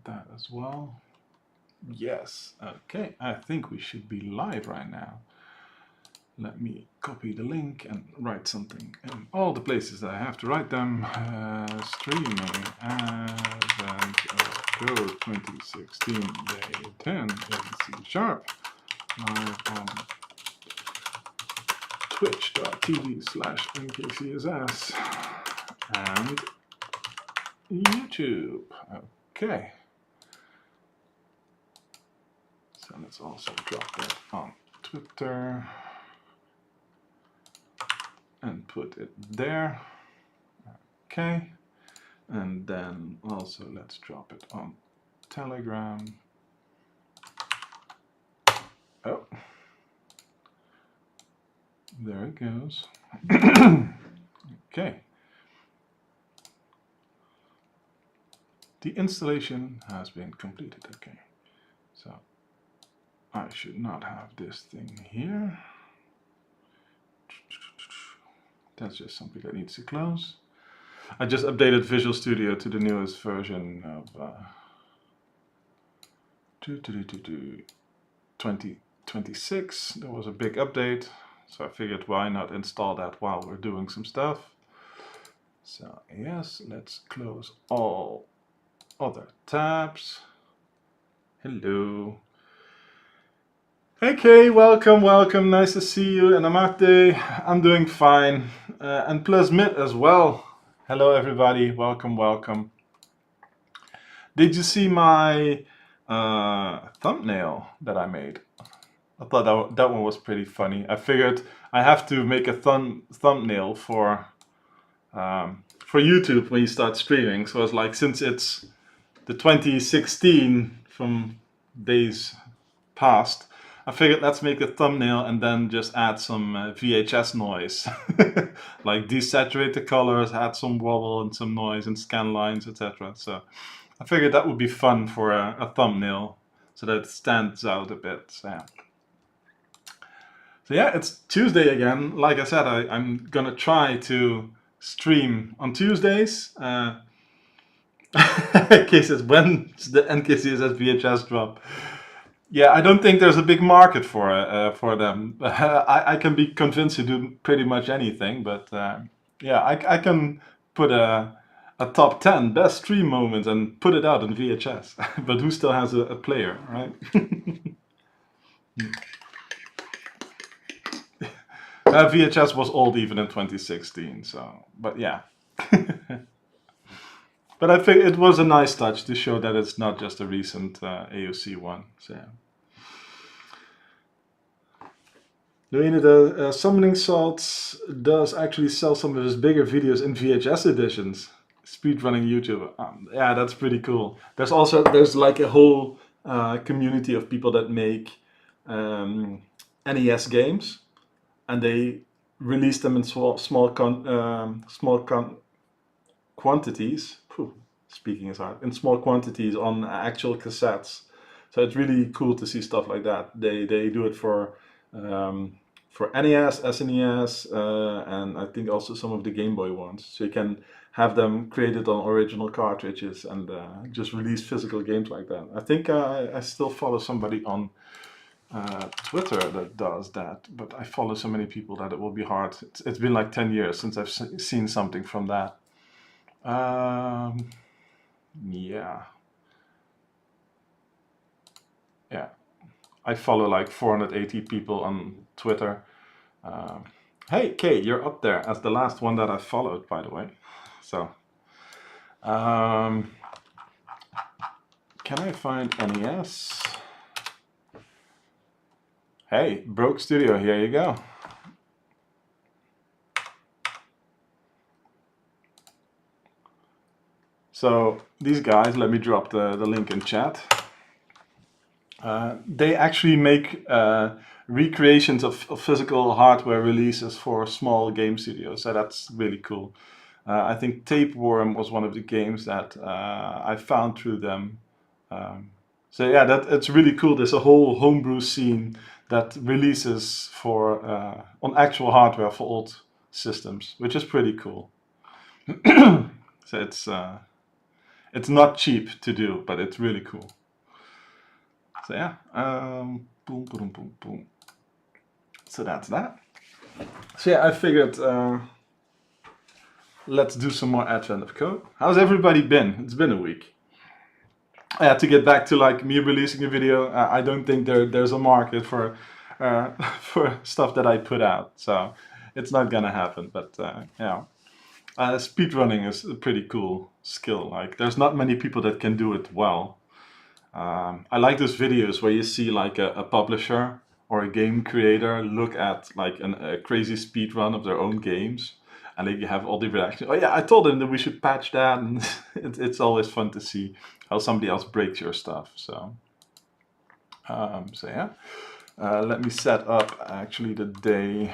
that as well. Yes, okay, I think we should be live right now. Let me copy the link and write something in all the places that I have to write them. Streaming Advent of Code 2016 Day 10 in C#, live on twitch.tv/nkcss and YouTube. Okay. So let's also drop that on Twitter and put it there. Okay. And then also let's drop it on Telegram. Oh, there it goes. Okay. The installation has been completed. Okay. So I should not have this thing here. That's just something that needs to close. I just updated Visual Studio to the newest version of 2026. There was a big update, so I figured why not install that while we're doing some stuff. So yes, let's close all other tabs. Hello. Hey Kay, welcome, welcome, nice to see you, and Amate, I'm doing fine, and Plasmid as well. Hello everybody, welcome, welcome. Did you see my thumbnail that I made? I thought that one was pretty funny. I figured I have to make a thumbnail for YouTube when you start streaming, so it's like, since it's the 2016 from days past, I figured let's make a thumbnail and then just add some VHS noise. Like desaturate the colors, add some wobble and some noise and scan lines, etc. So I figured that would be fun for a thumbnail so that it stands out a bit. So yeah, it's Tuesday again. Like I said, I'm gonna try to stream on Tuesdays. In case it's when the NKCSS VHS drop. Yeah, I don't think there's a big market for them. I can be convinced to do pretty much anything, but yeah, I can put a top 10 best stream moments and put it out on VHS. But who still has a player, right? VHS was old even in 2016, so, but yeah. But I think it was a nice touch to show that it's not just a recent AOC one. So yeah. The Summoning Salts does actually sell some of his bigger videos in VHS editions. Speedrunning YouTube. Yeah, that's pretty cool. There's like a whole community of people that make NES games, and they release them in small quantities. Speaking is hard. In small quantities on actual cassettes. So it's really cool to see stuff like that. They do it for NES, SNES, and I think also some of the Game Boy ones. So you can have them created on original cartridges and just release physical games like that. I think I still follow somebody on Twitter that does that, but I follow so many people that it will be hard. It's been like 10 years since I've seen something from that. Yeah. I follow like 480 people on Twitter. Hey, Kay, you're up there as the last one that I followed, by the way. So, can I find NES? Hey, Broke Studio, here you go. So these guys, let me drop the link in chat. They actually make recreations of physical hardware releases for small game studios, so that's really cool. I think Tapeworm was one of the games that I found through them. So yeah, it's really cool. There's a whole homebrew scene that releases for on actual hardware for old systems, which is pretty cool. So It's not cheap to do, but it's really cool. So yeah, boom, boom, boom, boom. So that's that. So yeah, I figured let's do some more Advent of Code. How's everybody been? It's been a week. To get back to like me releasing a video, I don't think there's a market for for stuff that I put out, so it's not gonna happen. But yeah, speedrunning is a pretty cool skill. Like, there's not many people that can do it well. I like those videos where you see like a publisher or a game creator look at like a crazy speed run of their own games, and then you have all the reactions. Oh yeah, I told them that we should patch that, and it's always fun to see how somebody else breaks your stuff. So, so yeah, let me set up actually the day.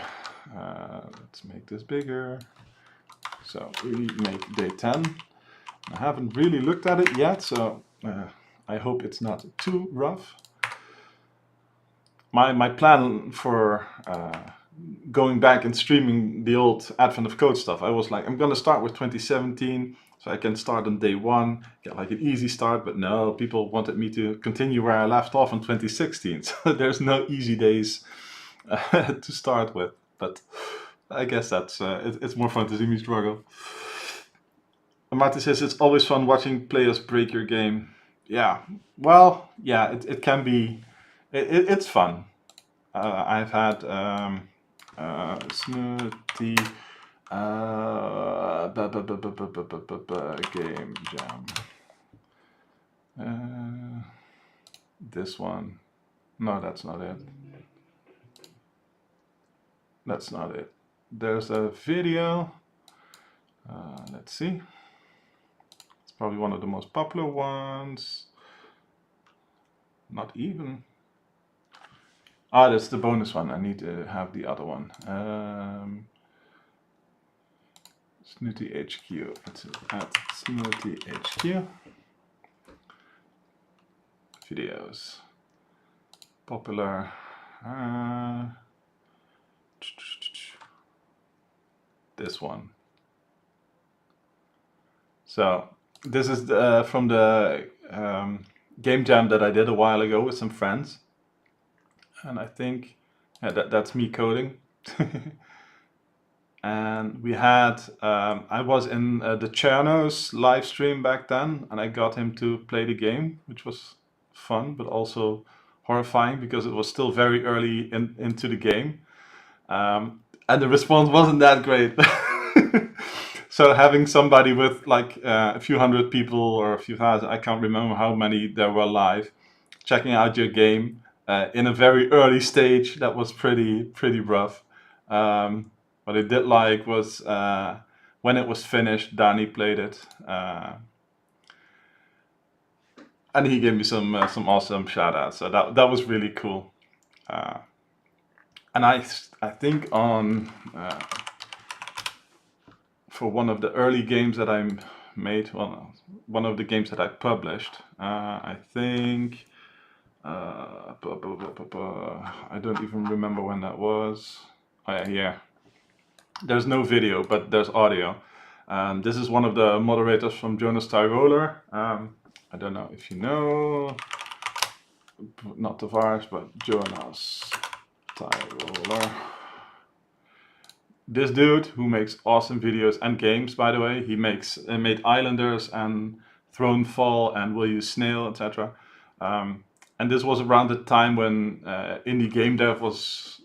Let's make this bigger. So we make day 10. I haven't really looked at it yet, so I hope it's not too rough. My plan for going back and streaming the old Advent of Code stuff, I was like, I'm gonna start with 2017, so I can start on day 1, get like an easy start. But no, people wanted me to continue where I left off in 2016, so there's no easy days to start with. But I guess that's it's more fun to see me struggle. Martin says it's always fun watching players break your game. Yeah, well, yeah, it can be. It's fun. I've had Snooty game jam. This one. No, that's not it. That's not it. There's a video. Let's see. It's probably one of the most popular ones. Not even. Ah, that's the bonus one. I need to have the other one. Snooty HQ. Let's add Snooty HQ. Videos. Popular. This one. So this is from the game jam that I did a while ago with some friends. And I think that's me coding. And we had, I was in the Cherno's live stream back then, and I got him to play the game, which was fun, but also horrifying because it was still very early into the game. And the response wasn't that great. So having somebody with like a few hundred people or a few thousand, I can't remember how many there were live, checking out your game in a very early stage, that was pretty rough. What I did like was when it was finished, Danny played it, and he gave me some awesome shout outs. So that was really cool. And I think on for one of the early games that I made, well, one of the games that I published, I think. I don't even remember when that was. Oh yeah, here. There's no video, but there's audio. This is one of the moderators from Jonas Tyroler. I don't know if you know, not Tavares, but Jonas Tyroler. This dude who makes awesome videos and games, by the way. He made Islanders and Thronefall and Will You Snail, etc. And this was around the time when indie game dev was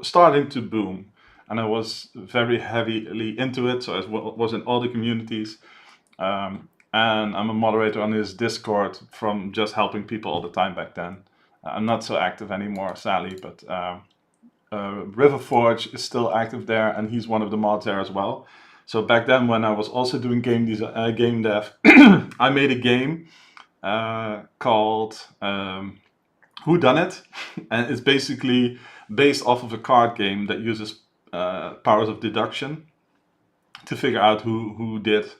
starting to boom, and I was very heavily into it. So I was in all the communities, and I'm a moderator on his Discord from just helping people all the time back then. I'm not so active anymore, sadly, but Riverforge is still active there, and he's one of the mods there as well. So back then, when I was also doing game dev, I made a game called Who Done It, and it's basically based off of a card game that uses powers of deduction to figure out who did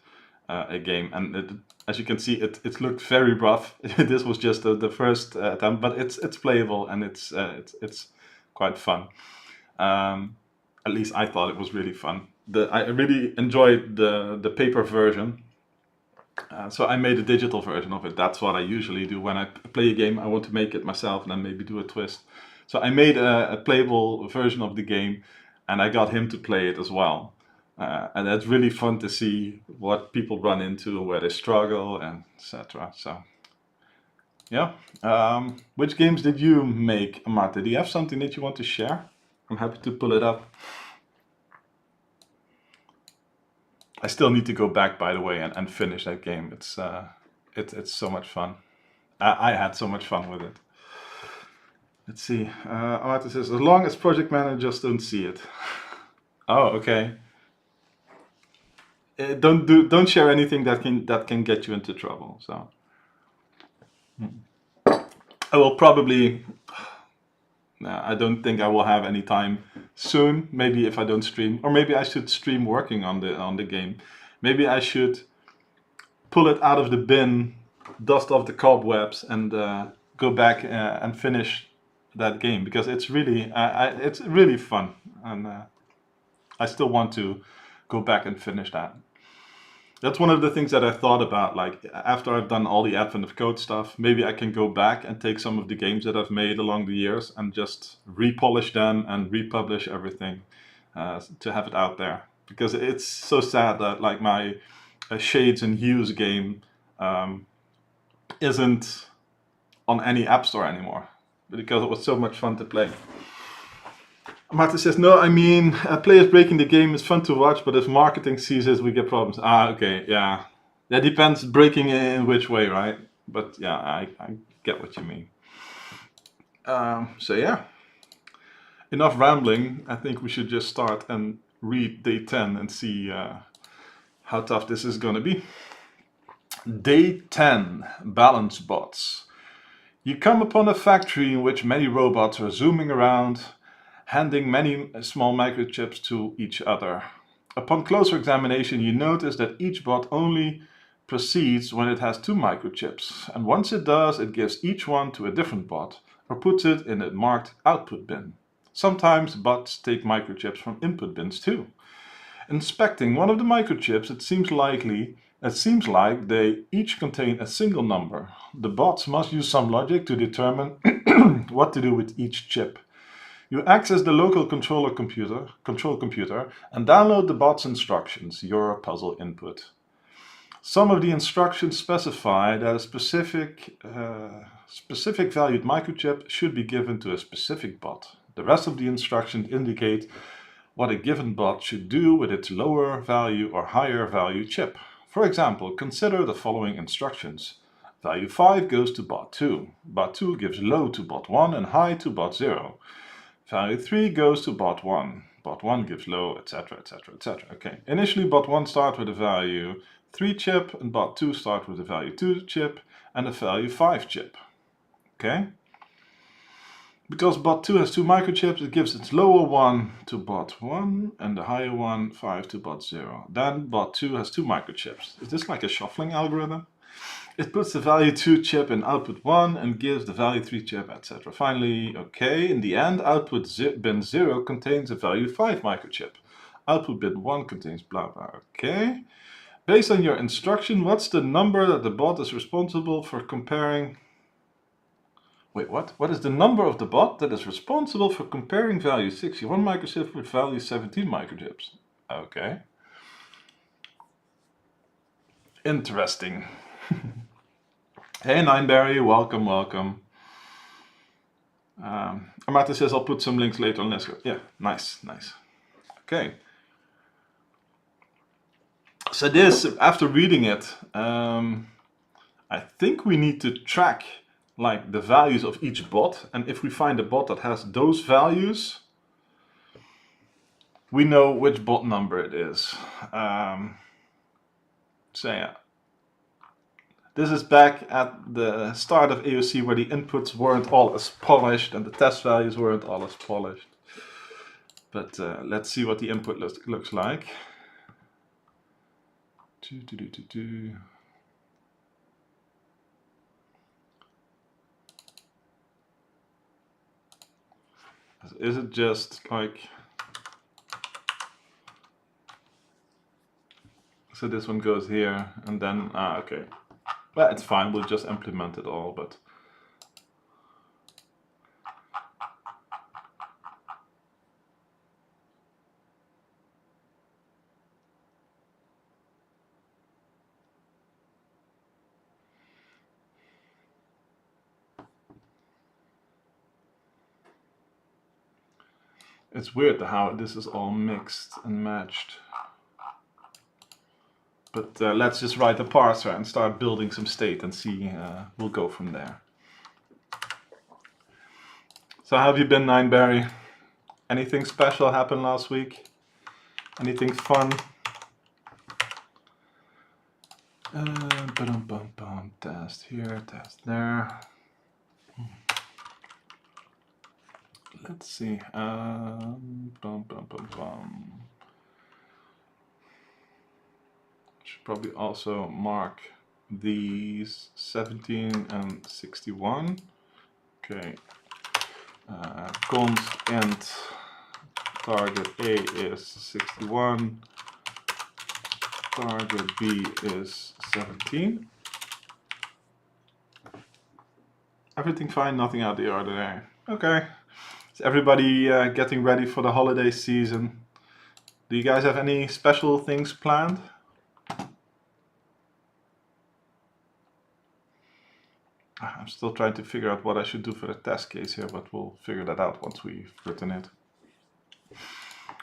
a game. And as you can see, it looked very rough. This was just the first attempt, but it's playable, and it's quite fun. At least I thought it was really fun. I really enjoyed the paper version. So I made a digital version of it. That's what I usually do when I play a game. I want to make it myself and then maybe do a twist. So I made a playable version of the game, and I got him to play it as well. And that's really fun to see what people run into, where they struggle, and etc. So yeah. Which games did you make, Marta? Do you have something that you want to share? I'm happy to pull it up. I still need to go back, by the way, and finish that game. It's so much fun. I had so much fun with it. Let's see. Marta says, as long as project managers don't see it. Oh, okay. Don't share anything that can get you into trouble. So I will probably. I don't think I will have any time soon. Maybe if I don't stream, or maybe I should stream working on the game. Maybe I should pull it out of the bin, dust off the cobwebs, and go back and finish that game, because it's really fun, and I still want to go back and finish that. That's one of the things that I thought about, like after I've done all the Advent of Code stuff, maybe I can go back and take some of the games that I've made along the years and just repolish them and republish everything to have it out there. Because it's so sad that like my Shades and Hues game isn't on any app store anymore, because it was so much fun to play. Martin says, no, I mean, players breaking the game is fun to watch, but if marketing sees it, we get problems. Ah, okay, yeah. That depends, breaking in which way, right? But yeah, I get what you mean. So yeah, enough rambling. I think we should just start and read day 10 and see how tough this is going to be. Day 10, balance bots. You come upon a factory in which many robots are zooming around, handing many small microchips to each other. Upon closer examination, you notice that each bot only proceeds when it has 2 microchips, and once it does, it gives each one to a different bot, or puts it in a marked output bin. Sometimes bots take microchips from input bins too. Inspecting one of the microchips, it seems like they each contain a single number. The bots must use some logic to determine what to do with each chip. You access the local control computer and download the bot's instructions, your puzzle input. Some of the instructions specify that a specific valued microchip should be given to a specific bot. The rest of the instructions indicate what a given bot should do with its lower value or higher value chip. For example, consider the following instructions. Value 5 goes to bot 2. Bot 2 gives low to bot 1 and high to bot 0. Value 3 goes to bot 1. Bot 1 gives low, etc, etc, etc. Okay, initially bot 1 starts with a value 3 chip, and bot 2 starts with a value 2 chip and a value 5 chip. Okay? Because bot 2 has 2 microchips, it gives its lower one to bot 1 and the higher one 5 to bot 0. Then bot 2 has 2 microchips. Is this like a shuffling algorithm? It puts the value 2 chip in output 1 and gives the value 3 chip, etc. Finally, okay, in the end, output bin 0 contains a value 5 microchip. Output bin 1 contains blah blah. Okay. Based on your instruction, what's the number that the bot is responsible for comparing? Wait, what? What is the number of the bot that is responsible for comparing value 61 microchips with value 17 microchips? Okay. Interesting. Hey Nineberry, welcome, welcome. Amata says I'll put some links later on Discord. Yeah, nice, nice. Okay. So this, after reading it, I think we need to track like the values of each bot, and if we find a bot that has those values, we know which bot number it is. So yeah. This is back at the start of AOC, where the inputs weren't all as polished and the test values weren't all as polished. But let's see what the input looks like. Is it just like So this one goes here, and then, okay. Well, it's fine, we'll just implement it all, but... It's weird how this is all mixed and matched. But let's just write a parser and start building some state and see, we'll go from there. So how have you been, Nineberry? Anything special happened last week? Anything fun? Test here, test there. Let's see. Should probably also mark these 17 and 61. Okay. Const int target A is 61. Target B is 17. Everything fine, nothing out of the ordinary. Okay. Is everybody getting ready for the holiday season? Do you guys have any special things planned? I'm still trying to figure out what I should do for the test case here, but we'll figure that out once we've written it.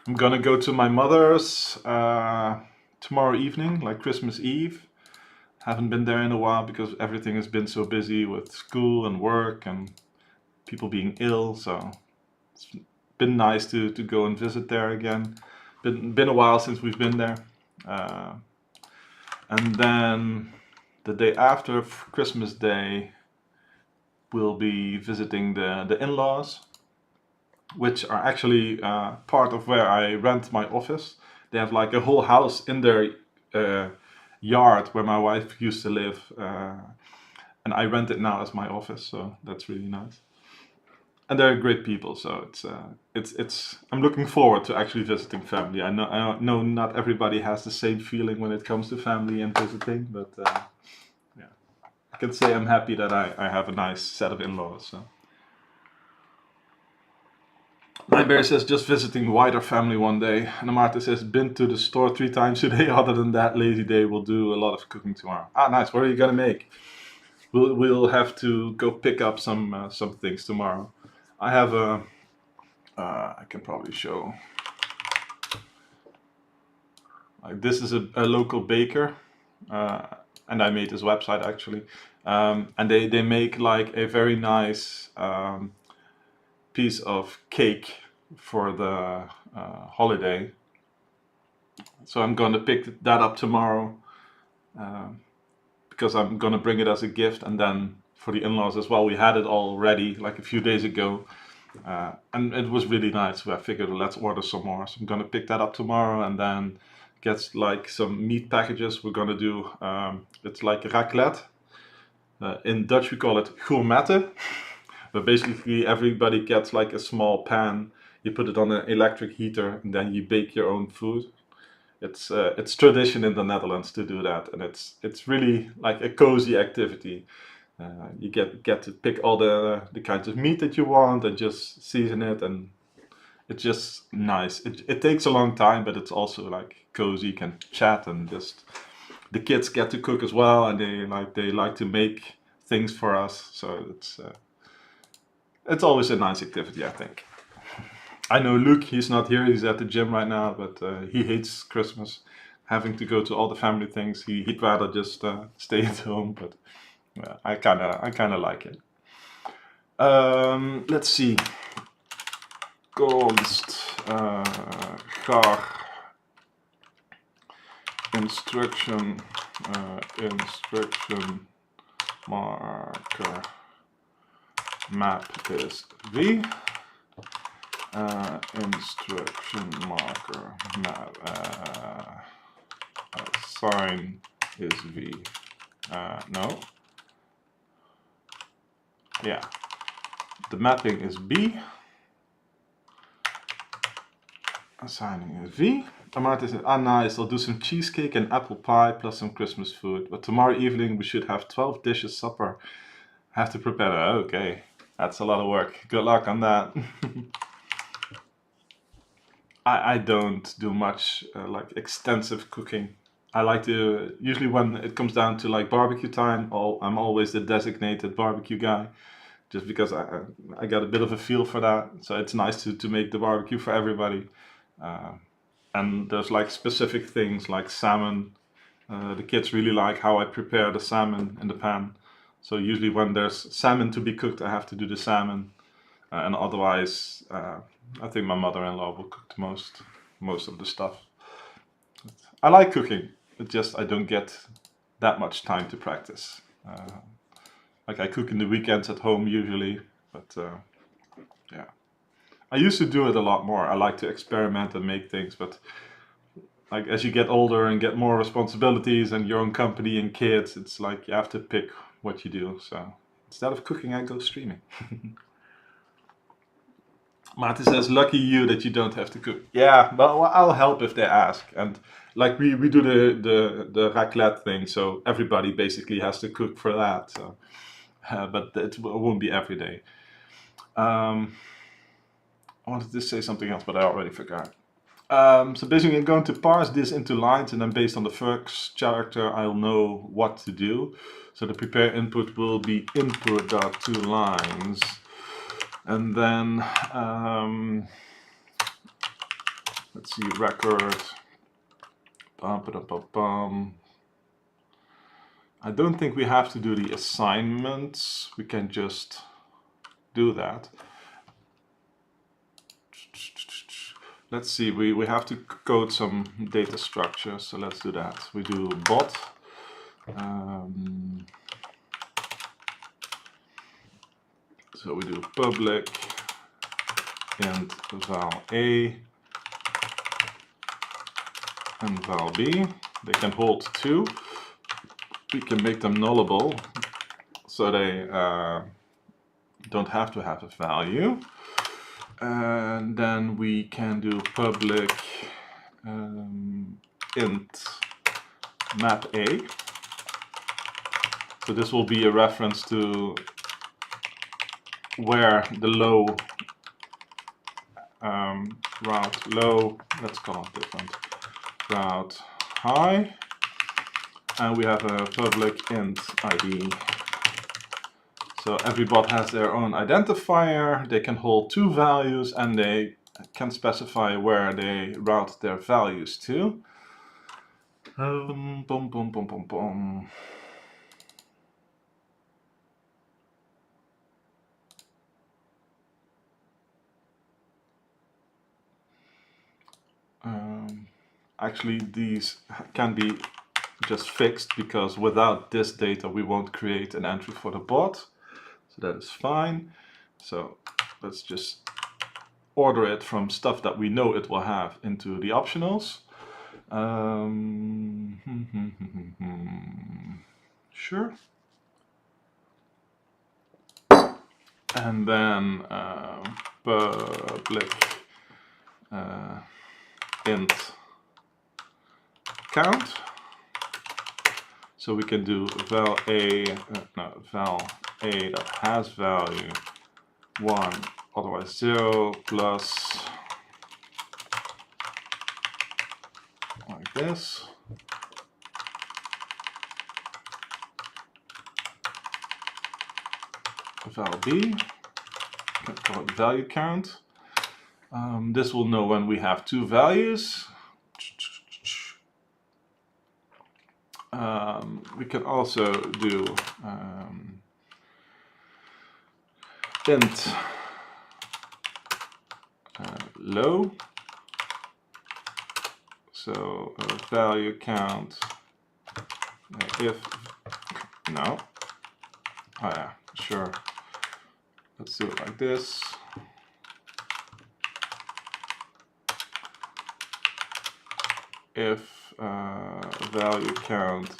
I'm gonna go to my mother's tomorrow evening, like Christmas Eve. Haven't been there in a while because everything has been so busy with school and work and people being ill, so it's been nice to go and visit there again. Been a while since we've been there. And then the day after Christmas Day, we'll be visiting the in-laws, which are actually part of where I rent my office. They have like a whole house in their yard where my wife used to live, and I rent it now as my office, so that's really nice. And they're great people, so it's I'm looking forward to actually visiting family. I know not everybody has the same feeling when it comes to family and visiting, but yeah, I can say I'm happy that I have a nice set of in-laws. So. Nightbear says just visiting wider family one day, and Marta says been to the store 3 times today. Other than that, lazy day. Will do a lot of cooking tomorrow. Ah, nice. What are you gonna make? We'll have to go pick up some things tomorrow. I have a. I can probably show. Like this is a local baker, and I made his website actually, and they make like a very nice. Piece of cake for the holiday, so I'm gonna pick that up tomorrow because I'm gonna bring it as a gift, and then for the in-laws as well. We had it all ready like a few days ago, and it was really nice, so I figured let's order some more. So I'm gonna pick that up tomorrow and then get like some meat packages. We're gonna do it's like raclette. In Dutch we call it gourmetten. But basically everybody gets like a small pan, you put it on an electric heater, and then you bake your own food. It's tradition in the Netherlands to do that, and it's really like a cozy activity. You get to pick all the kinds of meat that you want and just season it, and it's just nice. It takes a long time, but it's also like cozy. You can chat, and just the kids get to cook as well, and they like to make things for us. So it's always a nice activity, I think. I know Luke, he's not here, he's at the gym right now, but he hates Christmas, having to go to all the family things. He'd rather just stay at home, but I kinda like it. Let's see. Const gar instruction marker map is v. Instruction marker map sign is v. No. Yeah. The mapping is b. assigning a V. Martin said, ah, nice, I'll do some cheesecake and apple pie plus some Christmas food. But tomorrow evening we should have 12 dishes supper. Have to prepare that. Okay, that's a lot of work. Good luck on that. I don't do much like extensive cooking. I like to, usually when it comes down to like barbecue time, I'm always the designated barbecue guy, just because I got a bit of a feel for that. So it's nice to make the barbecue for everybody. And there's like specific things like salmon. The kids really like how I prepare the salmon in the pan. So usually when there's salmon to be cooked, I have to do the salmon. And otherwise, I think my mother-in-law will cook most of the stuff. I like cooking, but just I don't get that much time to practice. Like I cook in the weekends at home usually, but yeah. I used to do it a lot more. I like to experiment and make things, but like as you get older and get more responsibilities and your own company and kids, it's like you have to pick what you do. So instead of cooking, I go streaming. Martin says, lucky you that you don't have to cook. Yeah, well, I'll help if they ask. And like we do the raclette thing, so everybody basically has to cook for that. So, but it won't be every day. I wanted to say something else, but I already forgot. So basically I'm going to parse this into lines, and then based on the first character, I'll know what to do. So the prepare input will be input.toLines. And then, let's see, record. I don't think we have to do the assignments. We can just do that. Let's see, we have to code some data structure, so let's do that. We do bot. So we do public int val A and val B. They can hold 2. We can make them nullable, so they don't have to have a value. And then we can do public int map A. So this will be a reference to where the low route low, let's call it different, route high, and we have a public int ID. So every bot has their own identifier. They can hold 2 values, and they can specify where they route their values to. Actually, these can be just fixed, because without this data we won't create an entry for the bot. So that is fine. So let's just order it from stuff that we know it will have into the optionals. Sure. And then public int count. So we can do val a that has value 1, otherwise 0, plus like this. Val b, you can call it value count. This will know when we have 2 values. We can also do int low, so value count if no, oh yeah, sure, let's do it like this. If value count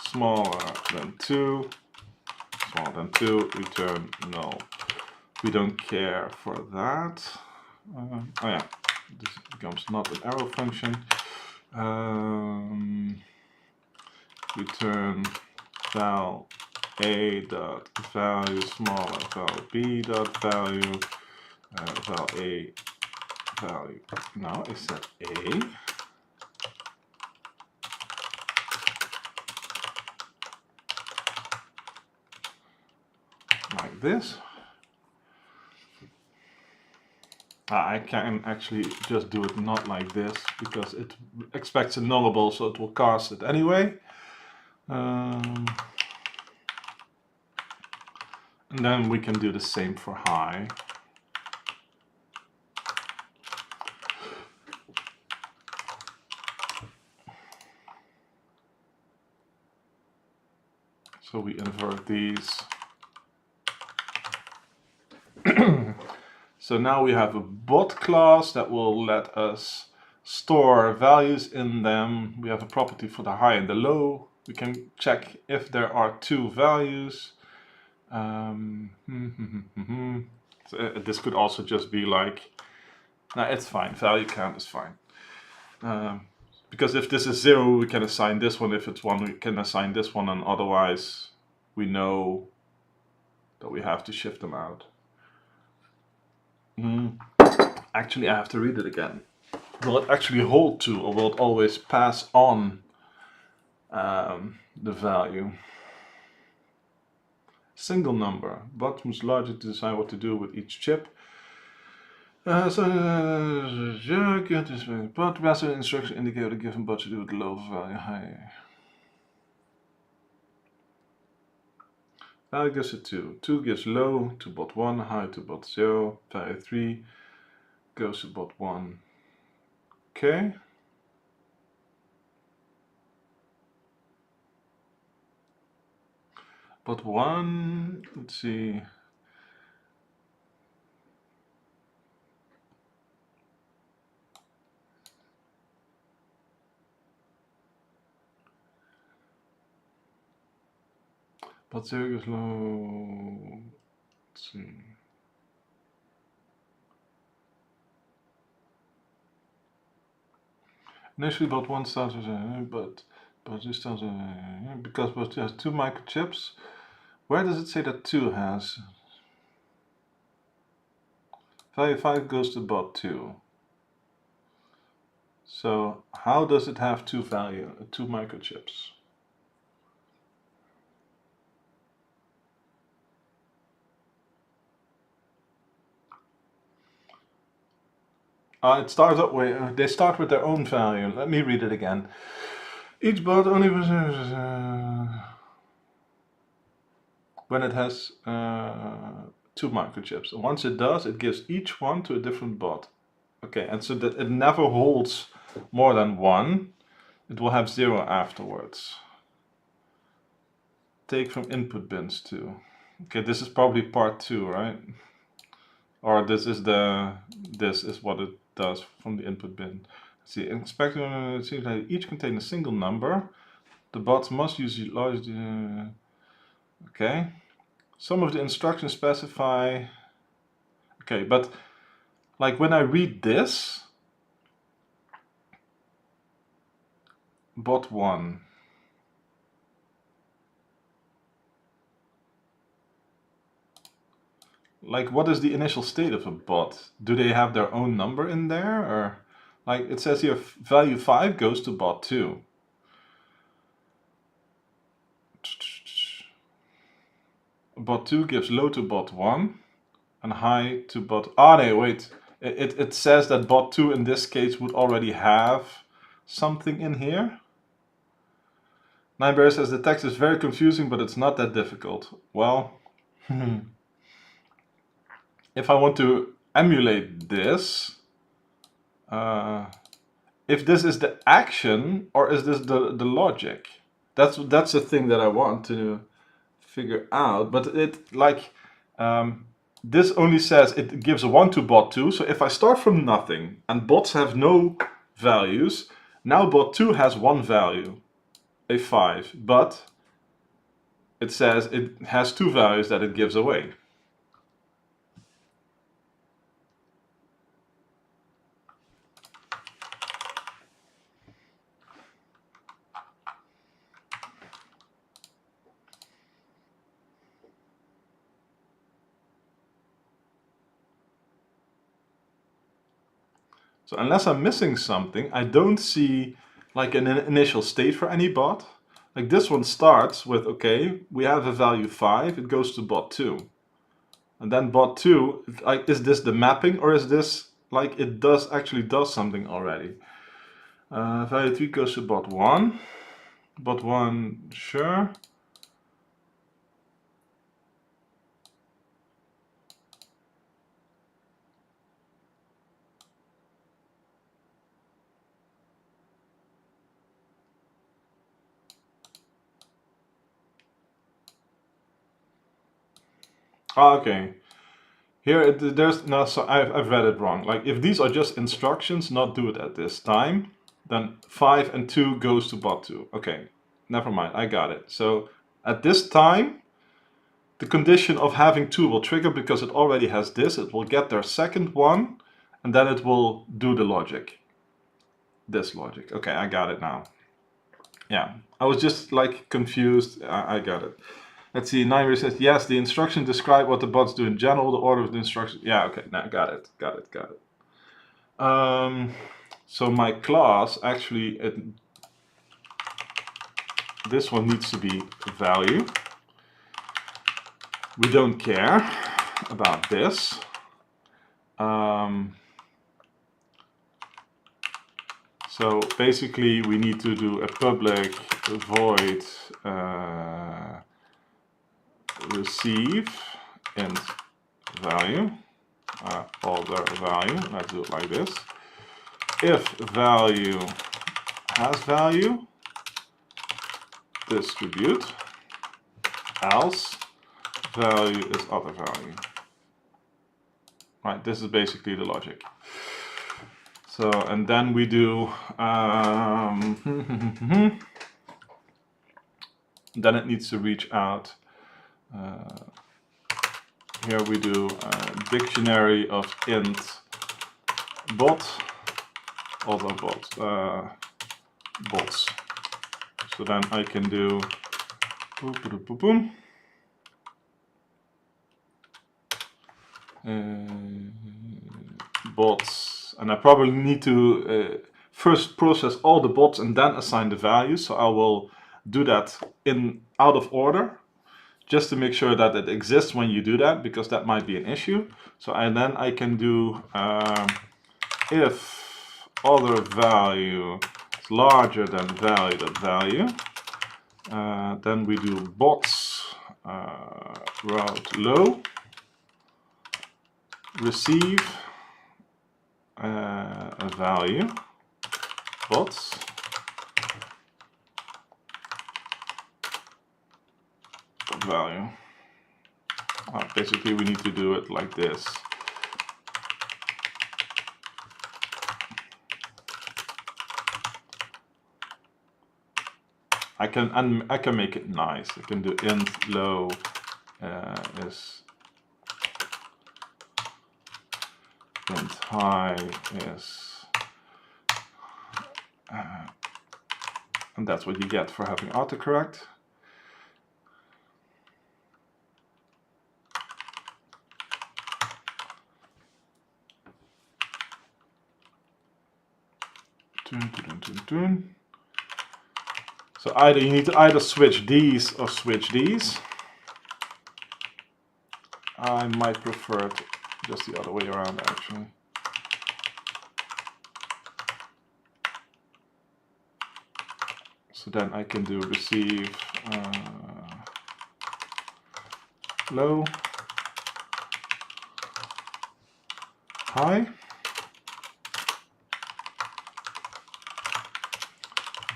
smaller than 2, return null. We don't care for that. Oh yeah, becomes not an arrow function. Return val a dot value smaller val b dot value val a value. Now I set a. Like this. I can actually just do it not like this because it expects a nullable, so it will cast it anyway. And then we can do the same for high. So we invert these. So now we have a bot class that will let us store values in them. We have a property for the high and the low. We can check if there are two values. So this could also just be like, no, it's fine, value count is fine. Because if this is 0, we can assign this one. If it's 1, we can assign this one, and otherwise we know that we have to shift them out. Actually, I have to read it again. Will it actually hold to, or will it always pass on the value? Single number. Bot must largely decide what to do with each chip. But master instruction indicate what a given bot should do with the low value high. Value gives it 2. 2 gives low to bot 1, high to bot 0. Value 3 goes to bot 1. Okay. Bot 1, let's see. Bot 0 goes low. Let's see. Initially, bot 1 starts with but this starts because bot 2 has 2 microchips. Where does it say that 2 has? Value 5 goes to bot 2. So how does it have 2 microchips? It starts up with, they start with their own value. Let me read it again. Each bot only when it has 2 microchips. And once it does, it gives each one to a different bot. Okay, and so that it never holds more than 1. It will have 0 afterwards. Take from input bins 2. Okay, this is probably part 2, right? Or this is what it does from the input bin. Let's see, expecting it seems like each contain a single number. The bots must use large. Okay. Some of the instructions specify. Okay, but like when I read this, bot 1. Like, what is the initial state of a bot? Do they have their own number in there? Or, like, it says here, value 5 goes to bot 2. Bot 2 gives low to bot 1 and high to bot... no, wait. It says that bot 2 in this case would already have something in here. Nineberry says the text is very confusing, but it's not that difficult. Well... If I want to emulate this, if this is the action or is this the logic? That's the thing that I want to figure out. But it like this only says it gives a 1 to bot 2. So if I start from nothing and bots have no values, now bot 2 has 1 value, a 5. But it says it has 2 values that it gives away. So unless I'm missing something, I don't see like an initial state for any bot. Like this one starts with, okay, we have a value 5, it goes to bot 2. And then bot 2, like, is this the mapping, or is this like it actually does something already? Value 3 goes to bot 1. Bot 1, sure. Okay. Here, there's no, so I've read it wrong. Like, if these are just instructions, not do it at this time, then 5 and 2 goes to bot 2. Okay, never mind, I got it. So at this time, the condition of having 2 will trigger because it already has this. It will get their second one, and then it will do the logic. This logic. Okay, I got it now. Yeah, I was just like confused. I got it. Let's see, Nairi says, yes, the instructions describe what the bots do in general, the order of the instructions. Yeah, okay, now got it. So my class, actually, this one needs to be value. We don't care about this. So basically, we need to do a public void receive int value, order value. Let's do it like this. If value has value, distribute, else value is other value. Right, this is basically the logic. So, and then we do, then it needs to reach out. Here we do a dictionary of int bot, other bots. So then I can do bots, and I probably need to first process all the bots and then assign the values. So I will do that out of order, just to make sure that it exists when you do that, because that might be an issue. So then I can do if other value is larger than value. Then we do bots route low, receive a value, bots, value. Basically, we need to do it like this. I can make it nice. I can do int low is int high is, and that's what you get for having autocorrect. So either you need to either switch these or switch these. I might prefer it just the other way around, actually. So then I can do receive low, high,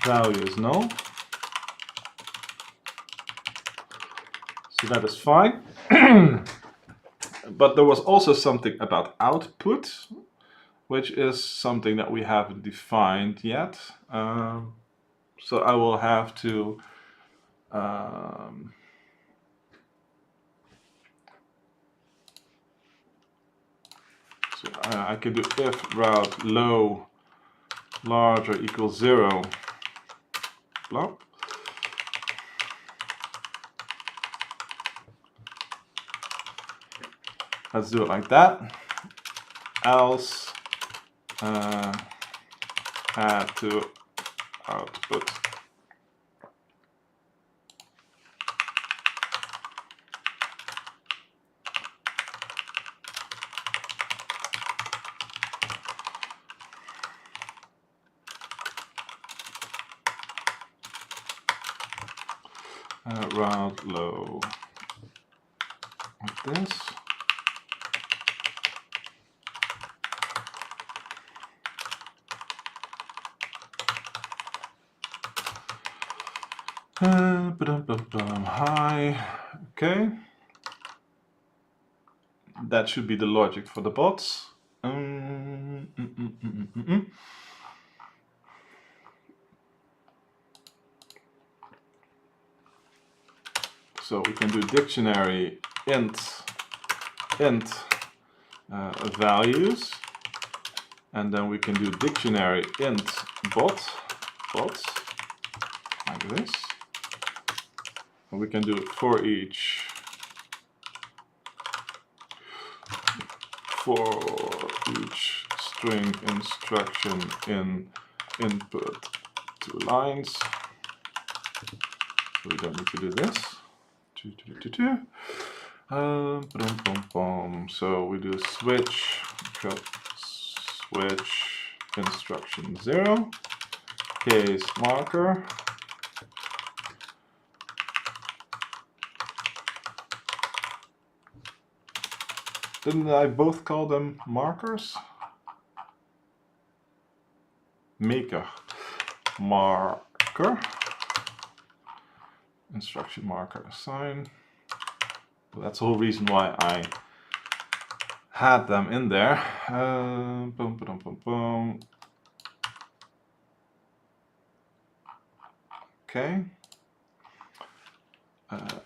value is null. So that is fine. But there was also something about output, which is something that we haven't defined yet. So I will have to so I can do if route low larger equals 0, blah. Let's do it like that. Else add to output. Route low like this. High. Okay. That should be the logic for the bots. So we can do dictionary int values, and then we can do dictionary int bots like this. And we can do for each string instruction in input 2 lines. So we don't need to do this. So we do switch instruction 0, case marker. Didn't I both call them markers? Maker. Marker. Instruction marker assign. Well, that's the whole reason why I had them in there. Okay.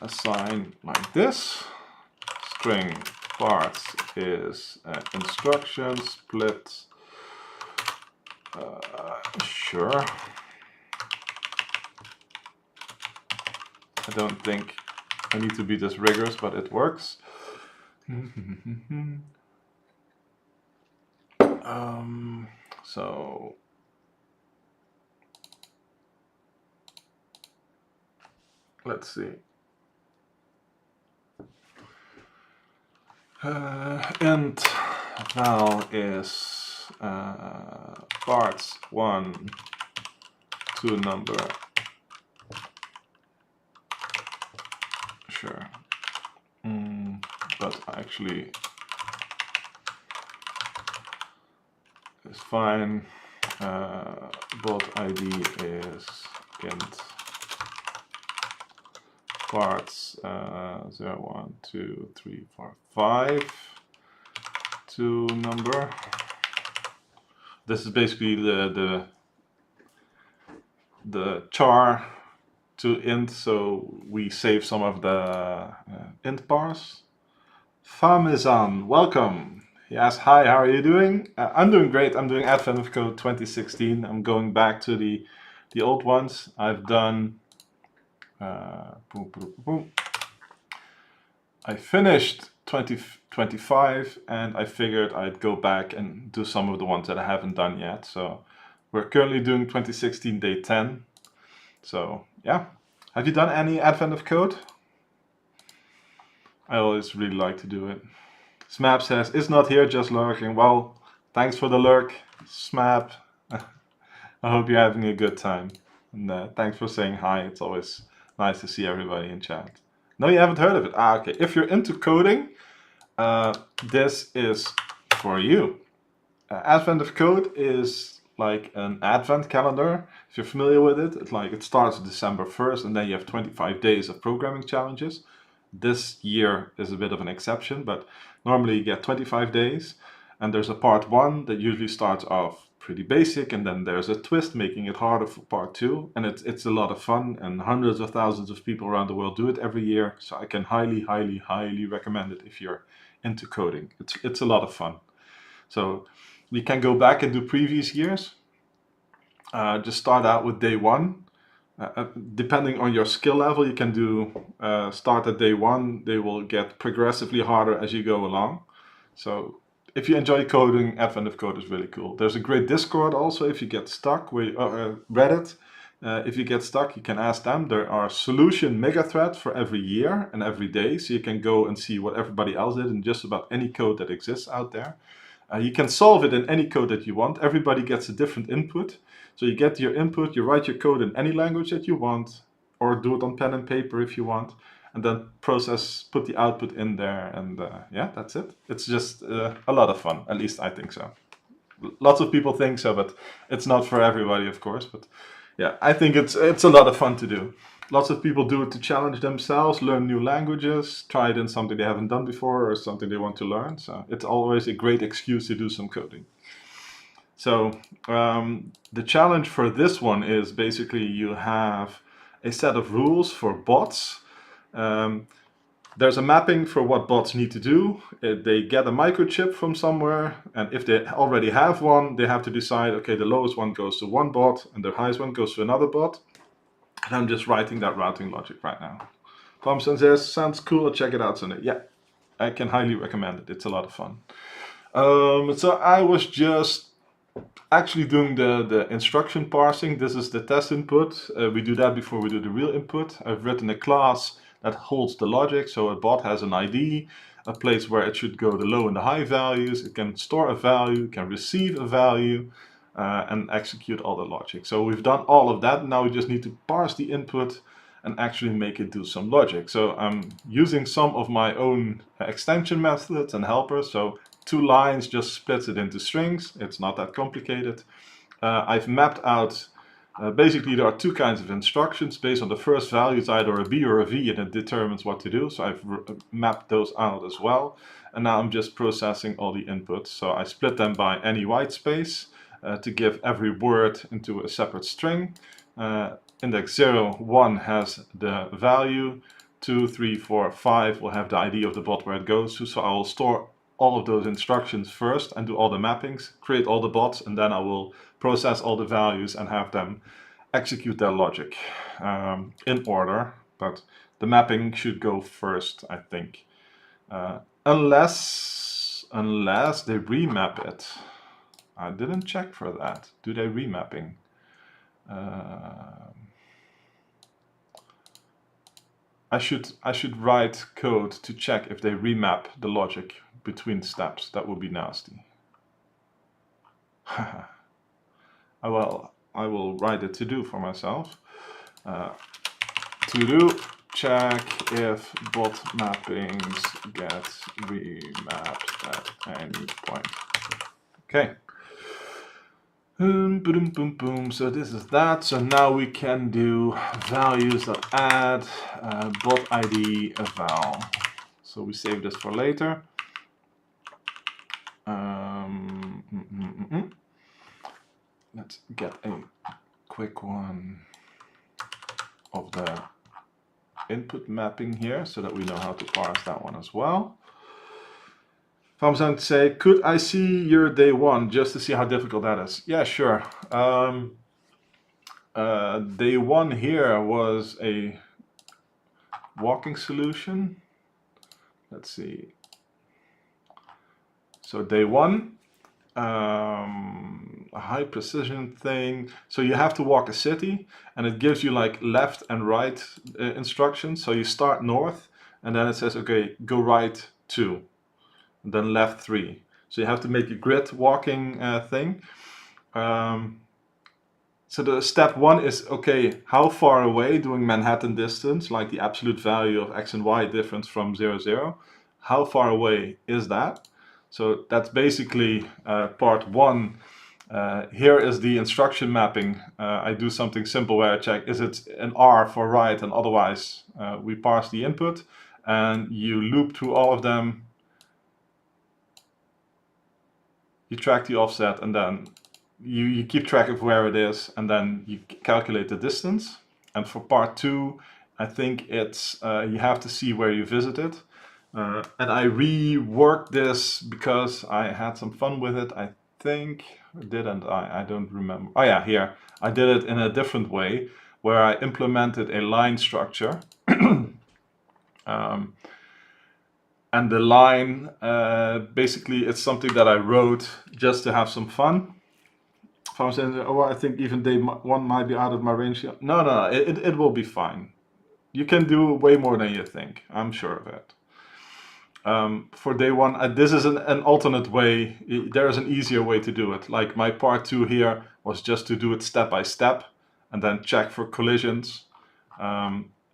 Assign like this. String parts is instruction split. Sure. I don't think I need to be this rigorous, but it works. So let's see. Int val is parts 1 to number. Sure. But actually it's fine. Bot ID is int parts 0, 1, 2, 3, 4, 5 to number. This is basically the char to int, so we save some of the int bars. Famizan, welcome. He asks, hi, how are you doing? I'm doing great. I'm doing Advent of Code 2016. I'm going back to the old ones. I've done I finished 2025 and I figured I'd go back and do some of the ones that I haven't done yet. So we're currently doing 2016 day 10. So yeah, have you done any Advent of Code? I always really like to do it. Smap says, it's not here, just lurking. Well, thanks for the lurk, Smap. I hope you're having a good time. And thanks for saying hi. It's always nice to see everybody in chat. No, you haven't heard of it? Ah, okay. If you're into coding, this is for you. Advent of Code is like an advent calendar. If you're familiar with it, it starts December 1st and then you have 25 days of programming challenges. This year is a bit of an exception, but normally you get 25 days and there's a part 1 that usually starts off pretty basic, and then there's a twist making it harder for part 2, and it's a lot of fun, and hundreds of thousands of people around the world do it every year, so I can highly recommend it if you're into coding. It's a lot of fun. So you can go back and do previous years. Just start out with day 1. Depending on your skill level, you can do start at day 1. They will get progressively harder as you go along. So if you enjoy coding, Advent of Code is really cool. There's a great Discord also if you get stuck, Reddit. If you get stuck, you can ask them. There are solution mega threads for every year and every day, so you can go and see what everybody else did in just about any code that exists out there. You can solve it in any code that you want. Everybody gets a different input. So you get your input, you write your code in any language that you want, or do it on pen and paper if you want, and then put the output in there, and yeah, that's it. It's just a lot of fun, at least I think so. Lots of people think so, but it's not for everybody, of course. But yeah, I think it's a lot of fun to do. Lots of people do it to challenge themselves, learn new languages, try it in something they haven't done before or something they want to learn. So it's always a great excuse to do some coding. So the challenge for this one is basically you have a set of rules for bots. There's a mapping for what bots need to do. They get a microchip from somewhere, and if they already have one, they have to decide, okay, the lowest one goes to one bot and the highest one goes to another bot. And I'm just writing that routing logic right now. Thompson says, sounds cool, I'll check it out someday. Yeah, I can highly recommend it. It's a lot of fun. So I was just actually doing the instruction parsing. This is the test input. We do that before we do the real input. I've written a class that holds the logic. So a bot has an ID, a place where it should go the low and the high values. It can store a value, it can receive a value, and execute all the logic. So we've done all of that. Now we just need to parse the input and actually make it do some logic. So I'm using some of my own extension methods and helpers. So 2 lines just splits it into strings. It's not that complicated. I've mapped out, basically there are 2 kinds of instructions. Based on the first value, it's either a B or a V, and it determines what to do. So I've mapped those out as well. And now I'm just processing all the inputs. So I split them by any white space to give every word into a separate string. Index 0, 1 has the value, 2, 3, 4, 5 will have the ID of the bot where it goes to. So I will store all of those instructions first and do all the mappings, create all the bots, and then I will process all the values and have them execute their logic in order. But the mapping should go first, I think, unless they remap it. I didn't check for that. Do they remapping? I should write code to check if they remap the logic between steps. That would be nasty. I will write a to-do for myself. To-do, check if bot mappings get remapped at any point. Okay. Boom, boom, boom. So this is that. So now we can do values.add bot ID eval. So we save this for later. Let's get a quick one of the input mapping here so that we know how to parse that one as well. If I'm going to say, could I see your day 1 just to see how difficult that is? Yeah, sure. Day 1 here was a walking solution. Let's see. So day 1, a high precision thing. So you have to walk a city, and it gives you like left and right instructions. So you start north, and then it says, okay, go right 2. Then left 3. So you have to make a grid walking thing. So the step 1 is, okay, how far away, doing Manhattan distance, like the absolute value of x and y difference from 0, 0. How far away is that? So that's basically part 1. Here is the instruction mapping. I do something simple where I check, is it an R for right, and otherwise we parse the input, and you loop through all of them. You track the offset, and then you keep track of where it is, and then you calculate the distance. And for part 2, I think it's you have to see where you visited. And I reworked this because I had some fun with it, I think. Didn't I? I don't remember. Oh yeah, here. I did it in a different way, where I implemented a line structure. And the line, basically, it's something that I wrote just to have some fun. If I was saying, oh, I think even day one might be out of my range. No, it will be fine. You can do way more than you think. I'm sure of it. For day one, this is an alternate way. There is an easier way to do it. Like my part 2 here was just to do it step by step and then check for collisions.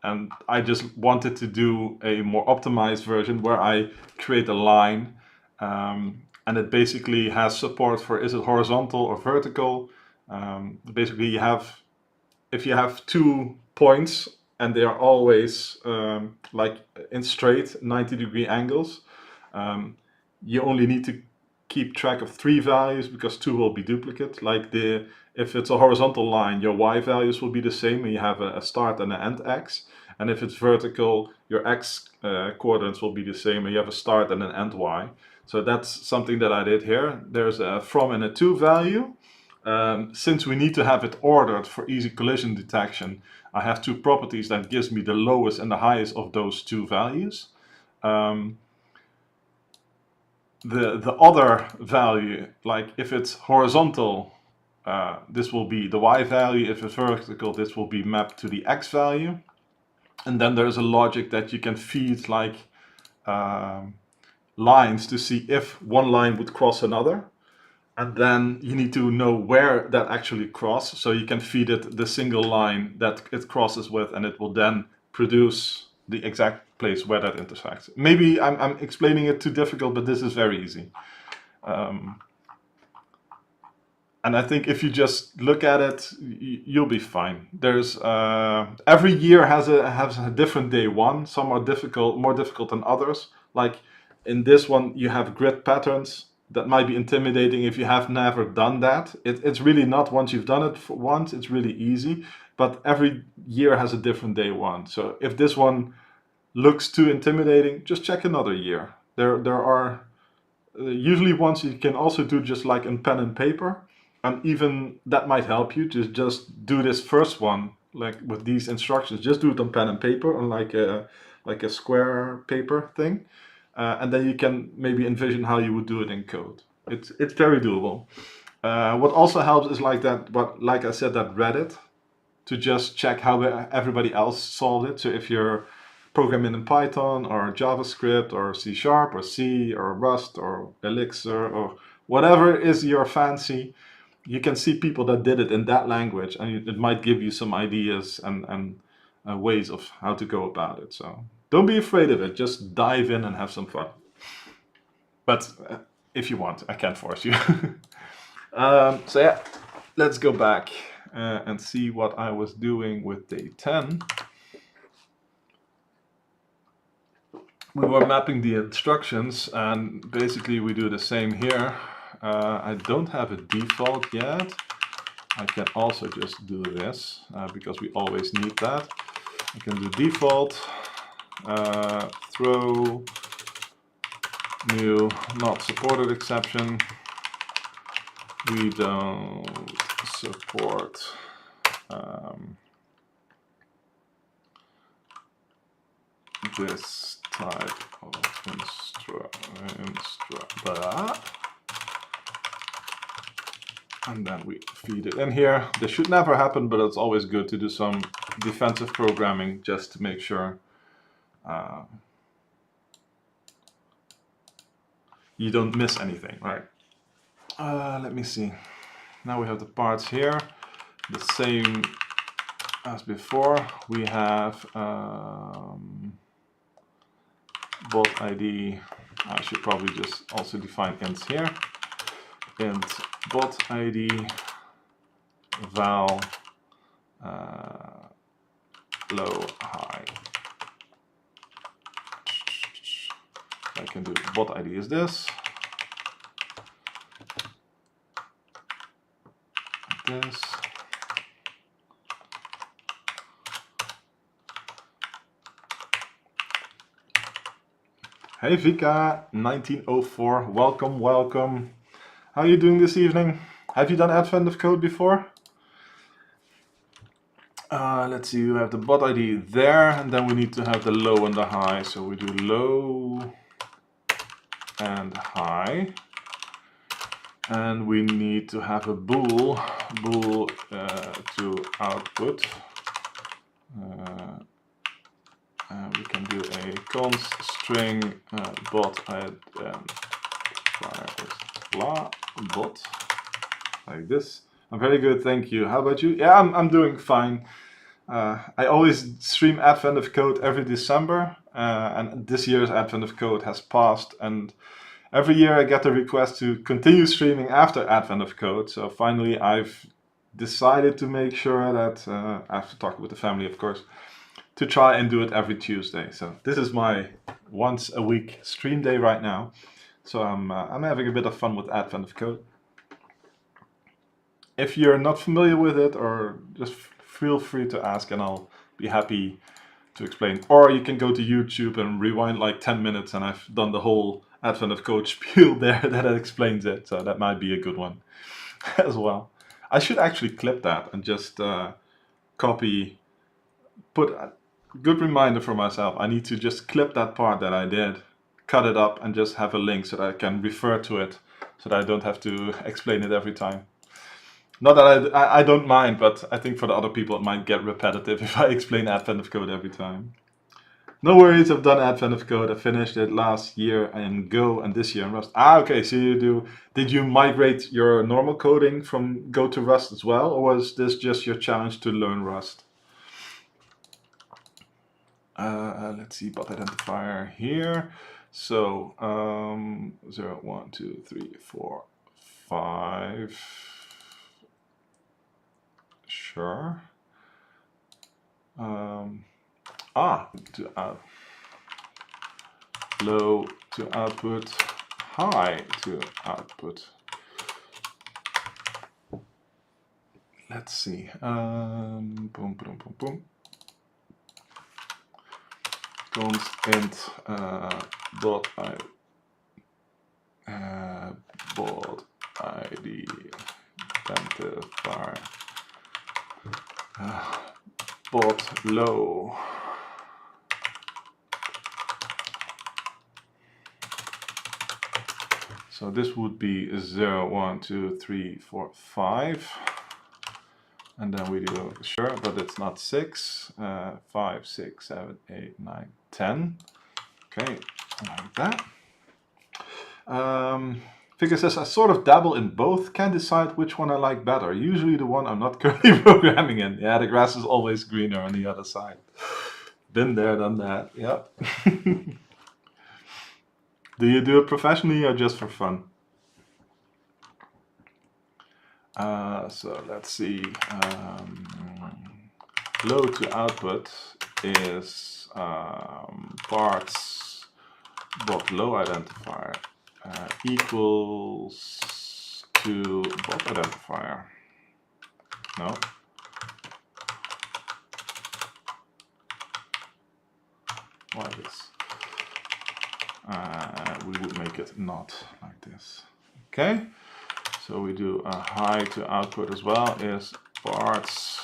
And I just wanted to do a more optimized version where I create a line, and it basically has support for, is it horizontal or vertical? Basically, if you have 2 points and they are always like in straight 90-degree angles, you only need to keep track of 3 values because 2 will be duplicate. Like if it's a horizontal line, your y values will be the same, and you have a start and an end x. And if it's vertical, your x coordinates will be the same, and you have a start and an end y. So that's something that I did here. There's a from and a to value. Since we need to have it ordered for easy collision detection, I have 2 properties that gives me the lowest and the highest of those 2 values. The other value, like if it's horizontal, this will be the y value. If it's vertical, this will be mapped to the x value. And then there's a logic that you can feed like lines to see if one line would cross another. And then you need to know where that actually crosses. So you can feed it the single line that it crosses with, and it will then produce the exact place where that intersects. Maybe I'm explaining it too difficult, but this is very easy. And I think if you just look at it, you'll be fine. There's every year has a different day one. Some are more difficult than others. Like in this one, you have grid patterns that might be intimidating if you have never done that. It's really not. Once you've done it once, it's really easy. But every year has a different day one. So if this one looks too intimidating, just check another year. There are usually ones you can also do just like in pen and paper. And even that might help you to just do this first one, like with these instructions. Just do it on pen and paper, on like a square paper thing, and then you can maybe envision how you would do it in code. It's very doable. What also helps is like that. But like I said, that Reddit, to just check how everybody else solved it. So if you're programming in Python or JavaScript or C# or C or Rust or Elixir or whatever is your fancy, you can see people that did it in that language, and it might give you some ideas and ways of how to go about it. So don't be afraid of it. Just dive in and have some fun. But if you want, I can't force you. So yeah, let's go back and see what I was doing with day 10. We were mapping the instructions, and basically we do the same here. I don't have a default yet. I can also just do this because we always need that. I can do default, throw new not supported exception. We don't support this type of and then we feed it in here. This should never happen, but it's always good to do some defensive programming just to make sure you don't miss anything, right? Let me see. Now we have the parts here, the same as before. We have bot ID. I should probably just also define ints here. Int bot ID val low high. I can do bot ID is this. Like this. Hey Vika, 1904, welcome, welcome. How are you doing this evening? Have you done Advent of Code before? Let's see, you have the bot ID there, and then we need to have the low and the high. So we do low and hi. And we need to have a bool to output. We can do a const string bot identifier is blah bot, like this. I'm very good, thank you. How about you? Yeah, I'm doing fine. I always stream Advent of Code every December, and this year's Advent of Code has passed, and every year I get a request to continue streaming after Advent of Code. So finally I've decided to make sure that, I have to talk with the family of course, to try and do it every Tuesday. So this is my once a week stream day right now. So I'm having a bit of fun with Advent of Code. If you're not familiar with it, or just feel free to ask and I'll be happy to explain. Or you can go to YouTube and rewind like 10 minutes and I've done the whole Advent of Code spiel there that explains it. So that might be a good one as well. I should actually clip that and just put a good reminder for myself. I need to just clip that part that I did, cut it up and just have a link so that I can refer to it, so that I don't have to explain it every time. Not that I don't mind, but I think for the other people it might get repetitive if I explain Advent of Code every time. No worries, I've done Advent of Code. I finished it last year in Go and this year in Rust. Ah, okay, so did you migrate your normal coding from Go to Rust as well, or was this just your challenge to learn Rust? Let's see, bot identifier here. So 0, 1, 2, 3, 4, 5. Sure. Low to output, high to output. Let's see. Boom, boom, boom, boom. Const int bot ID identifier bot low. So this would be 0, 1, 2, 3, 4, 5. And then we do sure, but it's not 6. 5, 6, 7, 8, 9, 10. Okay, like that. Figure says, I sort of dabble in both, can't decide which one I like better. Usually the one I'm not currently programming in. Yeah, the grass is always greener on the other side. Been there, done that, yep. Do you do it professionally or just for fun? So let's see. Low to output is parts bot low identifier equals to bot identifier. No. Why this? We would make it not like this. Okay. So we do a high to output as well is parts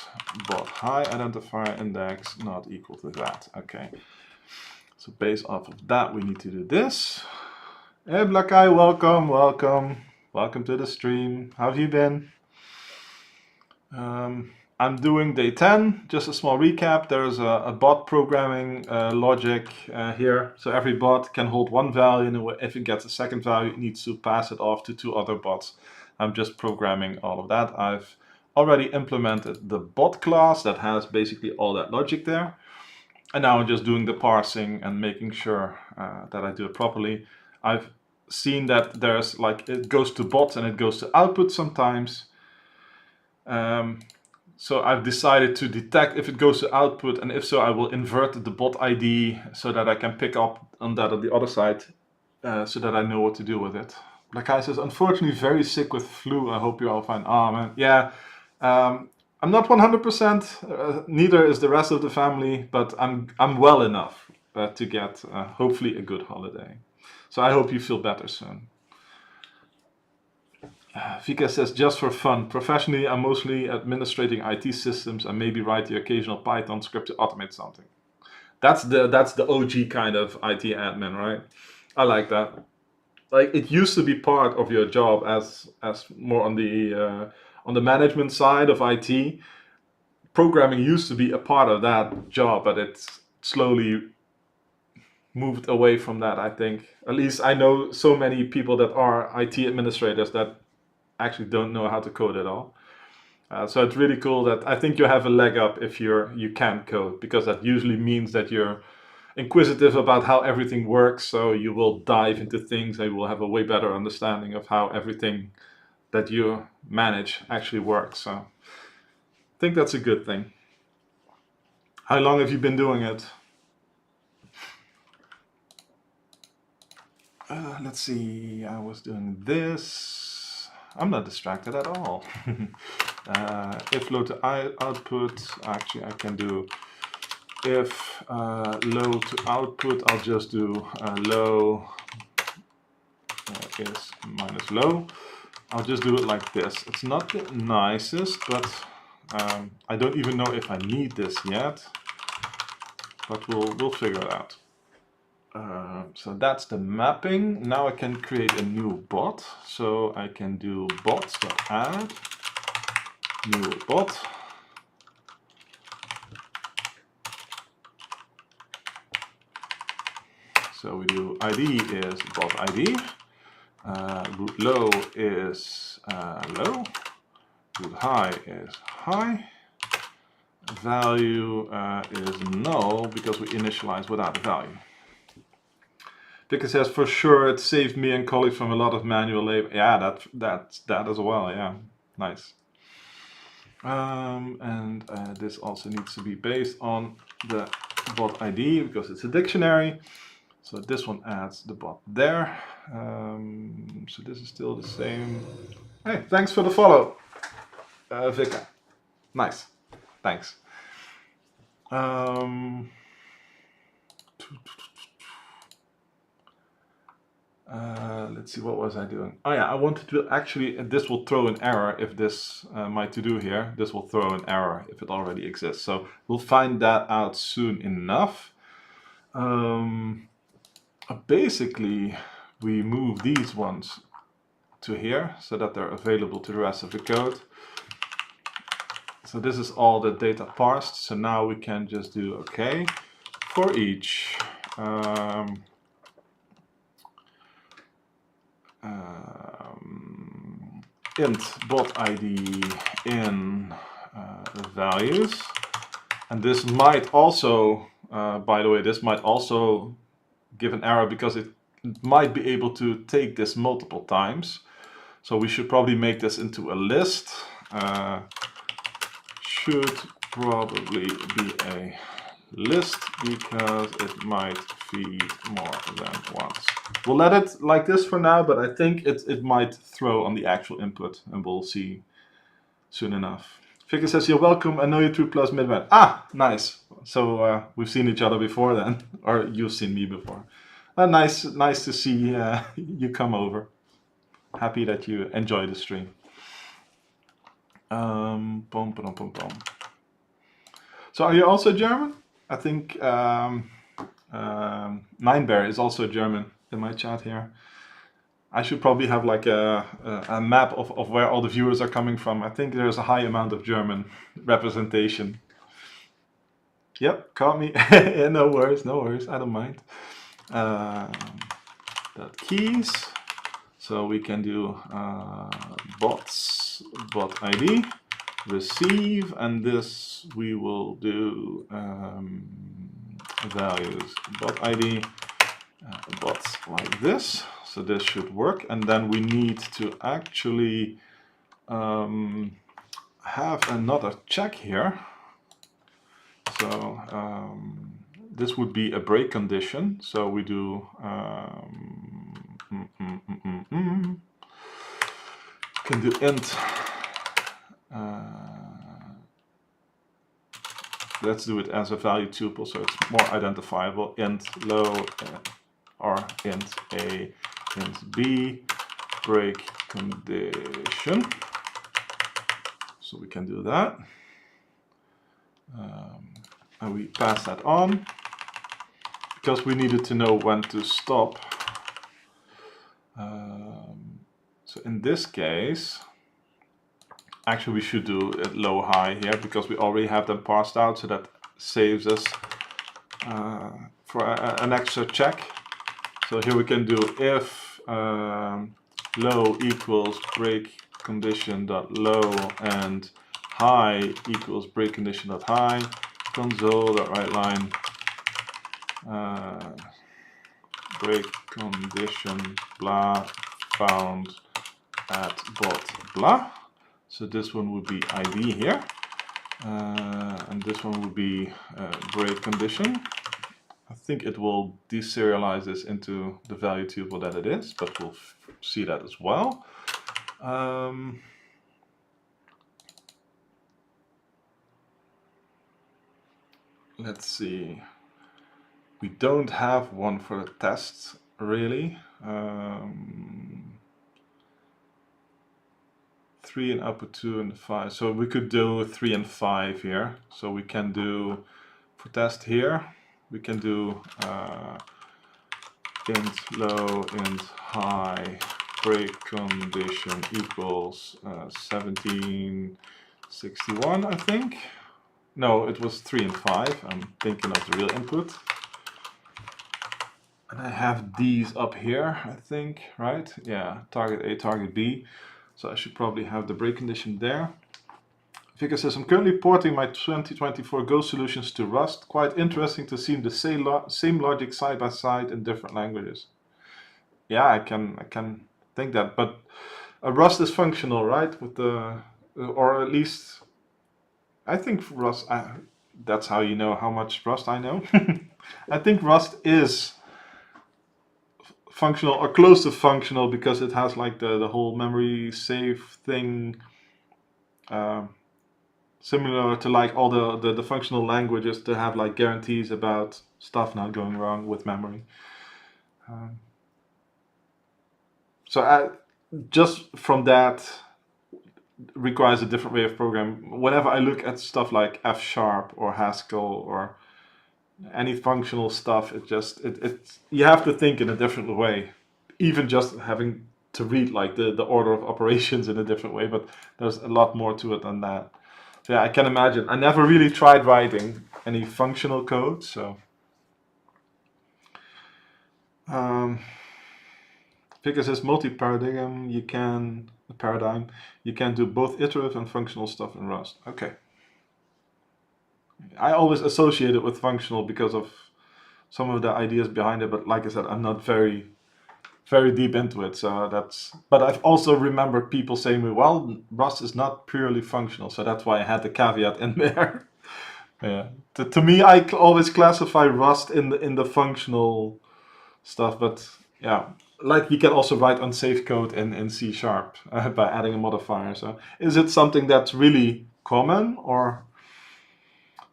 bot high identifier index not equal to that. Okay. So based off of that, we need to do this. Hey Black Eye, welcome, welcome. Welcome to the stream. How have you been? I'm doing day 10, just a small recap. There's a bot programming logic here. So every bot can hold one value, and if it gets a second value, it needs to pass it off to 2 other bots. I'm just programming all of that. I've already implemented the bot class that has basically all that logic there. And now I'm just doing the parsing and making sure that I do it properly. I've seen that there's like, it goes to bots and it goes to output sometimes. So I've decided to detect if it goes to output, and if so, I will invert the bot ID so that I can pick up on that on the other side, so that I know what to do with it. Black Guy says, unfortunately very sick with flu. I hope you're all fine. Oh man, yeah. I'm not 100%, neither is the rest of the family, but I'm well enough to get hopefully a good holiday. So I hope you feel better soon. Vika says, just for fun. Professionally, I'm mostly administrating IT systems and maybe write the occasional Python script to automate something. That's the OG kind of IT admin, right? I like that. like it used to be part of your job as more on the management side of IT. Programming used to be a part of that job, but it's slowly moved away from that, I think. At least I know so many people that are IT administrators that actually don't know how to code at all. So it's really cool that I think you have a leg up if you can code, because that usually means that you're inquisitive about how everything works. So you will dive into things and you will have a way better understanding of how everything that you manage actually works. So I think that's a good thing. How long have you been doing it? Let's see, I was doing this. I'm not distracted at all. If low to output, actually I can do if low to output, I'll just do low is minus low. I'll just do it like this. It's not the nicest, but I don't even know if I need this yet, but we'll figure it out. So that's the mapping. Now I can create a new bot. So I can do bots.add new bot. So we do ID is bot ID. Root low is low. Root high is high. Value is null because we initialize without a value. Because says for sure it saved me and colleagues from a lot of manual labor. Yeah, that's that as well. Yeah, nice. And this also needs to be based on the bot ID because it's a dictionary. So this one adds the bot there. So this is still the same. Hey, thanks for the follow, Vika. Nice, thanks. Let's see, what was I doing? Oh yeah, I wanted to actually, this will throw an error if this, my to-do here, this will throw an error if it already exists. So we'll find that out soon enough. Basically, we move these ones to here so that they're available to the rest of the code. So this is all the data parsed. So now we can just do okay for each. Int bot ID in values, and this might also, by the way, this might also give an error because it might be able to take this multiple times. So we should probably make this into a list. Should probably be a list because it might feed more than once. We'll let it like this for now, but I think it might throw on the actual input, and we'll see soon enough. Vicky says, you're welcome, I know you through plus midway. Ah, nice. So we've seen each other before then, or you've seen me before. Nice to see you come over. Happy that you enjoy the stream. So are you also German? I think Ninebear is also German in my chat here. I should probably have like a map of where all the viewers are coming from. I think there's a high amount of German representation. Yep, caught me. Yeah, no worries, I don't mind. Dot keys. So we can do bots, bot ID, receive, and this we will do values bot ID, bots like this. So this should work, and then we need to actually have another check here. So this would be a break condition. So we do can do int. Let's do it as a value tuple, so it's more identifiable. Int low or int a, int b, break condition. So we can do that. And we pass that on because we needed to know when to stop. So in this case, actually we should do it low high here because we already have them parsed out, so that saves us for an extra check. So here we can do if low equals break condition dot low and high equals break condition dot high, console dot write line break condition blah found at bot blah. So this one would be ID here, and this one would be break condition. I think it will deserialize this into the value tuple that it is, but we'll see that as well. Let's see. We don't have one for the tests, really. 3 and output 2 and 5. So we could do 3 and 5 here. So we can do, for test here, we can do int low, int high, break condition equals 1761, I think. No, it was 3 and 5. I'm thinking of the real input. And I have these up here, I think, right? Yeah, target A, target B. So I should probably have the break condition there. Vika says, I'm currently porting my 2024 Go solutions to Rust. Quite interesting to see the same logic side by side in different languages. Yeah, I can think that, but Rust is functional, right? With the, or at least, I think Rust, that's how you know how much Rust I know. I think Rust is functional or close to functional because it has like the whole memory save thing, similar to like all the functional languages to have like guarantees about stuff not going wrong with memory. So just from that requires a different way of programming. Whenever I look at stuff like F# or Haskell or any functional stuff, you have to think in a different way. Even just having to read like the order of operations in a different way, but there's a lot more to it than that. So yeah, I can imagine. I never really tried writing any functional code, so. Because it's multi-paradigm, you can do both iterative and functional stuff in Rust. Okay. I always associate it with functional because of some of the ideas behind it, but like I said, I'm not very deep into it, so that's. But I've also remembered people saying, well, Rust is not purely functional, so that's why I had the caveat in there. Yeah. To me, I always classify Rust in the functional stuff, but yeah, like you can also write unsafe code in C# by adding a modifier. So is it something that's really common, or?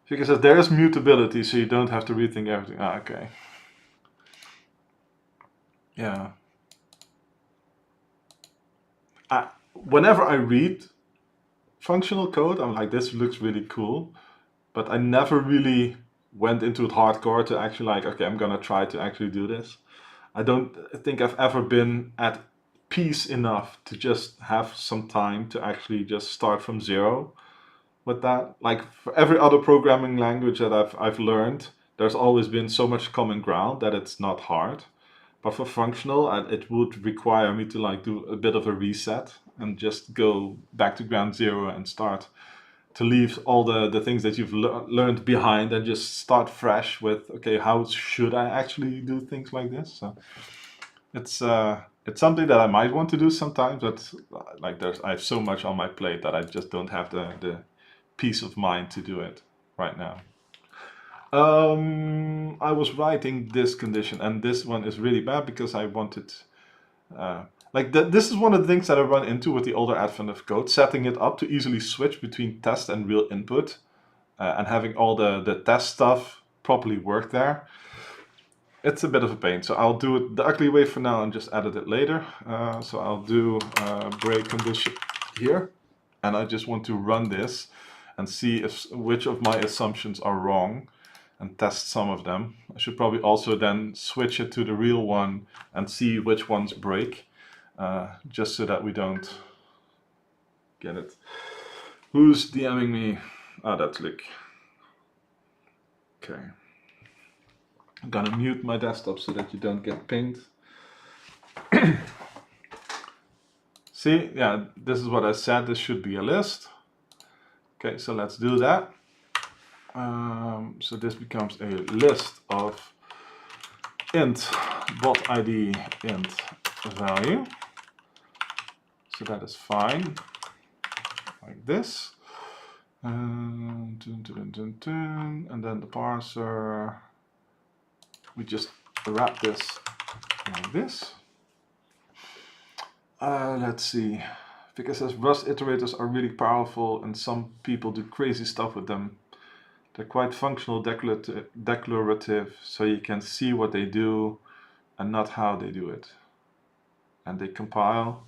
Because there is mutability, so you don't have to rethink everything. Ah, okay. Yeah. Whenever I read functional code, I'm like, this looks really cool, but I never really went into it hardcore to actually like, okay, I'm gonna try to actually do this. I don't think I've ever been at peace enough to just have some time to actually just start from zero with that. Like for every other programming language that I've learned, there's always been so much common ground that it's not hard. But for functional, it would require me to like do a bit of a reset and just go back to ground zero and start to leave all the things that you've learned behind and just start fresh with, okay, how should I actually do things like this? So it's something that I might want to do sometimes, but like I have so much on my plate that I just don't have the peace of mind to do it right now. I was writing this condition, and this one is really bad because I wanted, this is one of the things that I run into with the older advent of code, setting it up to easily switch between test and real input, and having all the test stuff properly work there. It's a bit of a pain, so I'll do it the ugly way for now and just edit it later. So I'll do break condition here, and I just want to run this and see which of my assumptions are wrong and test some of them. I should probably also then switch it to the real one and see which ones break. just so that we don't get it. Who's DMing me? Oh, that's Luke. Okay. I'm gonna mute my desktop so that you don't get pinged. See, yeah, this is what I said. This should be a list. Okay, so let's do that. So this becomes a list of int bot ID int value. So that is fine, like this. And then the parser, we just wrap this like this. Let's see, because as Rust iterators are really powerful and some people do crazy stuff with them. They're quite functional, declarative, so you can see what they do and not how they do it. And they compile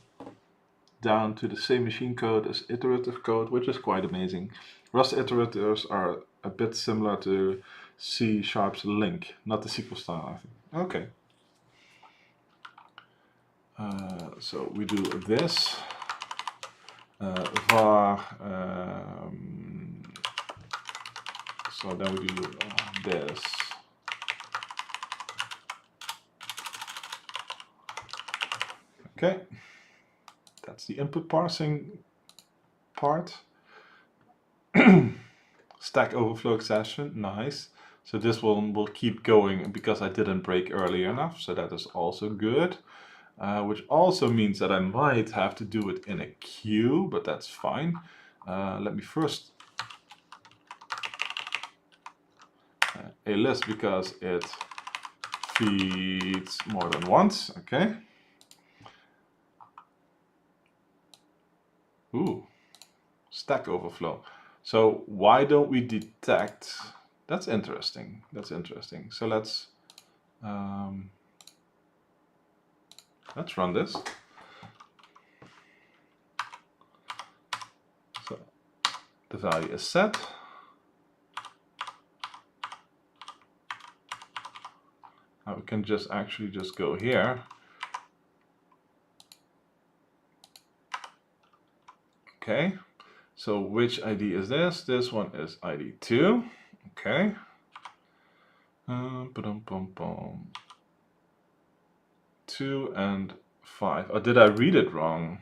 down to the same machine code as iterative code, which is quite amazing. Rust iterators are a bit similar to C#'s LINQ, not the SQL style, I think. Okay. So we do this, var, so then we do this. Okay, that's the input parsing part. Stack Overflow exception, nice. So this one will keep going because I didn't break early enough, so that is also good. Which also means that I might have to do it in a queue, but that's fine. Let me first a list because it feeds more than once. Okay. Ooh, Stack Overflow. So why don't we detect? That's interesting. That's interesting. So let's run this. So the value is set. Now we can just actually just go here. Okay. So which ID is this? This one is ID 2. Okay. 2 and 5. Oh, did I read it wrong?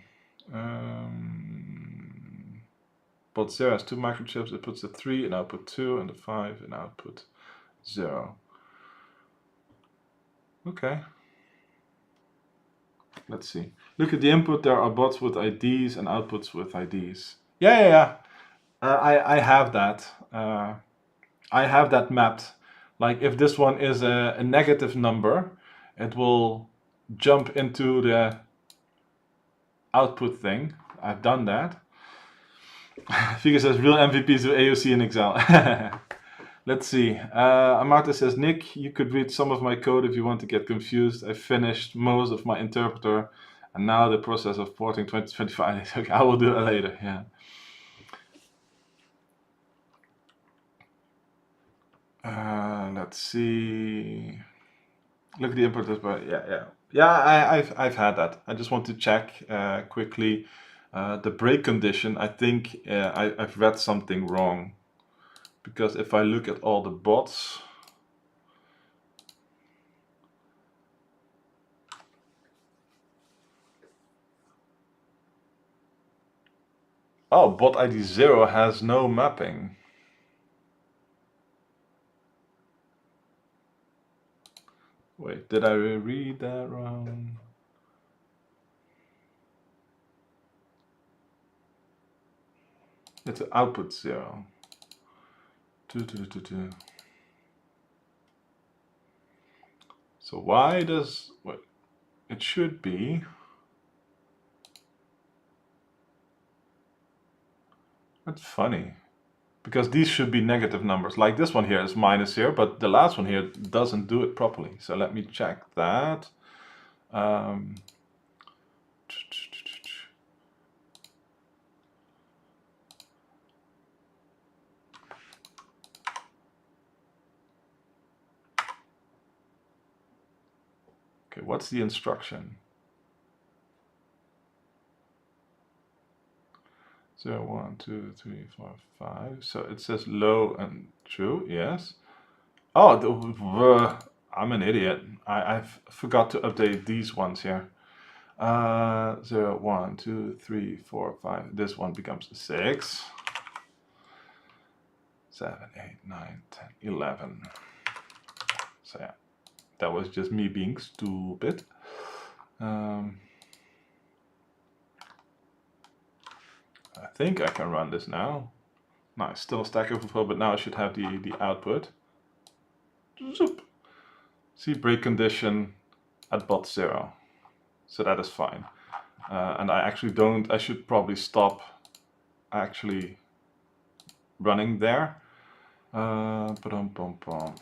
Bot 0 has 2 microchips. It puts the 3 in output 2 and the 5 in output 0. Okay. Let's see. Look at the input. There are bots with IDs and outputs with IDs. Yeah. I have that. I have that mapped. Like if this one is a negative number, it will jump into the output thing. I've done that. Figure says real MVPs do AOC in Excel. Let's see. Amarta says, Nick, you could read some of my code if you want to get confused. I finished most of my interpreter and now the process of porting 2025. Okay, I will do that later. Yeah. Let's see. Look at the input, but yeah. I've had that. I just want to check quickly the break condition. I think I've read something wrong, because if I look at all the bots, oh, bot ID 0 has no mapping. Wait, did I read that wrong? It's output 0. 2. So why does what it should be? That's funny, because these should be negative numbers. Like this one here is minus here, but the last one here doesn't do it properly. So let me check that. Okay, what's the instruction? 0, 1, 2, 3, 4, 5. So it says low and true, yes. Oh, I'm an idiot. I forgot to update these ones here. 0, 1, 2, 3, 4, 5. This one becomes 6. 7, 8, 9, 10, 11. So yeah, that was just me being stupid. I think I can run this now. Nice, still Stack Overflow, but now I should have the output. Zoop. See, break condition at bot 0. So that is fine. And I actually don't, I should probably stop actually running there. Ba-dum-bum-bum.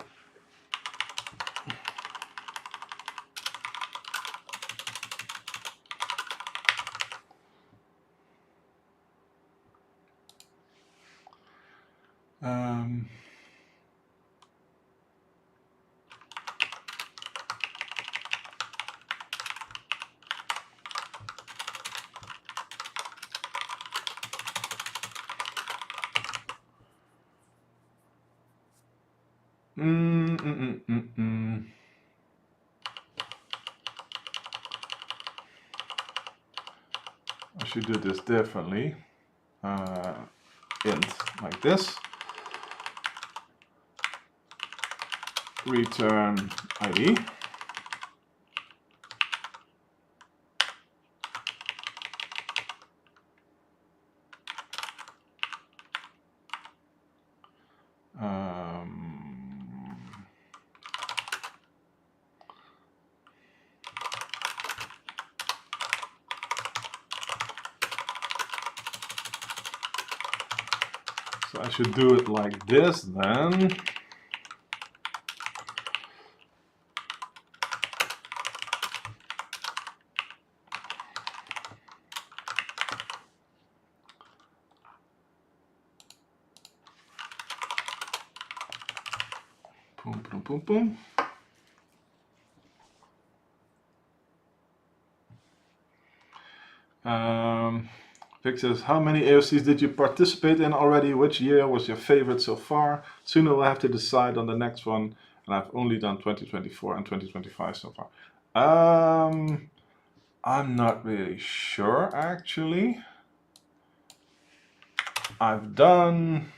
I should do this differently. Int like this. Return ID. So I should do it like this then. Boom, boom, boom, boom. Vic says, how many AOCs did you participate in already? Which year was your favorite so far? Soon we'll have to decide on the next one. And I've only done 2024 and 2025 so far. I'm not really sure, actually. I've done...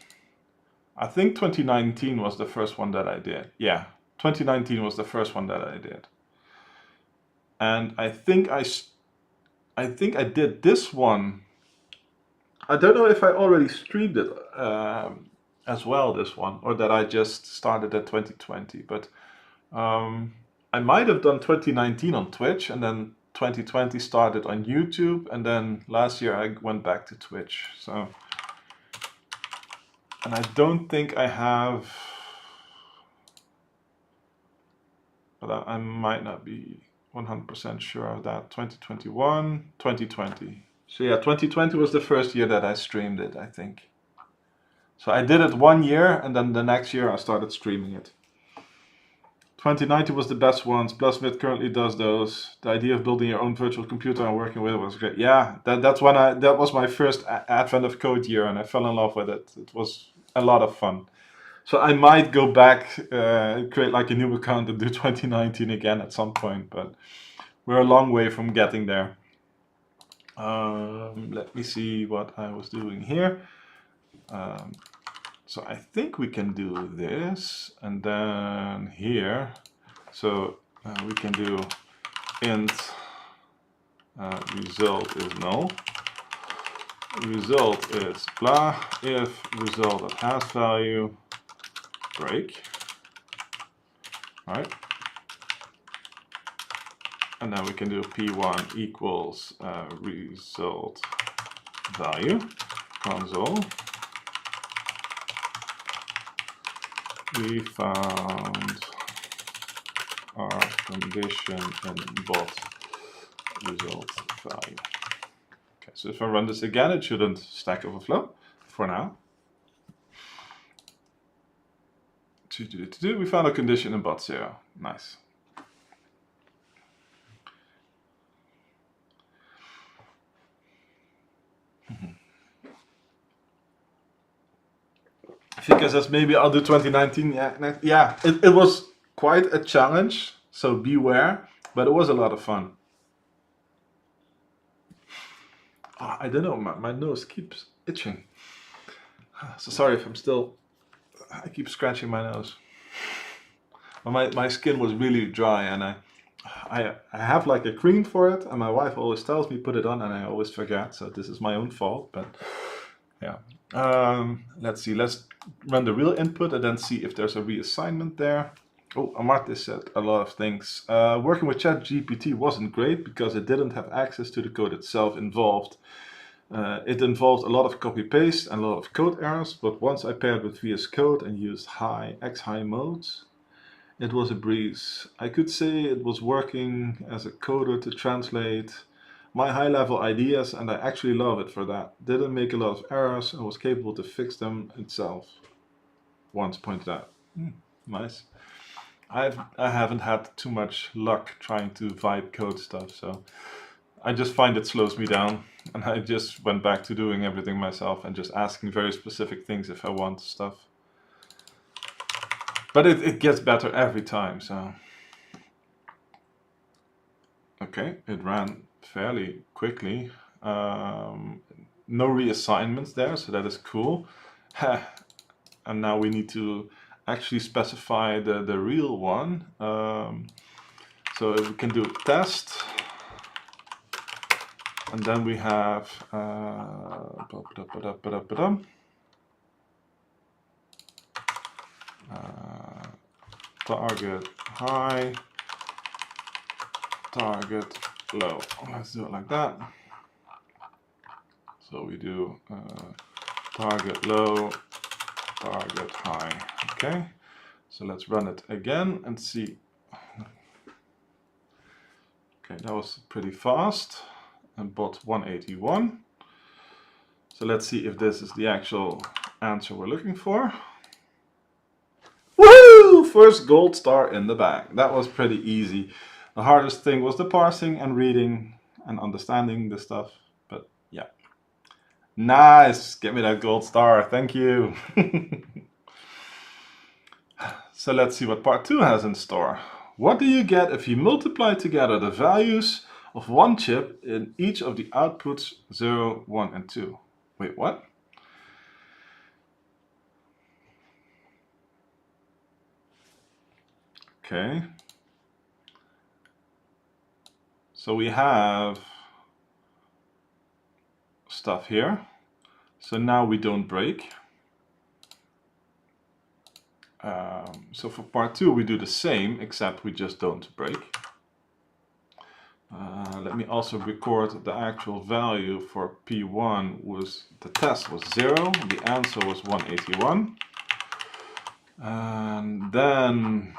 I think 2019 was the first one that I did. Yeah, 2019 was the first one that I did. And I think I did this one. I don't know if I already streamed it as well, this one, or that I just started at 2020. But I might have done 2019 on Twitch, and then 2020 started on YouTube, and then last year I went back to Twitch. So, and I don't think I have, but I might not be 100% sure of that. 2021, 2020. So yeah, 2020 was the first year that I streamed it, I think. So I did it 1 year, and then the next year I started streaming it. 2019 was the best ones. Plusvid currently does those. The idea of building your own virtual computer and working with it was great. Yeah, that was my first Advent of Code year, and I fell in love with it. It was a lot of fun. So I might go back, create like a new account and do 2019 again at some point, but we're a long way from getting there. Let me see what I was doing here. So I think we can do this, and then here, so we can do int result is null, result is blah, if result at has value, break, right? And then we can do p1 equals result value, console. We found our condition in bot result value. Okay, so if I run this again, it shouldn't Stack Overflow for now. We found a condition in bot 0. Nice. Because as maybe I'll do 2019. Yeah, it was quite a challenge, so beware, but it was a lot of fun. Oh, I don't know, my nose keeps itching. So sorry if I keep scratching my nose. My skin was really dry, and I have like a cream for it, and my wife always tells me put it on, and I always forget, so this is my own fault, but yeah. Let's see, let's run the real input and then see if there's a reassignment there. Oh, Amartya said a lot of things. Working with ChatGPT wasn't great because it didn't have access to the code itself involved. It involved a lot of copy-paste and a lot of code errors, but once I paired with VS Code and used X-high modes, it was a breeze. I could say it was working as a coder to translate my high-level ideas, and I actually love it for that. Didn't make a lot of errors and was capable to fix them itself. Once pointed out. Nice. I haven't had too much luck trying to vibe code stuff, so I just find it slows me down, and I just went back to doing everything myself and just asking very specific things if I want stuff. But it gets better every time, so. Okay, it ran fairly quickly. No reassignments there, so that is cool. And now we need to actually specify the real one. So we can do test. And then we have target high, target low. Let's do it like that. So we do target low, target high. Okay, so let's run it again and see. Okay, that was pretty fast and bought 181. So let's see if this is the actual answer we're looking for. Woo! First gold star in the bag. That was pretty easy. The hardest thing was the parsing and reading and understanding the stuff. But yeah. Nice! Give me that gold star. Thank you. So let's see what part 2 has in store. What do you get if you multiply together the values of one chip in each of the outputs 0, 1, and 2? Wait, what? Okay. So we have stuff here. So now we don't break. So for part 2 we do the same, except we just don't break. Let me also record the actual value for P1 was, the test was 0, the answer was 181. And then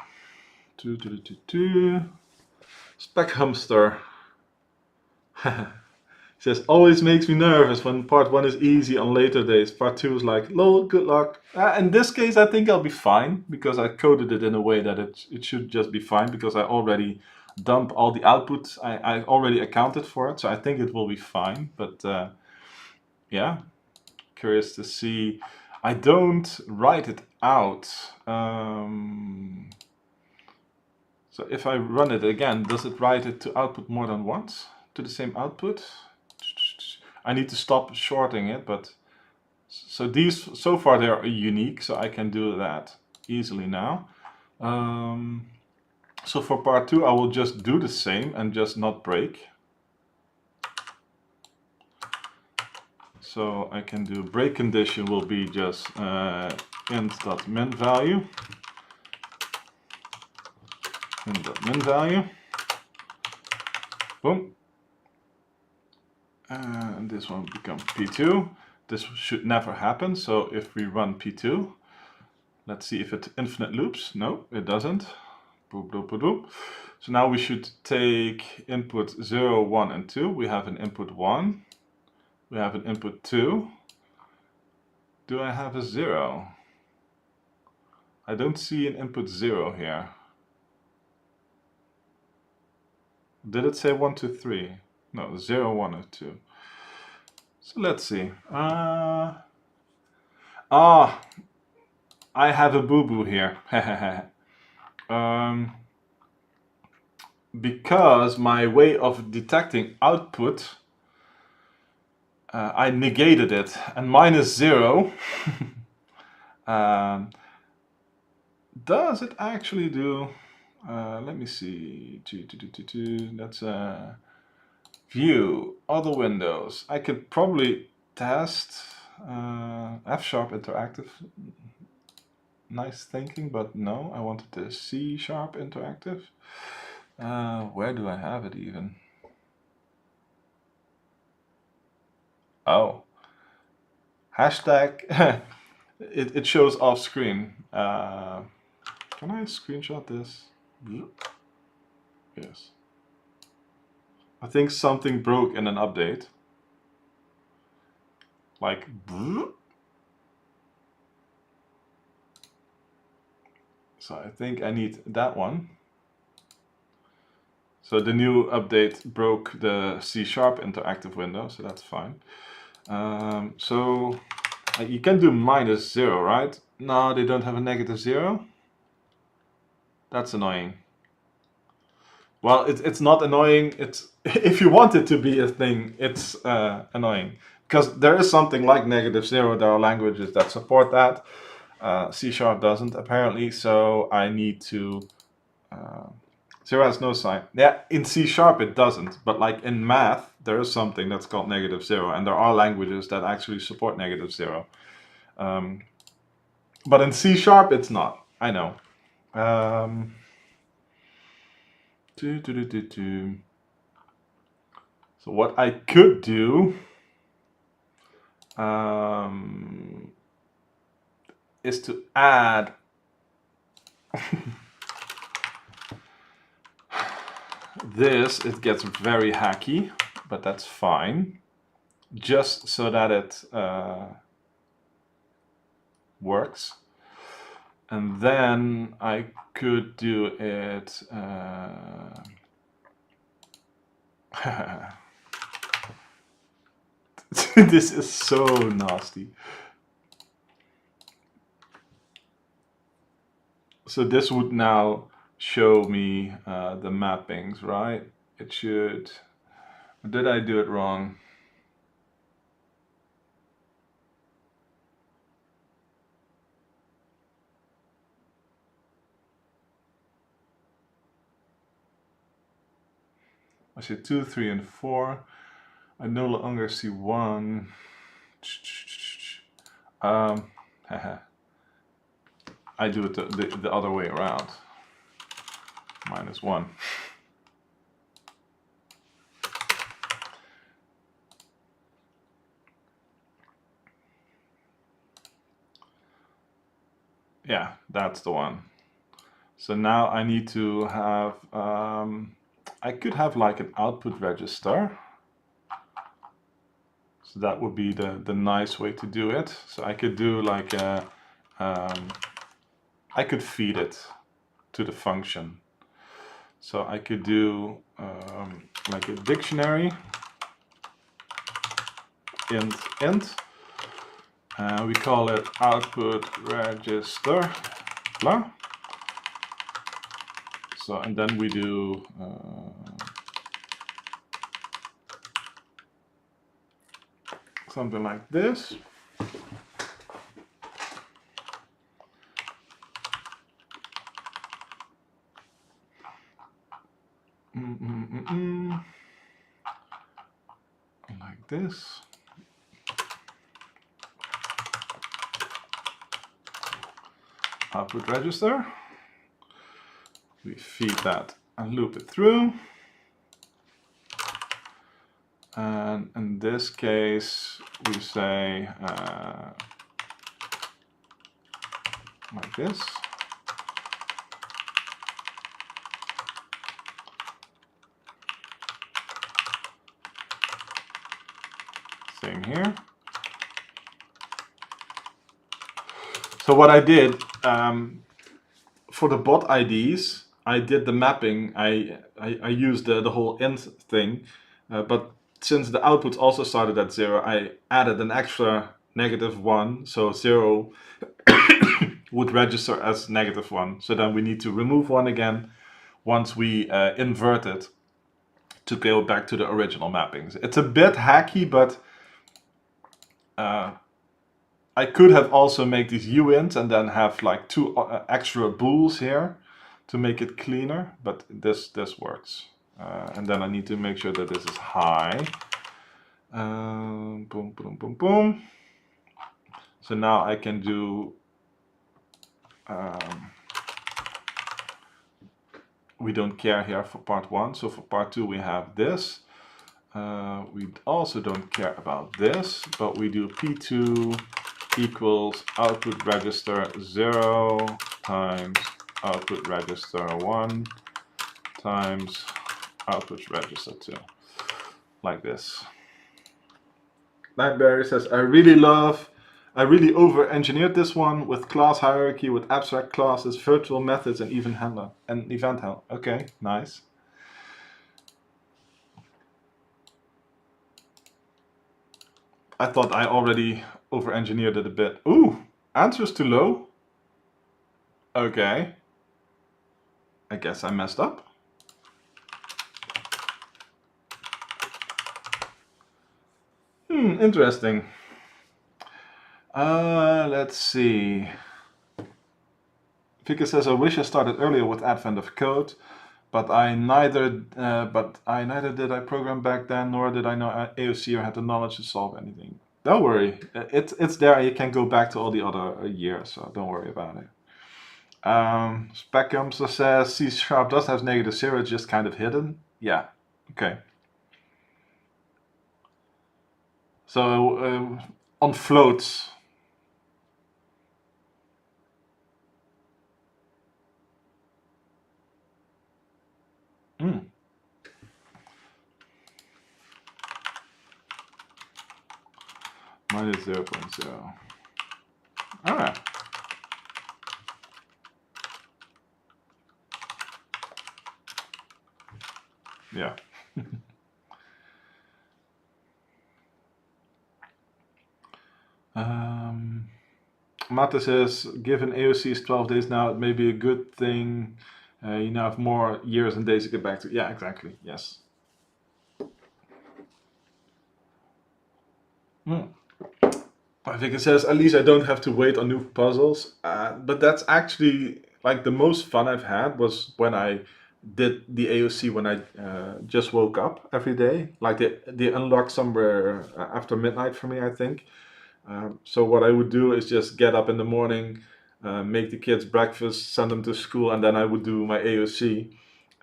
Spec Hamster says, always makes me nervous when part 1 is easy on later days. Part 2 is like, lol, good luck. In this case, I think I'll be fine, because I coded it in a way that it should just be fine, because I already dump all the outputs. I already accounted for it, so I think it will be fine. But yeah, curious to see. I don't write it out. So if I run it again, does it write it to output more than once? To the same output? I need to stop shorting it, but so these, so far they are unique, so I can do that easily now. So for part 2 I will just do the same and just not break. So I can do break condition will be just int.min value. Int.min value. Boom. And this one becomes P2. This should never happen, so if we run P2, let's see if it infinite loops. No, it doesn't. Boop, boop, boop, boop. So now we should take input 0, 1, and 2. We have an input 1. We have an input 2. Do I have a 0? I don't see an input 0 here. Did it say 1, 2, 3? No, 0, 1, or 2. So let's see. I have a boo-boo here. Because my way of detecting output, I negated it, and -0 does it actually do? Let me see. That's view, other windows. I could probably test F# interactive. Nice thinking, but no, I wanted the C# interactive. Where do I have it even? Oh, hashtag. it shows off screen. Can I screenshot this? Yes. I think something broke in an update. Like. So I think I need that one. So the new update broke the C# interactive window, so that's fine. So you can do -0, right? No, they don't have a -0. That's annoying. Well, it's not annoying. It's if you want it to be a thing, it's annoying because there is something like -0. There are languages that support that. C# doesn't apparently, so I need to. 0 has no sign. Yeah, in C# it doesn't, but like in math, there is something that's called -0, and there are languages that actually support -0. But in C# it's not. I know. So what I could do is to add this. It gets very hacky, but that's fine. Just so that it works. And then I could do it. This is so nasty. So this would now show me the mappings, right? It should. Or did I do it wrong? I see 2, 3, and 4. I no longer see 1. I do it the other way around. -1. Yeah, that's the one. So now I need to have, I could have like an output register. So that would be the nice way to do it. So I could do like a, I could feed it to the function. So I could do like a dictionary, int, we call it output register, blah. So, and then we do something like this. Like this. Output register. We feed that and loop it through. And in this case, we say like this. Same here. So what I did for the bot IDs, I did the mapping. I used the whole int thing, but since the outputs also started at 0, I added an extra -1, so 0 would register as -1. So then we need to remove one again once we invert it to go back to the original mappings. It's a bit hacky, but I could have also made these uints and then have like 2 extra bools here to make it cleaner, but this works. And then I need to make sure that this is high. Boom, boom, boom, boom. So now I can do, we don't care here for part 1. So for part 2 we have this. We also don't care about this, but we do P2 equals output register 0 times output register 1 times output register 2, like this. Nightberry says, I really over-engineered this one with class hierarchy, with abstract classes, virtual methods, and even handler and event handler. Okay, nice. I thought I already over-engineered it a bit. Ooh, answers too low. Okay. I guess I messed up. Interesting. Let's see. Vika says, I wish I started earlier with Advent of Code, but I neither did I program back then, nor did I know AOC or had the knowledge to solve anything. Don't worry, it's there. You can go back to all the other years, so don't worry about it. Speckham says C# does have -0, it's just kind of hidden. Yeah, okay. So on floats. -0.0. Alright. Yeah. Mata says, given AOC is 12 days now, it may be a good thing. You now have more years and days to get back to. Yeah, exactly. Yes. I think it says, at least I don't have to wait on new puzzles. But that's actually like the most fun I've had was when I did the AOC when I just woke up every day. Like they unlock somewhere after midnight for me, I think. So what I would do is just get up in the morning, make the kids breakfast, send them to school, and then I would do my AOC.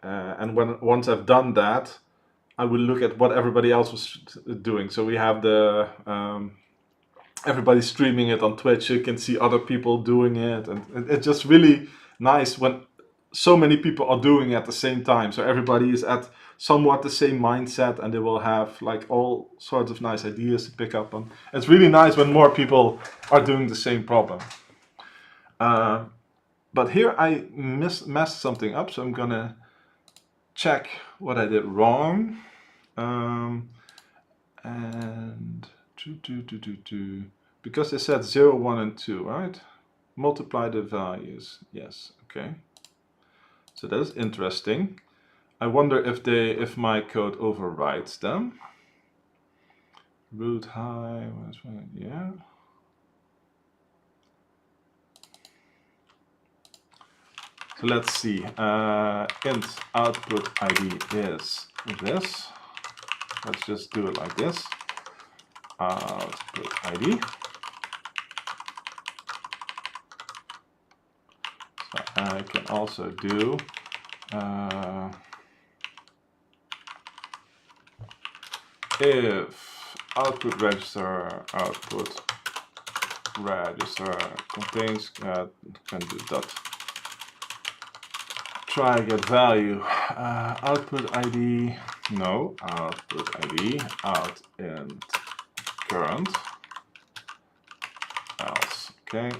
And once I've done that, I would look at what everybody else was doing. So we have the everybody streaming it on Twitch, so you can see other people doing it, and it's just really nice when so many people are doing it at the same time. So everybody is at somewhat the same mindset, and they will have like all sorts of nice ideas to pick up on. It's really nice when more people are doing the same problem. But here I messed something up, so I'm gonna check what I did wrong. And because they said 0, 1, and 2, right? Multiply the values. Yes, okay. So that is interesting. I wonder if my code overrides them. Root high, yeah. So let's see. Int output ID is this. Let's just do it like this. Output ID. So I can also do if output register contains can do that. Try get value output ID. No, output ID out int current else. Okay.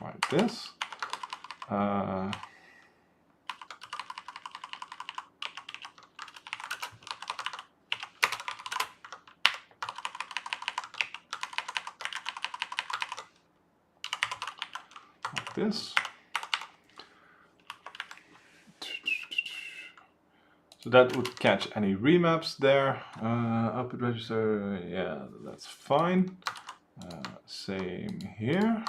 Like this. this. So that would catch any remaps there. Output register, yeah, that's fine. Same here,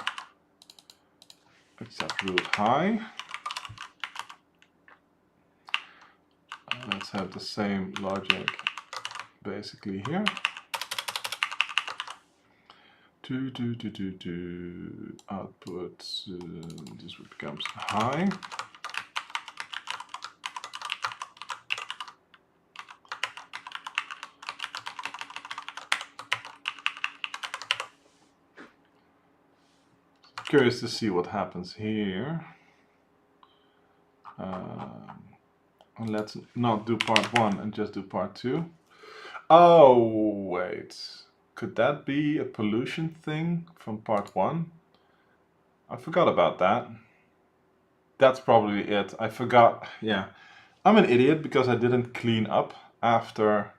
except root high. Let's have the same logic basically here. Output, this becomes high. Curious to see what happens here. And let's not do part 1 and just do part 2. Oh, wait. Could that be a pollution thing from part 1? I forgot about that. That's probably it. I forgot. Yeah. I'm an idiot because I didn't clean up after...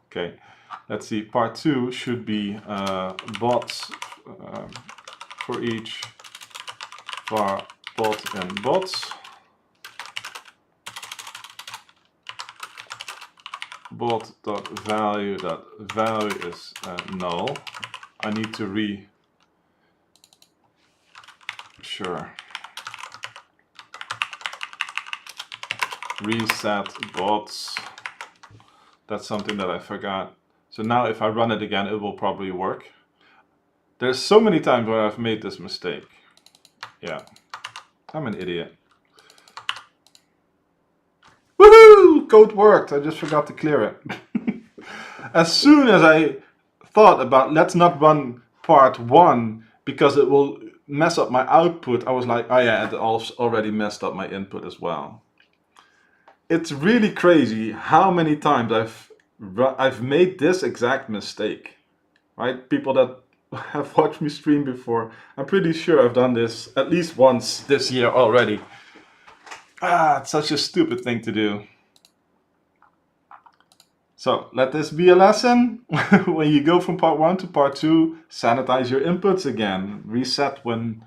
Okay. Let's see, part 2 should be bots for each var bot and bots. Bot.value is null. I need to reset bots. That's something that I forgot. So now if I run it again, it will probably work. There's so many times where I've made this mistake. Yeah, I'm an idiot. Woohoo! Code worked, I just forgot to clear it. As soon as I thought about let's not run part 1 because it will mess up my output, I was like, oh yeah, it already messed up my input as well. It's really crazy how many times I've made this exact mistake, right? People that have watched me stream before, I'm pretty sure I've done this at least once this year already. It's such a stupid thing to do. So let this be a lesson. When you go from part 1 to part 2, sanitize your inputs again. Reset when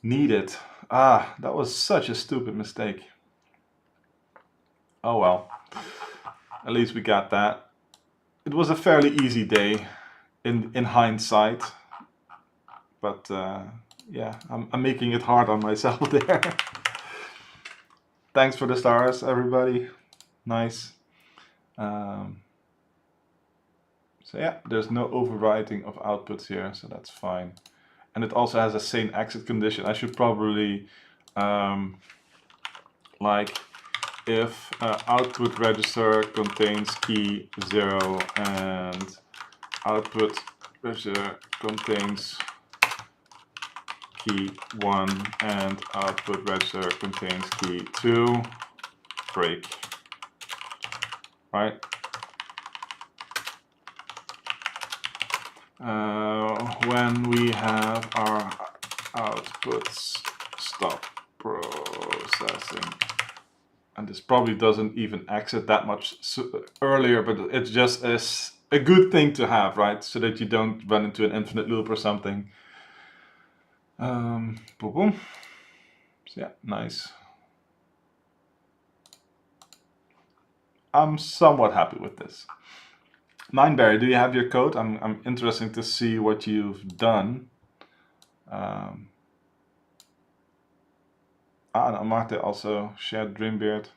needed. That was such a stupid mistake. Oh well. At least we got that. It was a fairly easy day in hindsight. But yeah, I'm making it hard on myself there. Thanks for the stars, everybody. Nice. So yeah, there's no overwriting of outputs here, so that's fine. And it also has a sane exit condition. I should probably like if output register contains key 0 and output register contains key 1 and output register contains key 2, break. Right? When we have our outputs stop processing, and this probably doesn't even exit that much earlier, but it's just a good thing to have, right? So that you don't run into an infinite loop or something. Boom, boom. So yeah, nice. I'm somewhat happy with this. Nineberry, do you have your code? I'm interested to see what you've done. Marte also shared Dreambeard.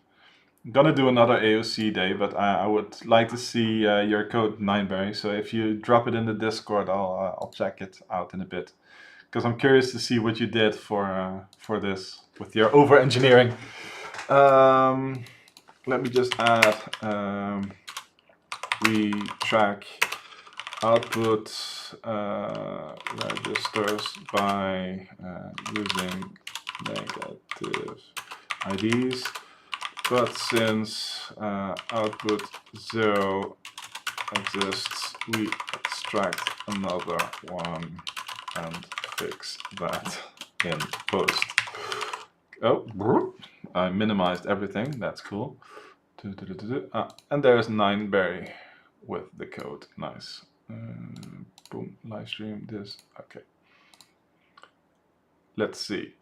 I'm gonna do another AOC day, but I would like to see your code, Nineberry. So if you drop it in the Discord, I'll check it out in a bit, because I'm curious to see what you did for this with your over engineering. Let me just add. We track output registers by using negative IDs, but since output 0 exists, we extract another one and fix that in post. Oh, I minimized everything, that's cool. And there's Nineberry with the code, nice. Boom, live stream this. Okay. Let's see.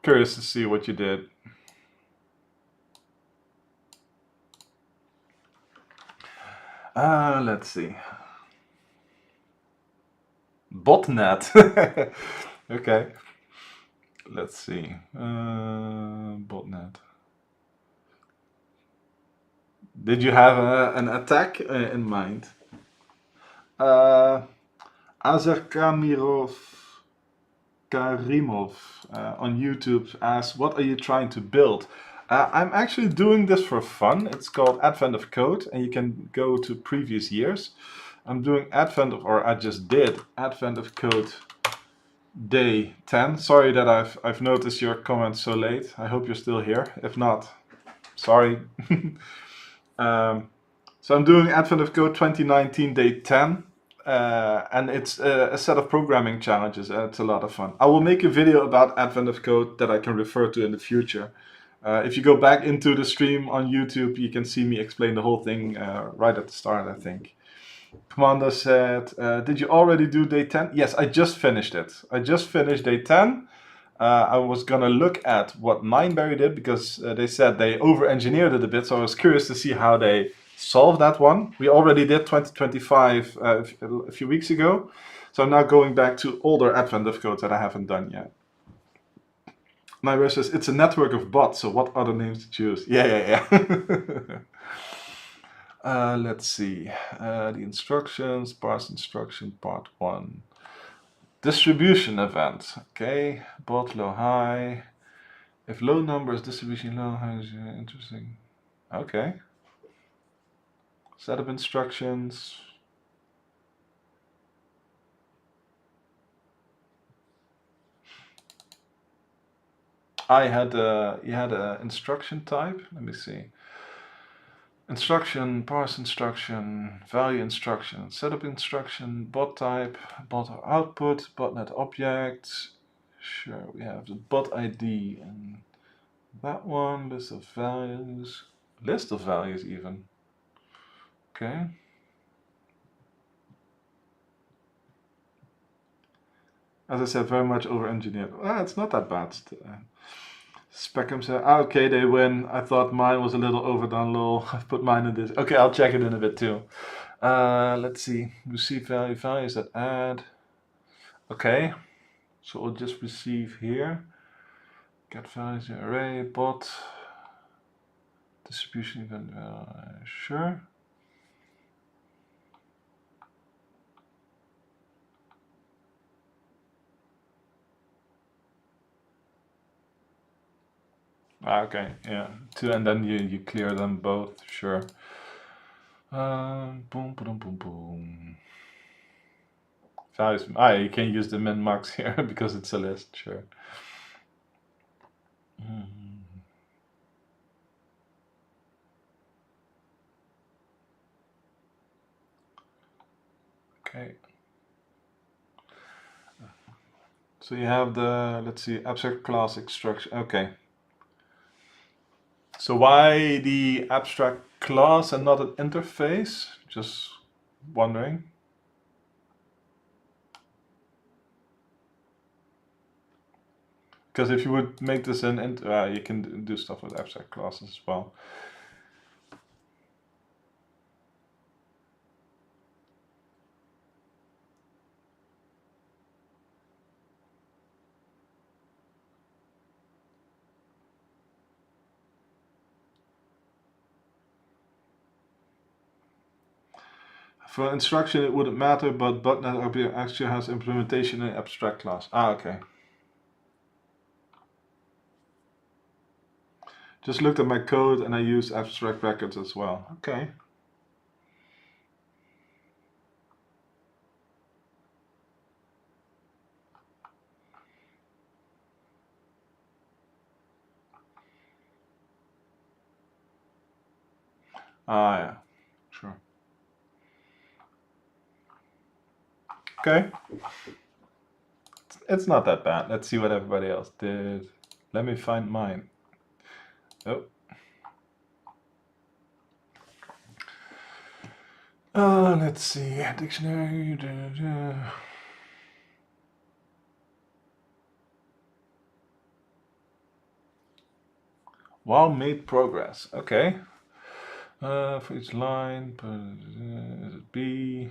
Curious to see what you did. Let's see. Botnet. Okay. Let's see. Botnet. Did you have an attack in mind? Azarkamirov Karimov on YouTube asks, what are you trying to build? I'm actually doing this for fun. It's called Advent of Code, and you can go to previous years. I'm doing I just did Advent of Code day 10. Sorry that I've noticed your comments so late. I hope you're still here. If not, sorry. So I'm doing Advent of Code 2019 day 10. And it's a set of programming challenges, and it's a lot of fun. I will make a video about Advent of Code that I can refer to in the future. If you go back into the stream on YouTube, you can see me explain the whole thing right at the start, I think. Commander said, did you already do day 10? Yes, I just finished it. I just finished day 10. I was gonna look at what Nineberry did because they said they over-engineered it a bit, so I was curious to see how they solve that one. We already did 2025 a few weeks ago, so I'm now going back to older Advent of Code that I haven't done yet. Nineberry says, it's a network of bots, so what other names to choose? Yeah. Let's see, the instructions, parse instruction, part 1. Distribution event, okay, bot low high. If low number is distribution low, high is interesting. Okay. Setup instructions. You had a instruction type. Let me see. Instruction, parse instruction, value instruction, setup instruction, bot type, bot output, botnet object. Sure, we have the bot ID and that one, list of values even. Okay. As I said, very much over-engineered. It's not that bad. Speckham said, okay, they win. I thought mine was a little overdone, lol. I've put mine in this. Okay, I'll check it in a bit too. Let's see. Receive values that add. Okay, so we'll just receive here. Get values in array, bot. Distribution event, sure. Okay, yeah, two, and then you clear them both, sure. Boom, boom, boom, boom. Values. You can use the min max here because it's a list, sure. Okay. So you have the, let's see, abstract class extraction. Okay. So why the abstract class and not an interface? Just wondering. Because if you would make this an you can do stuff with abstract classes as well. For instruction, it wouldn't matter, but botnet actually has implementation in abstract class. Okay. Just looked at my code and I use abstract brackets as well. Okay. Yeah, sure. Okay. It's not that bad. Let's see what everybody else did. Let me find mine. Oh. Let's see, dictionary. Wow, made progress. Okay. For each line, is it B?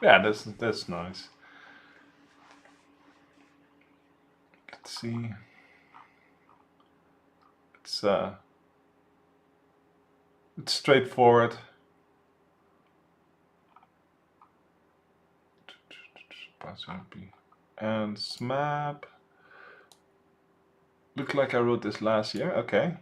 Yeah, that's nice. Let's see. It's straightforward. And SMAP. Look like I wrote this last year. Okay.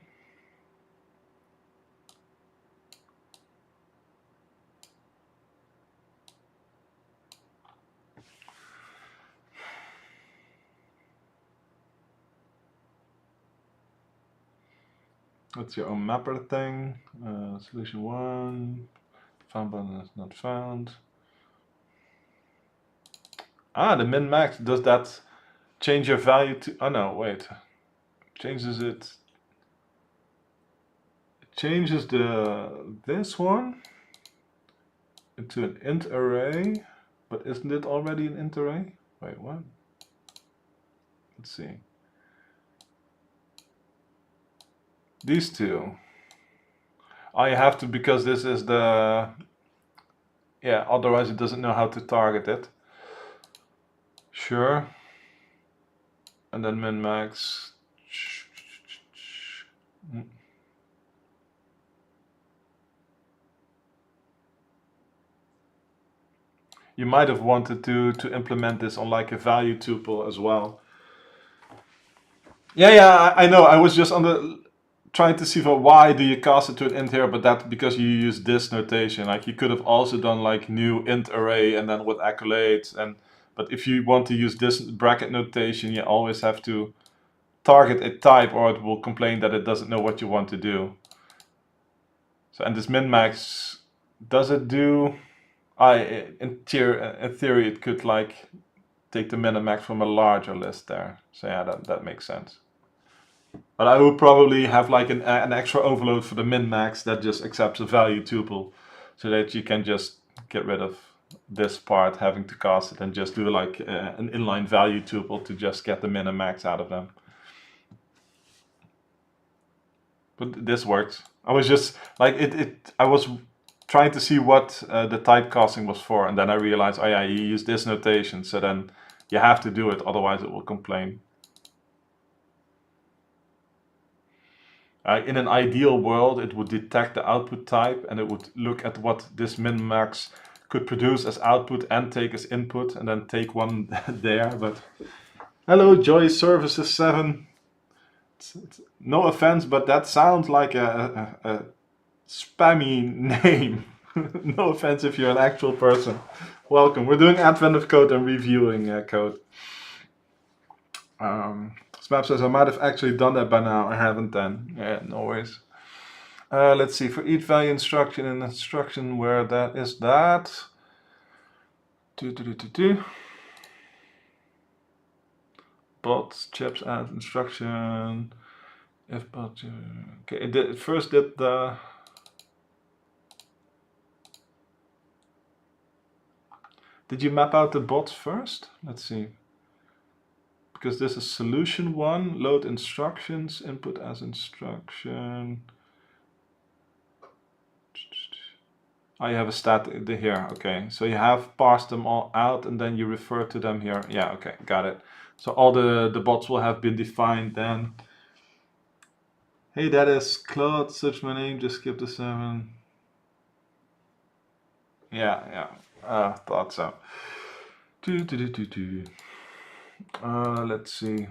What's your own mapper thing? Solution 1. Found button is not found. Ah, the min-max. Does that change your value to... Oh no, wait. Changes it... It changes this one into an int array. But isn't it already an int array? Wait, what? Let's see. These two. I have to, because this is the... Yeah, otherwise it doesn't know how to target it. Sure. And then min-max. You might have wanted to implement this on like a value tuple as well. Yeah, I know. I was just trying to see for why do you cast it to an int here, but that's because you use this notation. Like you could have also done like new int array and then with accolades, but if you want to use this bracket notation, you always have to target a type or it will complain that it doesn't know what you want to do. So, and this min-max, does it do... in theory, it could like take the min and max from a larger list there. So yeah, that makes sense. But I would probably have like an extra overload for the min-max that just accepts a value tuple, so that you can just get rid of this part having to cast it and just do like an inline value tuple to just get the min and max out of them. But this works. I was just like I was trying to see what the typecasting was for, and then I realized, oh yeah, you use this notation, so then you have to do it, otherwise it will complain. In an ideal world, it would detect the output type and it would look at what this min-max could produce as output and take as input, and then take one there. But hello, Joy Services 7. No offense, but that sounds like a spammy name. No offense if you're an actual person. Welcome. We're doing Advent of Code and reviewing code. Smap says I might have actually done that by now. I haven't then. Yeah, no worries. Let's see, for each value instruction and instruction where that is that. Bot chips add instruction. If bot, okay, it first did the... Did you map out the bots first? Let's see. Because this is solution 1, load instructions, input as instruction. I have a stat here. Okay, so you have parsed them all out and then you refer to them here. Yeah, okay, got it. So all the bots will have been defined then. Hey, that is Claude, search my name, just skip the 7. Yeah, thought so. Let's see.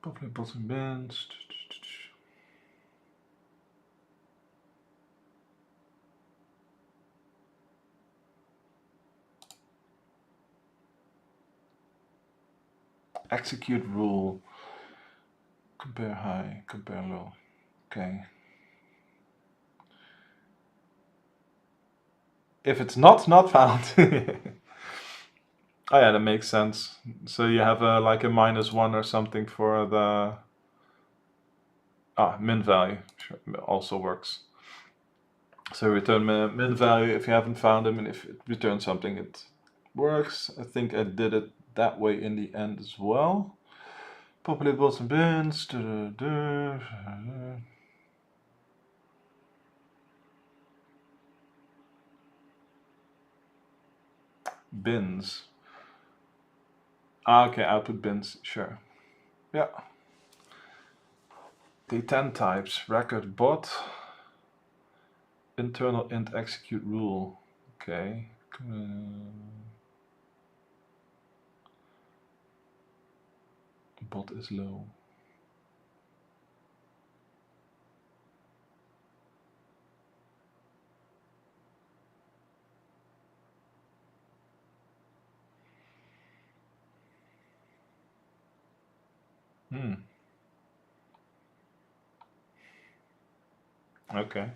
Public bottom bands. Execute rule. Compare high, compare low. Okay. If it's not found. Oh yeah, that makes sense. So you have like a -1 or something for the min value. Sure, also works. So return min value if you haven't found them, and if it returns something, it works. I think I did it that way in the end as well. Populate bots and bins. Bins. Okay, output bins, sure. Yeah. D10 types, record bot, internal int execute rule. Okay. Bot is low. Okay.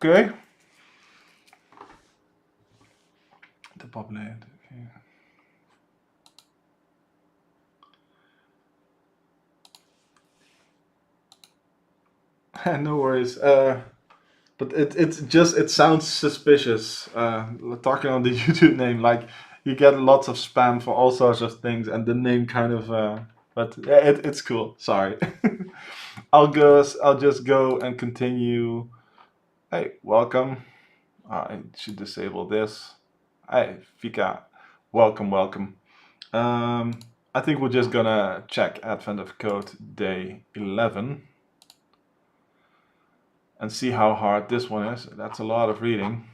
Okay. The populate. Okay. No worries. But it sounds suspicious. Talking on the YouTube name, like you get lots of spam for all sorts of things, and the name kind of. But yeah, it's cool. Sorry. I'll just go and continue. Hey, welcome. I should disable this. Hey, Fika, welcome. I think we're just gonna check Advent of Code day 11 and see how hard this one is. That's a lot of reading.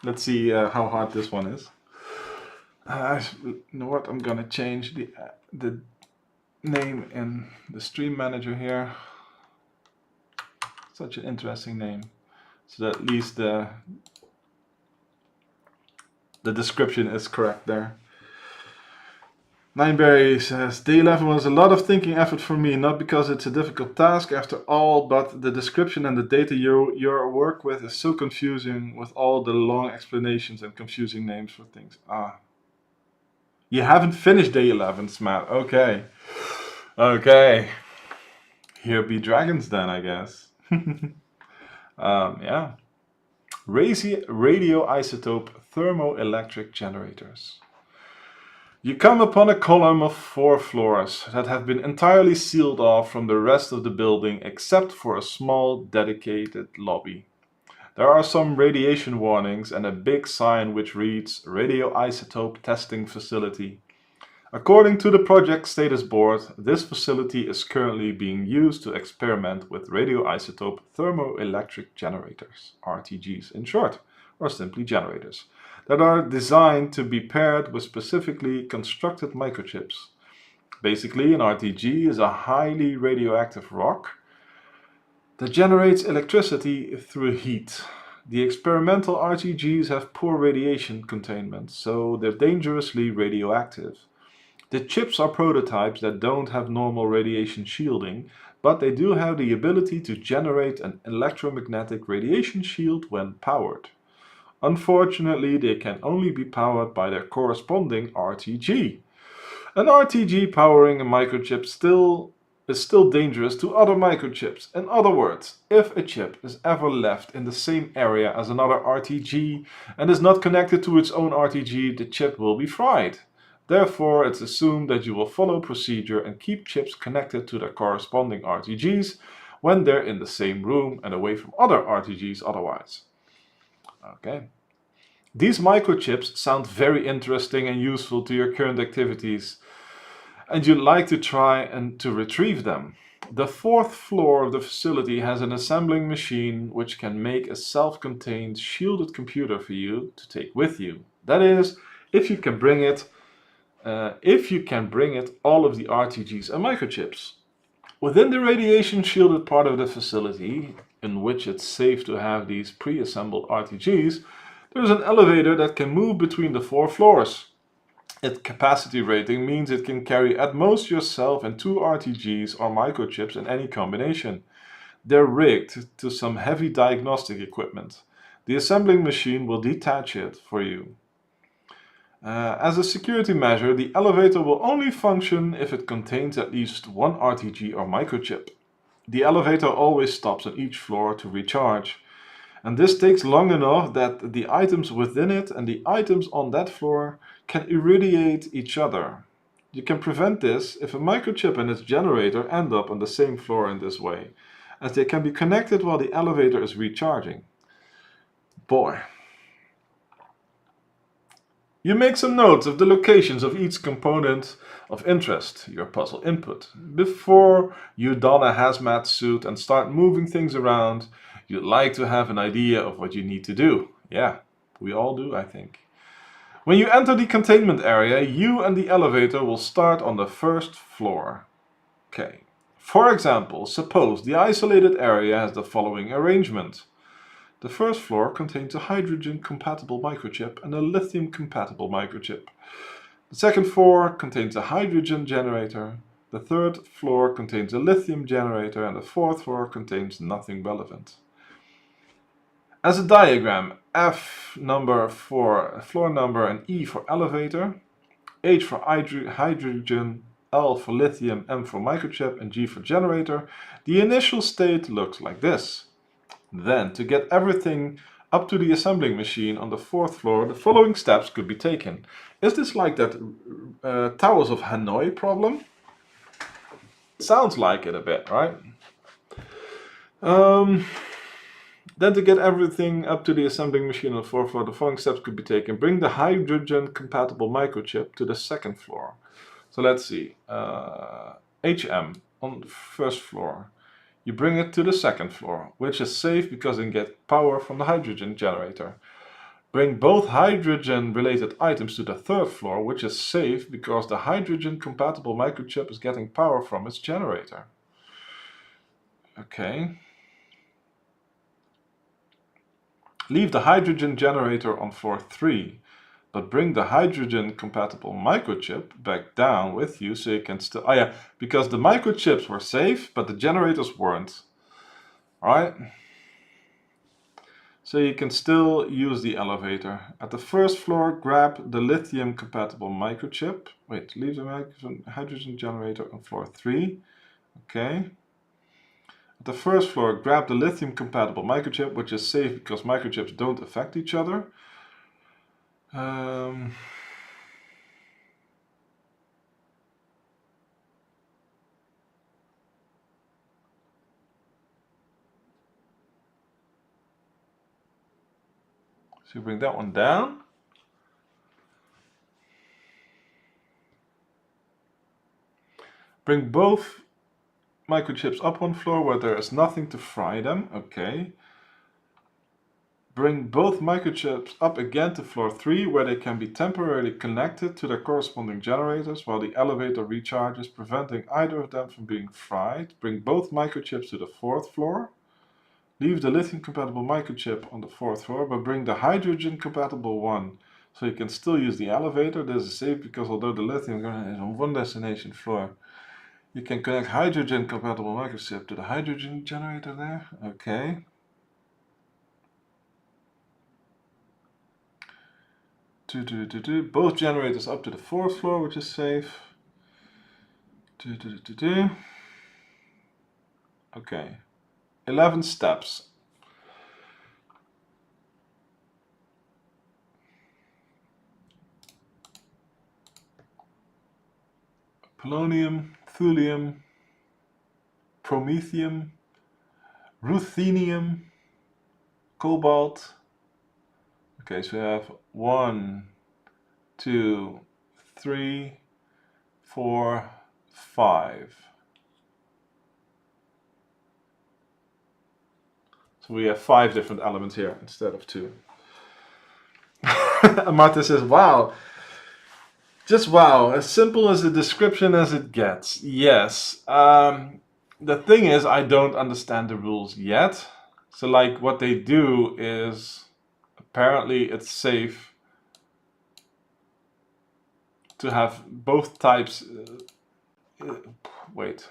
Let's see how hard this one is. You know what? I'm gonna change the name in the stream manager here. Such an interesting name, so that at least the description is correct there. Nineberry says, Day 11 was a lot of thinking effort for me, not because it's a difficult task after all, but the description and the data you work with is so confusing with all the long explanations and confusing names for things. You haven't finished day 11, Smat. Okay. Okay. Here be dragons then, I guess. Yeah. Radioisotope thermoelectric generators. You come upon a column of 4 floors that have been entirely sealed off from the rest of the building except for a small dedicated lobby. There are some radiation warnings and a big sign which reads Radioisotope Testing Facility. According to the project status board, this facility is currently being used to experiment with radioisotope thermoelectric generators, RTGs in short, or simply generators, that are designed to be paired with specifically constructed microchips. Basically, an RTG is a highly radioactive rock that generates electricity through heat. The experimental RTGs have poor radiation containment, so they're dangerously radioactive. The chips are prototypes that don't have normal radiation shielding, but they do have the ability to generate an electromagnetic radiation shield when powered. Unfortunately, they can only be powered by their corresponding RTG. An RTG powering a microchip is still dangerous to other microchips. In other words, if a chip is ever left in the same area as another RTG and is not connected to its own RTG, the chip will be fried. Therefore, it's assumed that you will follow procedure and keep chips connected to their corresponding RTGs when they're in the same room and away from other RTGs otherwise. Okay. These microchips sound very interesting and useful to your current activities, and you'd like to try and to retrieve them. The 4th floor of the facility has an assembling machine which can make a self-contained shielded computer for you to take with you. That is, if you can bring it, all of the RTGs and microchips. Within the radiation shielded part of the facility, in which it's safe to have these pre-assembled RTGs, there's an elevator that can move between the 4 floors. Its capacity rating means it can carry at most yourself and 2 RTGs or microchips in any combination. They're rigged to some heavy diagnostic equipment. The assembling machine will detach it for you. As a security measure, the elevator will only function if it contains at least 1 RTG or microchip. The elevator always stops on each floor to recharge, and this takes long enough that the items within it and the items on that floor can irradiate each other. You can prevent this if a microchip and its generator end up on the same floor in this way, as they can be connected while the elevator is recharging. Boy. You make some notes of the locations of each component of interest, your puzzle input. Before you don a hazmat suit and start moving things around, you'd like to have an idea of what you need to do. Yeah, we all do, I think. When you enter the containment area, you and the elevator will start on the 1st floor. Okay. For example, suppose the isolated area has the following arrangement. The 1st floor contains a hydrogen-compatible microchip and a lithium-compatible microchip. The 2nd floor contains a hydrogen generator. The 3rd floor contains a lithium generator, and the 4th floor contains nothing relevant. As a diagram, F number for floor number and E for elevator, H for hydrogen, L for lithium, M for microchip, and G for generator, the initial state looks like this. Then, to get everything up to the assembling machine on the 4th floor, the following steps could be taken. Is this like that Towers of Hanoi problem? Sounds like it a bit, right? Then to get everything up to the assembling machine on the 4th floor, the following steps could be taken. Bring the hydrogen-compatible microchip to the 2nd floor. So let's see. HM on the 1st floor. You bring it to the 2nd floor, which is safe because it gets power from the hydrogen generator. Bring both hydrogen-related items to the 3rd floor, which is safe because the hydrogen-compatible microchip is getting power from its generator. Okay. Leave the hydrogen generator on floor 3, but bring the hydrogen-compatible microchip back down with you so you can still... Oh yeah, because the microchips were safe, but the generators weren't. Alright? So you can still use the elevator. At the 1st floor, grab the lithium-compatible microchip. Wait, leave the hydrogen generator on floor 3. Okay. At the 1st floor, grab the lithium-compatible microchip, which is safe because microchips don't affect each other. So you bring that one down. Bring both microchips up one floor where there is nothing to fry them. Okay. Bring both microchips up again to floor 3 where they can be temporarily connected to their corresponding generators while the elevator recharges, preventing either of them from being fried. Bring both microchips to the 4th floor. Leave the lithium-compatible microchip on the 4th floor, but bring the hydrogen-compatible one so you can still use the elevator. This is safe because although the lithium is on one destination floor, you can connect hydrogen-compatible microchip to the hydrogen generator there. Okay. Both generators up to the 4th floor, which is safe. Okay. 11 steps. Polonium, thulium, promethium, ruthenium, cobalt. Okay, so we have 1, 2, 3, 4, 5. So we have 5 different elements here instead of 2. And Martin says, wow, Just wow, as simple as a description as it gets. Yes. The thing is, I don't understand the rules yet. So like what they do is, apparently it's safe to have both types. Wait.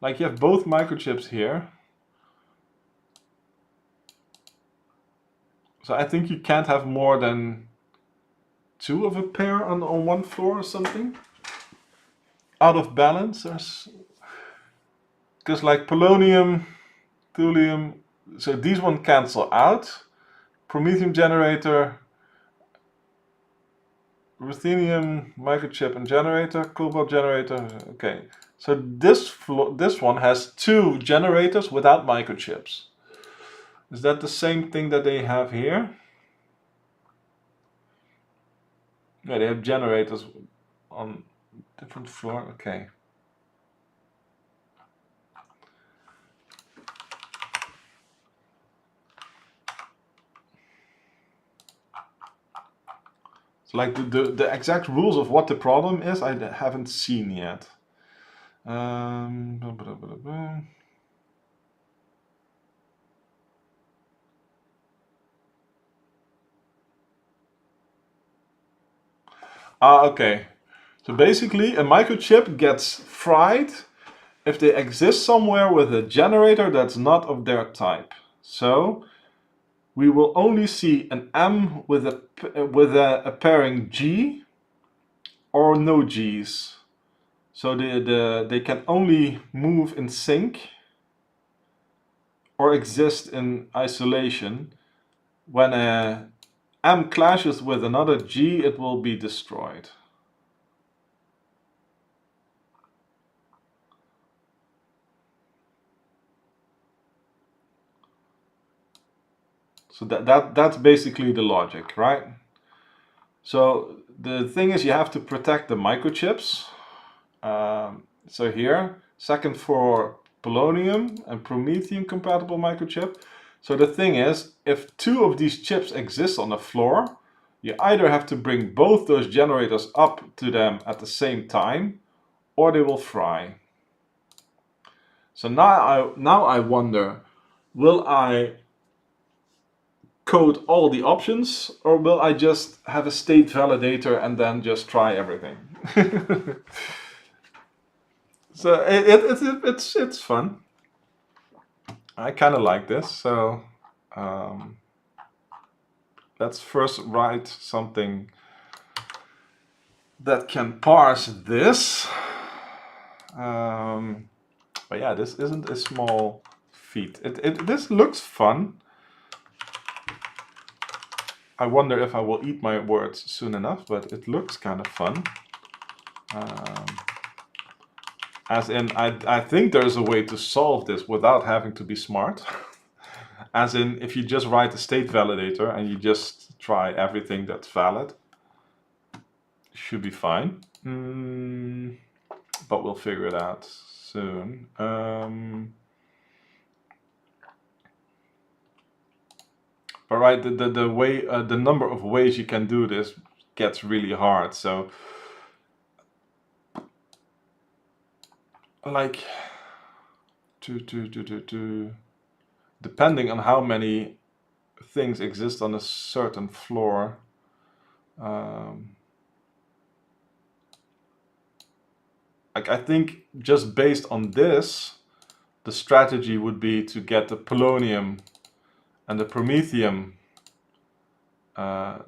Like you have both microchips here. So I think you can't have more than 2 of a pair on one floor or something. Out of balance, because like polonium, thulium, so these one cancel out. Promethium generator, ruthenium microchip and generator, cobalt generator. Okay, so this one has 2 generators without microchips. Is that the same thing that they have here? Yeah, they have generators on different floor. Okay. So like the exact rules of what the problem is, I haven't seen yet. Blah, blah, blah, blah. Okay. So basically, a microchip gets fried if they exist somewhere with a generator that's not of their type. So we will only see an M with a pairing G or no G's. So they can only move in sync or exist in isolation. When a M clashes with another G, it will be destroyed. So that's basically the logic, right? So the thing is, you have to protect the microchips. So here, second for polonium and promethium compatible microchip. So the thing is, if 2 of these chips exist on the floor, you either have to bring both those generators up to them at the same time, or they will fry. So now I wonder, will I code all the options, or will I just have a state validator and then just try everything? So it's fun. I kind of like this. So let's first write something that can parse this. But yeah, this isn't a small feat. This looks fun. I wonder if I will eat my words soon enough, but it looks kind of fun. As in, I think there's a way to solve this without having to be smart. As in, if you just write a state validator and you just try everything that's valid, it should be fine. But we'll figure it out soon. But right, the way the number of ways you can do this gets really hard. So like depending on how many things exist on a certain floor, like I think just based on this, the strategy would be to get the polonium and the promethium,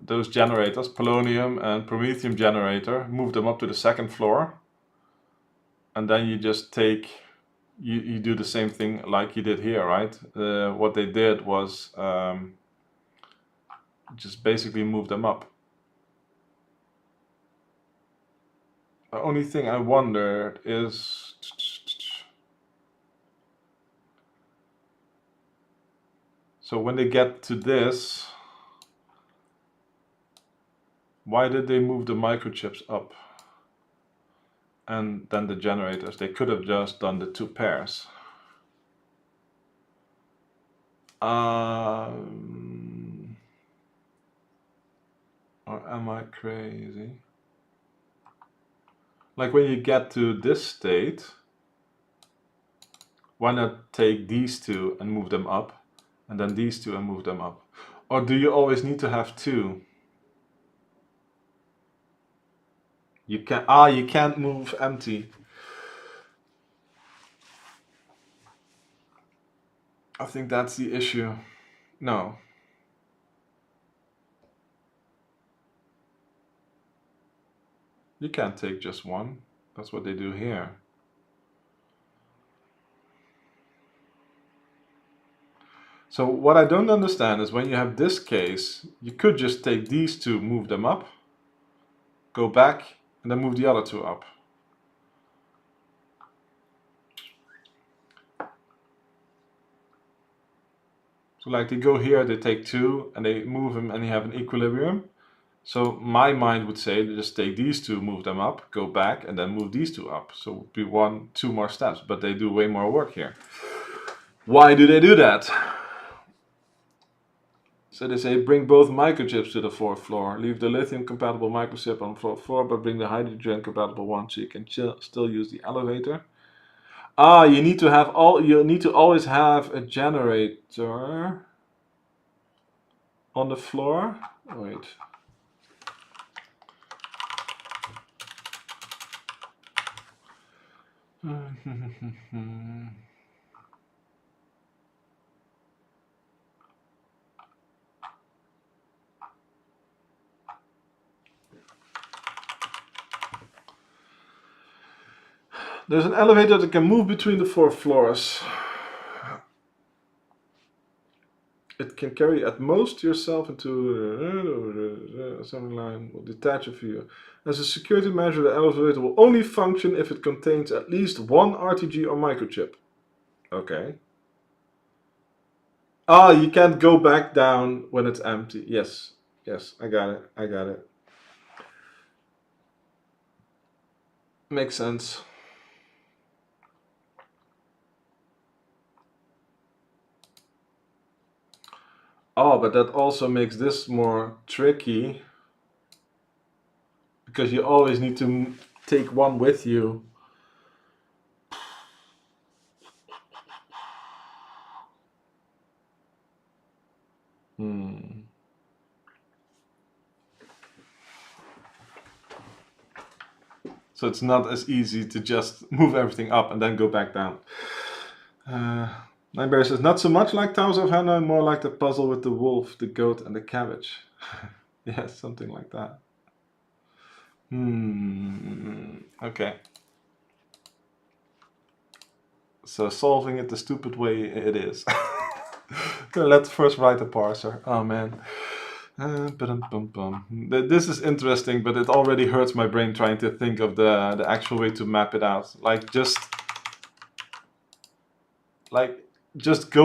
those generators, polonium and promethium generator, move them up to the second floor, and then you just take, you do the same thing like you did here, right? What they did was just basically move them up. The only thing I wondered is, so when they get to this, why did they move the microchips up? And then the generators, they could have just done the 2 pairs. Or Or am I crazy? Like when you get to this state, why not take these two and move them up, and then these two and move them up? Or do you always need to have two? You can't move empty. I think that's the issue. No. You can't take just one. That's what they do here. So what I don't understand is when you have this case, you could just take these two, move them up, go back, and then move the other two up. So like they go here, they take two, and they move them, and you have an equilibrium. So my mind would say just take these two, move them up, go back, and then move these two up. So it would be two more steps, but they do way more work here. Why do they do that? So they say bring both microchips to the 4th floor. Leave the lithium compatible microchip on the 4th floor, but bring the hydrogen compatible one so you can still use the elevator. You need to always have a generator on the floor. Wait. There's an elevator that can move between the 4 floors. It can carry at most yourself into assembly line will detach of you. As a security measure, the elevator will only function if it contains at least one RTG or microchip. Okay. You can't go back down when it's empty. Yes, I got it. Makes sense. But that also makes this more tricky because you always need to take one with you. So it's not as easy to just move everything up and then go back down. Nineberry says, not so much like Towers of Hannah, more like the puzzle with the wolf, the goat, and the cabbage. Yes, something like that. Okay. So solving it the stupid way it is. Let's first write a parser. Oh man. This is interesting, but it already hurts my brain trying to think of the actual way to map it out. Just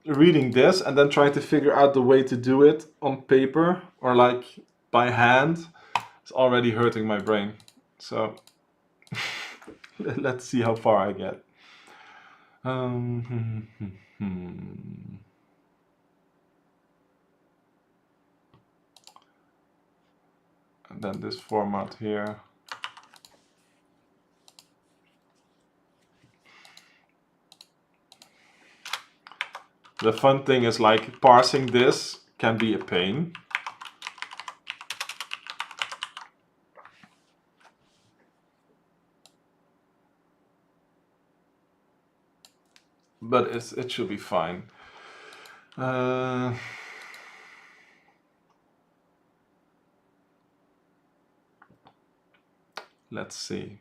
reading this and then trying to figure out the way to do it on paper or like by hand is already hurting my brain. So let's see how far I get. And then this format here. The fun thing is like parsing this can be a pain. But it should be fine. Let's see.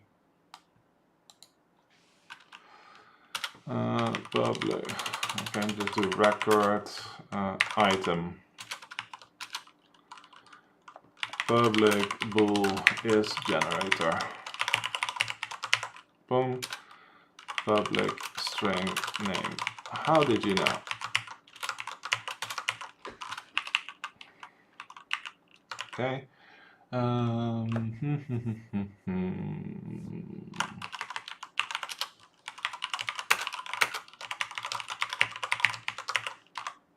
Public. I can just do record item. Public bool is generator. Boom. Public string name. How did you know? Okay.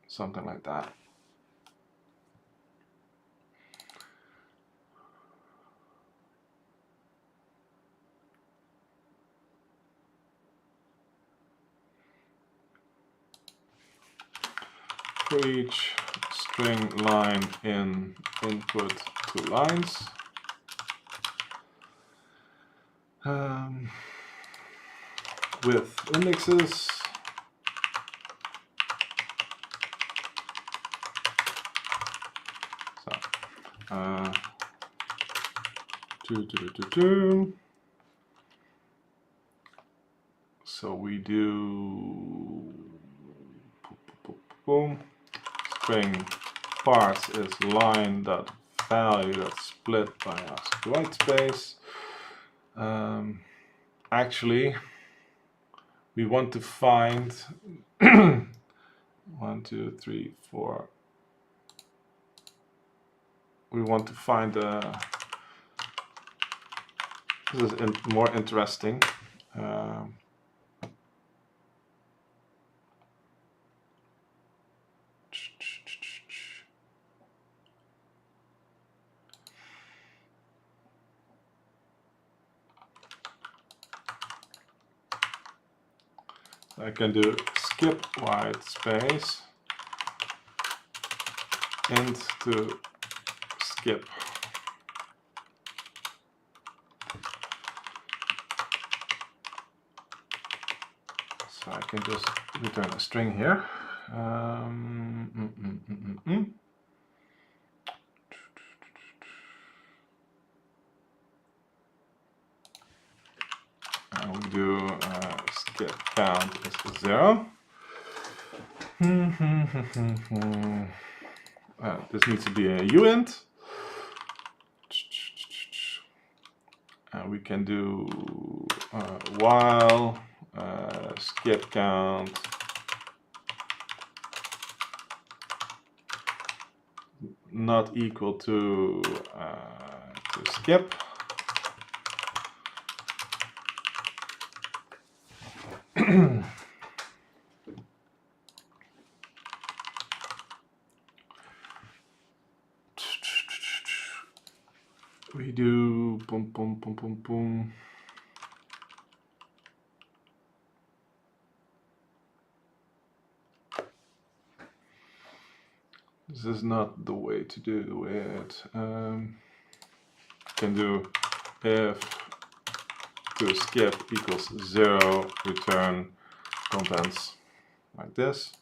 Something like that. for each string line in input to lines. With indexes. So, so we do boom. String parts is line dot value that's split by ask white space. Actually, we want to find 1, 2, 3, 4. We want to find this is more interesting. I can do skip white space int to skip. So I can just return a string here. And we do skip count is 0. This needs to be a uint. We can do while skip count not equal to skip. We do boom, boom, boom, boom, boom. This is not the way to do it. Can do if to skip equals 0, return contents like this.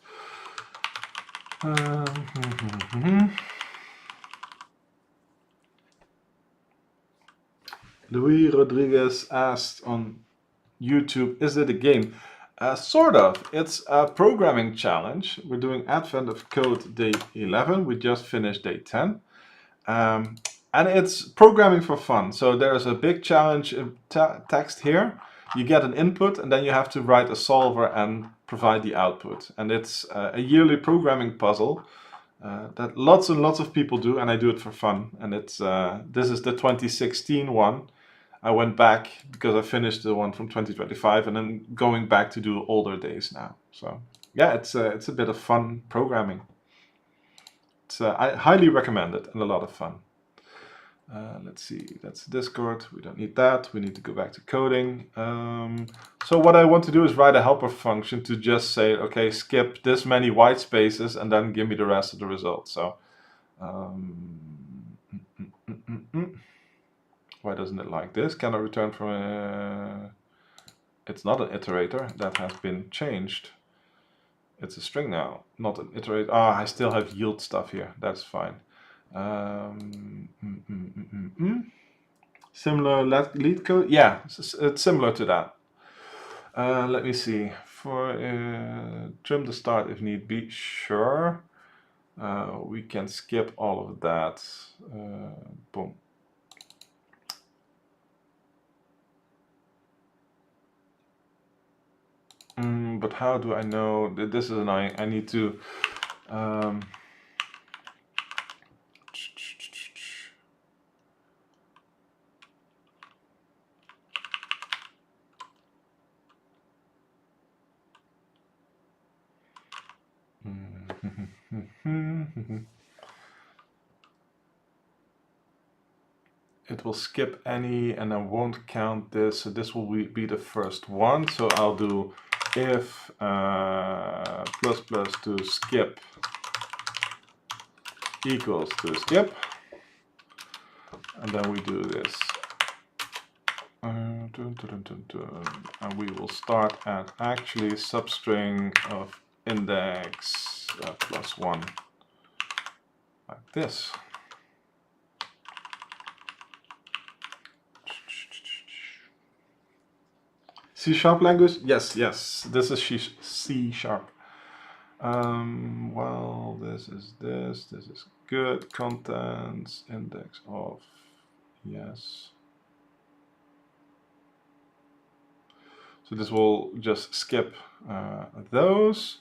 Louis Rodriguez asked on YouTube, is it a game? Sort of. It's a programming challenge. We're doing Advent of Code day 11. We just finished day 10. And it's programming for fun. So there's a big challenge text here. You get an input and then you have to write a solver and provide the output. And it's a yearly programming puzzle that lots and lots of people do, and I do it for fun. And it's this is the 2016 one. I went back because I finished the one from 2025 and then going back to do older days now. So yeah, it's a bit of fun programming. I highly recommend it and a lot of fun. Let's see, that's Discord. We don't need that. We need to go back to coding. So what I want to do is write a helper function to just say, okay, skip this many white spaces and then give me the rest of the result. So why doesn't it like this? Can I return from a... It's not an iterator. That has been changed. It's a string now, not an iterator. I still have yield stuff here. That's fine. Similar lead code? Yeah, it's similar to that. Let me see. For trim the start if need be. Sure. We can skip all of that. Boom. But how do I know that this is an I need to it will skip any and I won't count this, so this will be the first one. So I'll do if ++ to skip equals to skip, and then we do this. And we will start at actually substring of index +1, like this. C# language? Yes, yes, this is C#. Well, this is good. Contents, index of, yes. So this will just skip those.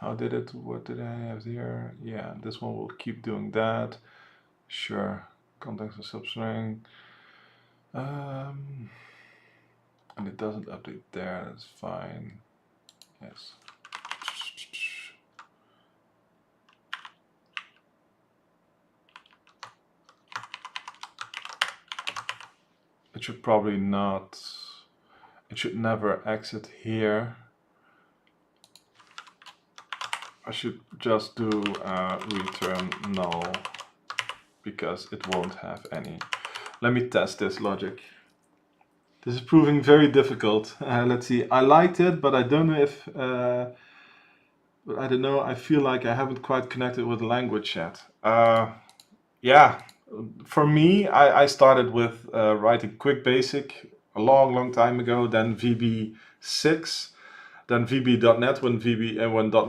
How did it, what did I have here? Yeah, this one will keep doing that. Sure, context of substring. And it doesn't update there, that's fine. Yes. It should probably not, it should never exit here. I should just do return null, because it won't have any. Let me test this logic. This is proving very difficult. Let's see, I liked it, but I don't know if, I don't know, I feel like I haven't quite connected with the language yet. Yeah, for me, I started with writing Quick Basic a long time ago, then VB6, then VB.NET when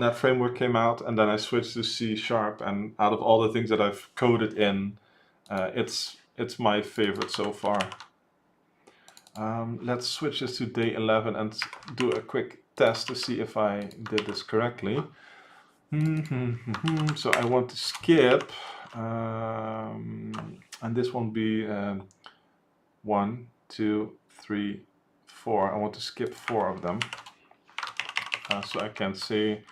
.NET Framework came out, and then I switched to C#, and out of all the things that I've coded in, it's my favorite so far. Let's switch this to day 11 and do a quick test to see if I did this correctly. So I want to skip, and this won't be 1, 2, 3, 4. I want to skip 4 of them. So I can say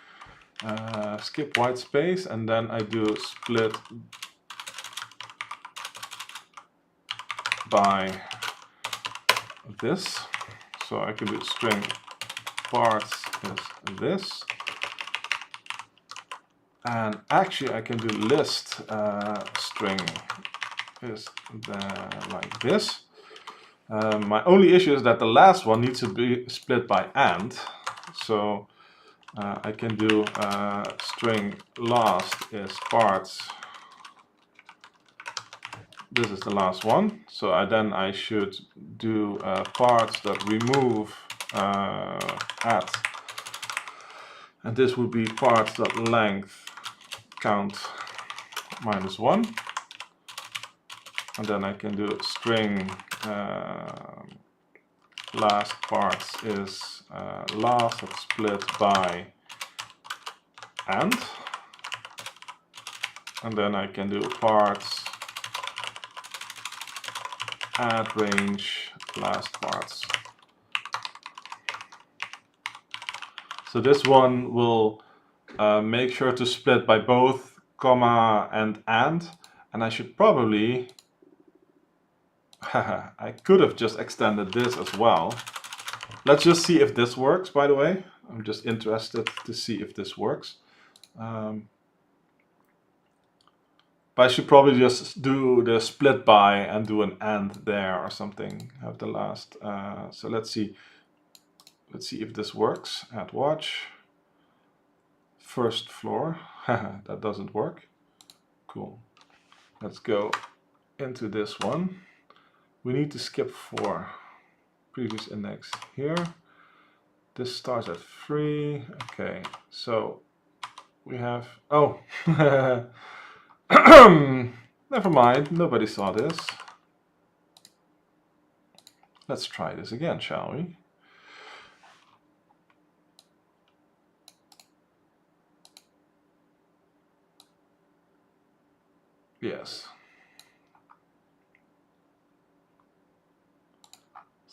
skip white space, and then I do split by this. So I can do string parts is this. And actually I can do list string is like this. My only issue is that the last one needs to be split by AND. So I can do string last is parts. This is the last one. So then I should do parts that remove at. And this would be parts that length count -1. And then I can do string last parts is last of split by and then I can do parts add range last parts. So this one will make sure to split by both comma and I should probably I could have just extended this as well. Let's just see if this works, by the way. I'm just interested to see if this works. But I should probably just do the split by and do an and there or something. Have the last. So let's see. Let's see if this works. Add watch. First floor. That doesn't work. Cool. Let's go into this one. We need to skip 4. Previous index here. This starts at 3. Okay, so we have, oh, never mind, nobody saw this. Let's try this again, shall we? Yes.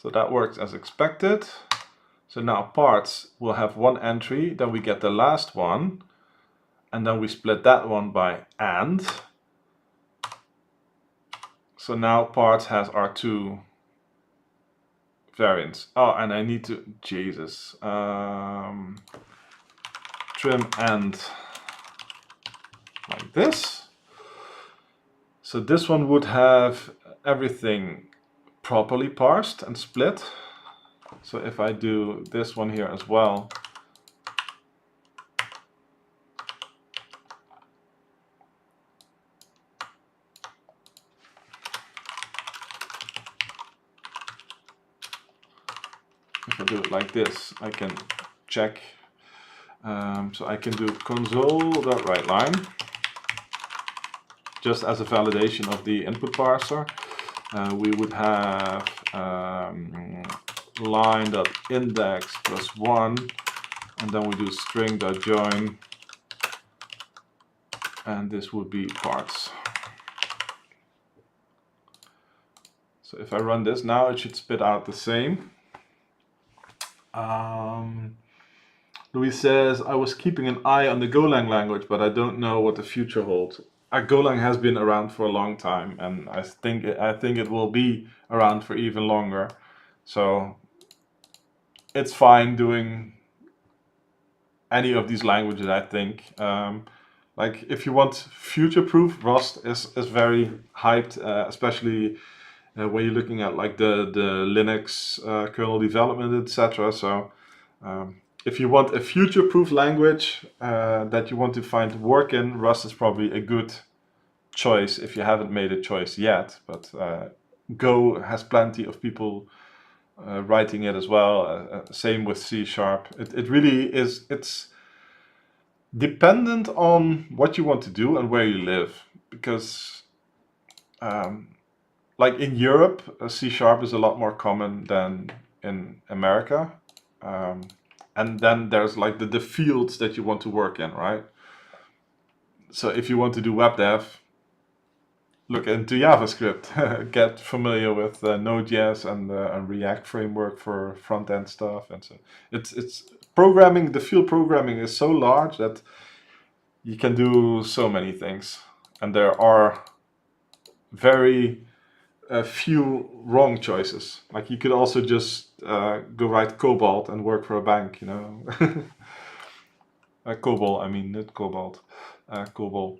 So that works as expected. So now parts will have one entry, then we get the last one, and then we split that one by AND. So now parts has our two variants. Oh, and I need to, Jesus, trim AND like this. So this one would have everything properly parsed and split. So if I do this one here as well, if I do it like this, I can check. So I can do console.writeLine just as a validation of the input parser. We would have line.index plus 1, and then we do string.join, and this would be parts. So if I run this now, it should spit out the same. Louis says, I was keeping an eye on the Golang language, but I don't know what the future holds. Golang has been around for a long time, and I think it will be around for even longer. So it's fine doing any of these languages, I think. Like if you want future-proof, Rust is very hyped, especially when you're looking at like the Linux kernel development, etc. So if you want a future-proof language that you want to find work in, Rust is probably a good choice if you haven't made a choice yet. But Go has plenty of people writing it as well. Same with C#. It really is. It's dependent on what you want to do and where you live, because like in Europe, C# is a lot more common than in America. And then there's like the fields that you want to work in, right? So if you want to do web dev, look into JavaScript. Get familiar with Node.js and React framework for front-end stuff. And so it's programming. The field programming is so large that you can do so many things, and there are very few wrong choices. Like you could also just go write Cobalt and work for a bank, you know. COBOL, I mean, not Cobalt. COBOL.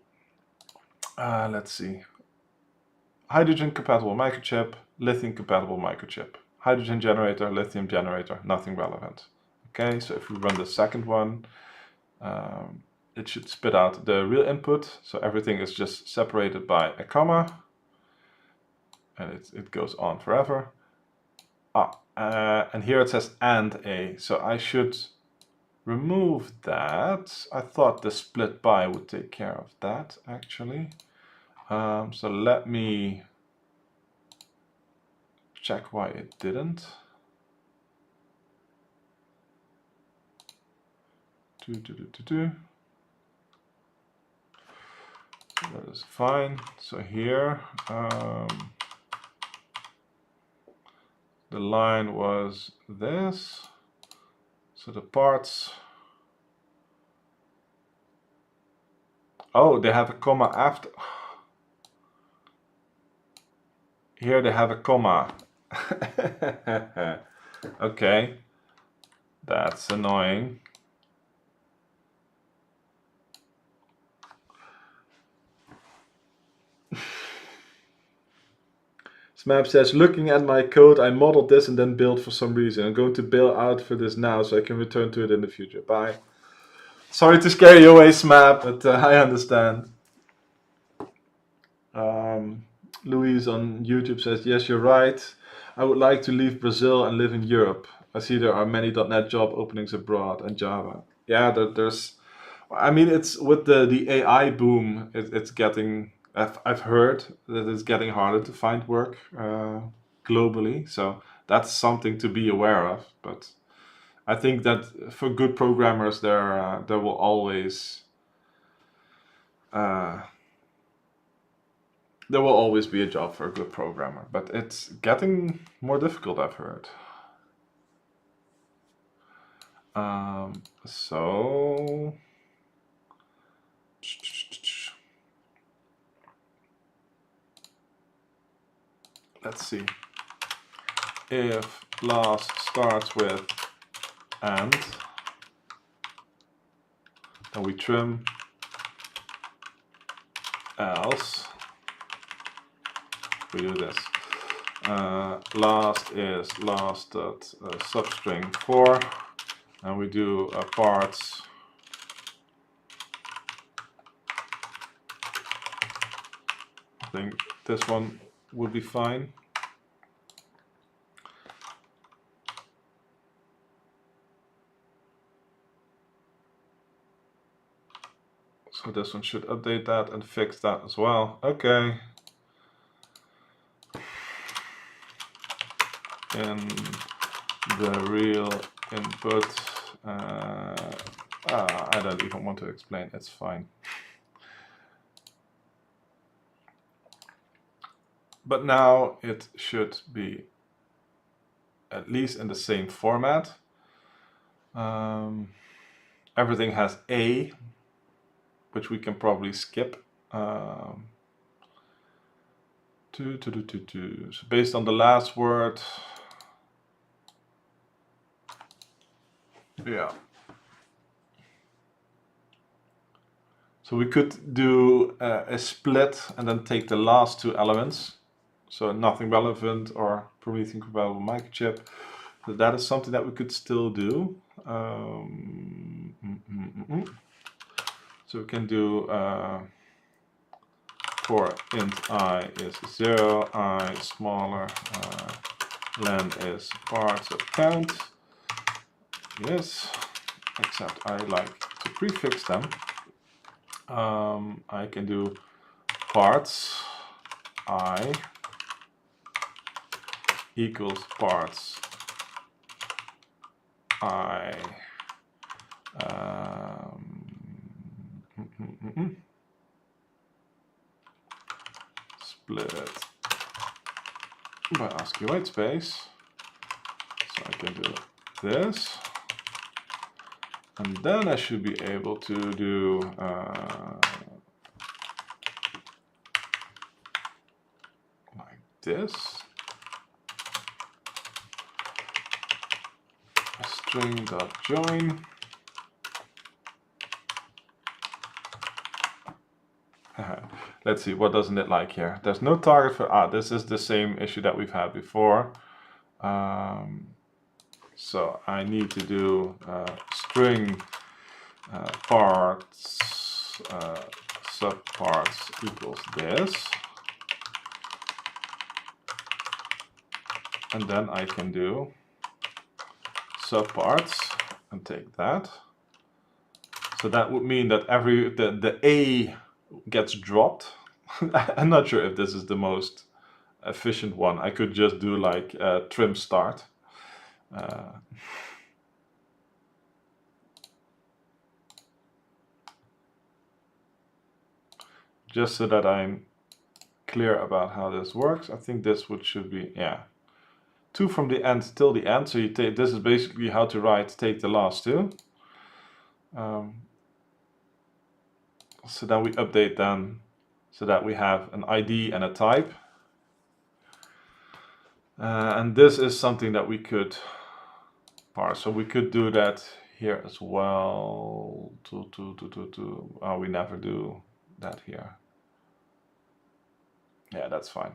Let's see. Hydrogen compatible microchip, lithium compatible microchip. Hydrogen generator, lithium generator, nothing relevant. Okay, so if we run the second one, it should spit out the real input. So everything is just separated by a comma. And it goes on forever. And here it says and a, so I should remove that. I thought the split by would take care of that, actually. So let me check why it didn't. That is fine. So here, the line was this. So the parts. Oh, they have a comma after. Here they have a comma. Okay, that's annoying. Smap says, looking at my code, I modeled this and then built for some reason. I'm going to bail out for this now so I can return to it in the future. Bye. Sorry to scare you away, Smap, but I understand. Louise on YouTube says, yes, you're right. I would like to leave Brazil and live in Europe. I see there are many .NET job openings abroad and Java. Yeah, there's, I mean, it's with the AI boom, it's getting, I've heard that it's getting harder to find work globally. So that's something to be aware of. But I think that for good programmers, there will always be a job for a good programmer, but it's getting more difficult, I've heard. So let's see. If last starts with and, then we trim, else we do this. Last is last dot substring 4, and we do parts. I think this one would be fine. So this one should update that and fix that as well. Okay. In the real input, I don't even want to explain, it's fine. But now it should be at least in the same format. Everything has A, which we can probably skip. So based on the last word, yeah. So we could do a split and then take the last two elements. So nothing relevant or Promethean compatible microchip. So that is something that we could still do. So we can do for int I is 0, I smaller, len is parts of count. Yes, except I like to prefix them. I can do parts I equals parts I split by ASCII white space. So I can do this. And then I should be able to do like this. String.join. Let's see, what doesn't it like here? There's no target for, this is the same issue that we've had before. So I need to do string parts subparts equals this. And then I can do subparts and take that. So that would mean that the A gets dropped. I'm not sure if this is the most efficient one. I could just do like trim start. Just so that I'm clear about how this works, I think this should be, yeah, 2 from the end till the end. So you take, this is basically how to write take the last two. So then we update them so that we have an ID and a type. And this is something that we could parse. So we could do that here as well. We never do that here. Yeah, that's fine.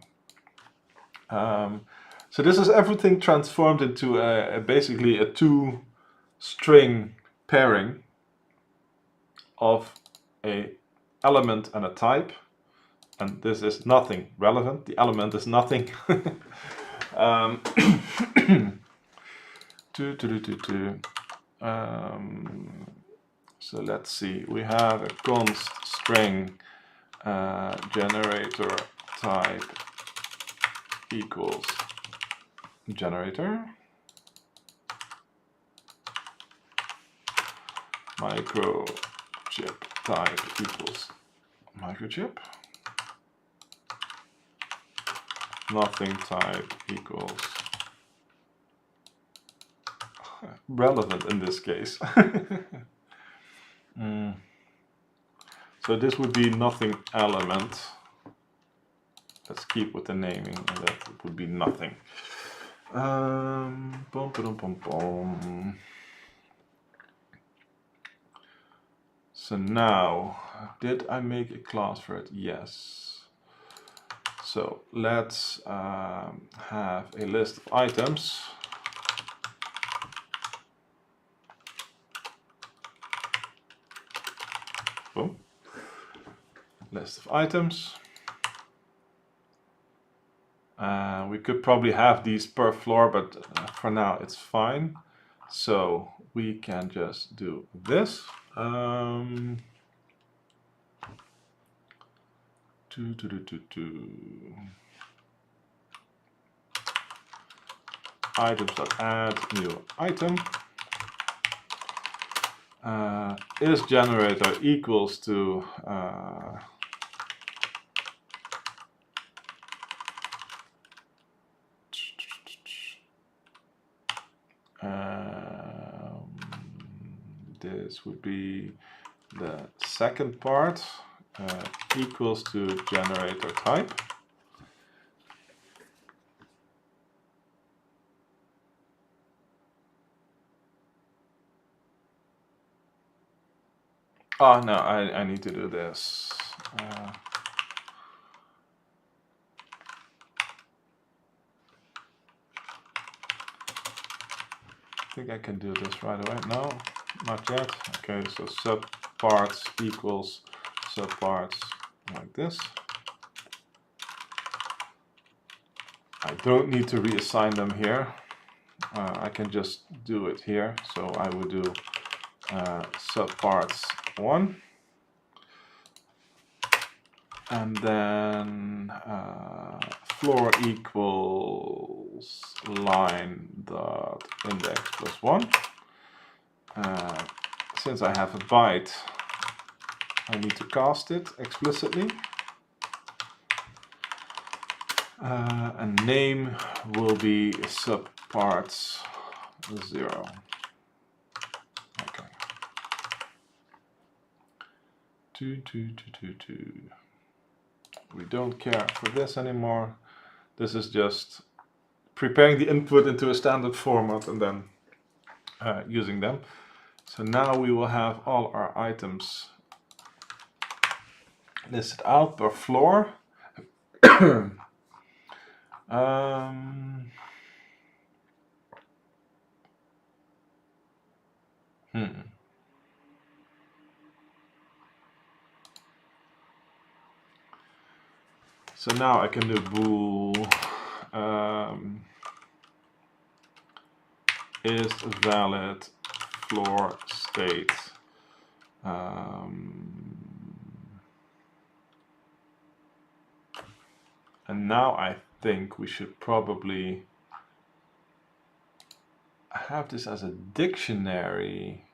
So this is everything transformed into basically a 2-string pairing of a element and a type, and this is nothing relevant. The element is nothing. So let's see. We have a const string generator type equals generator. Microchip type equals microchip. Nothing type equals relevant in this case. So this would be nothing element. Let's keep with the naming, and that it would be nothing. So now, did I make a class for it? Yes. So let's have a list of items. Boom. List of items. We could probably have these per floor, but for now it's fine. So we can just do this. Items.add new item. Is generator equals to this would be the second part, equals to generator type. Oh no, I need to do this. I think I can do this right away. No, not yet. Okay, so subparts equals subparts like this. I don't need to reassign them here. I can just do it here. So I would do subparts 1. And then floor equals line dot index plus 1. Since I have a byte, I need to cast it explicitly. And name will be subparts 0. Okay. 2. We don't care for this anymore. This is just preparing the input into a standard format and then using them. So now we will have all our items listed out per floor. So now I can do bool is valid floor state. And now I think we should probably have this as a dictionary,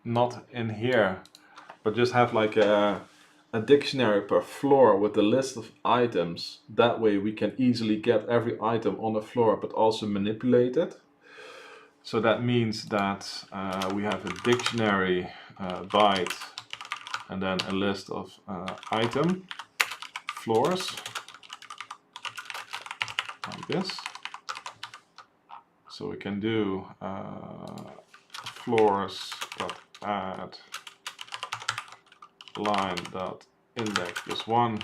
not in here, but just have like a dictionary per floor with a list of items. That way we can easily get every item on the floor, but also manipulate it. So that means that we have a dictionary byte and then a list of item floors like this. So we can do floors.add line dot index plus 1.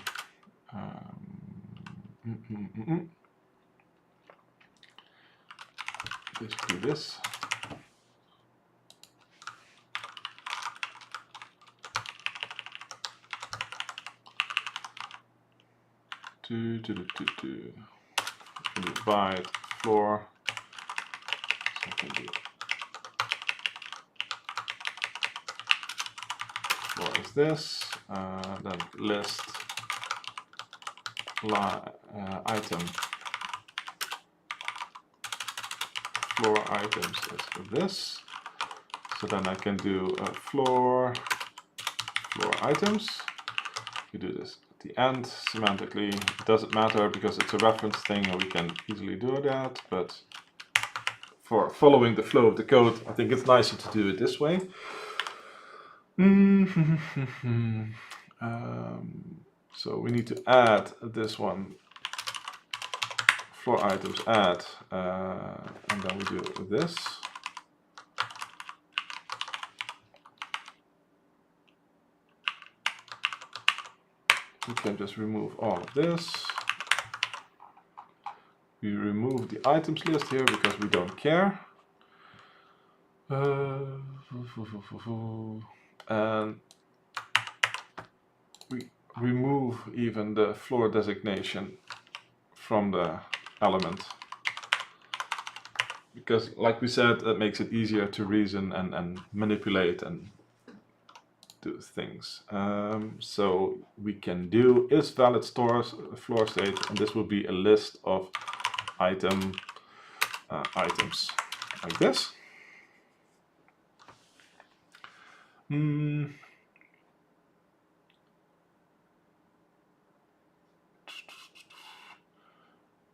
Just do this. Byte floor. So I can do floor is this. Then list item floor items is this. So then I can do floor items. We do this the end semantically. It doesn't matter because it's a reference thing and we can easily do that, but for following the flow of the code, I think it's nicer to do it this way. So we need to add this one, floor items add, and then we do this. We can just remove all of this. We remove the items list here because we don't care. And we remove even the floor designation from the element. Because like we said, that makes it easier to reason and manipulate and do things. So we can do is valid stores floor state, and this will be a list of items like this.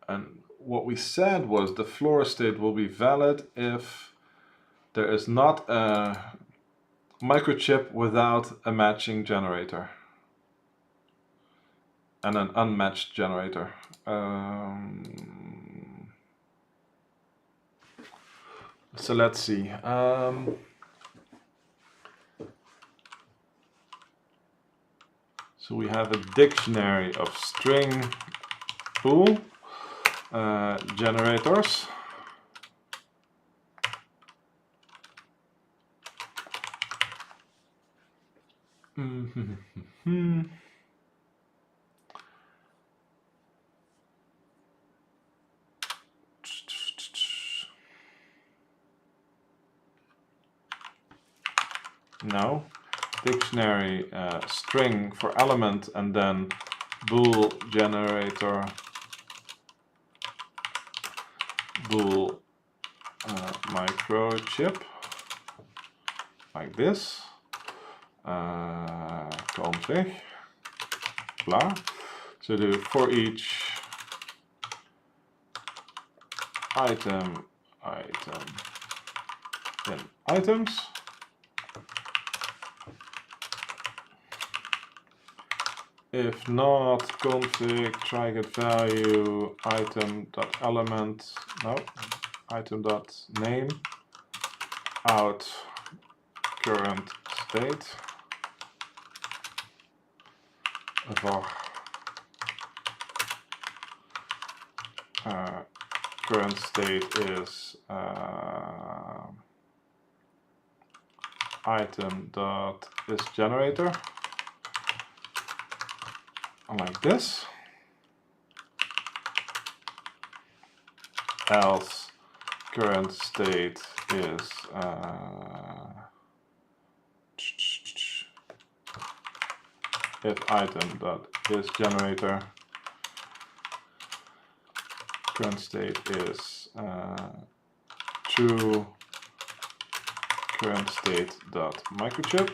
And what we said was the floor state will be valid if there is not a microchip without a matching generator and an unmatched generator. So let's see. So we have a dictionary of string pool generators. No, dictionary string for element and then bool generator bool microchip like this. Config blah. So do for each item then items. If not, config try get value item.element, no, item.name out current state var current state is item.isGenerator. Like this, else current state is if item.isGenerator current state is true current state.microchip,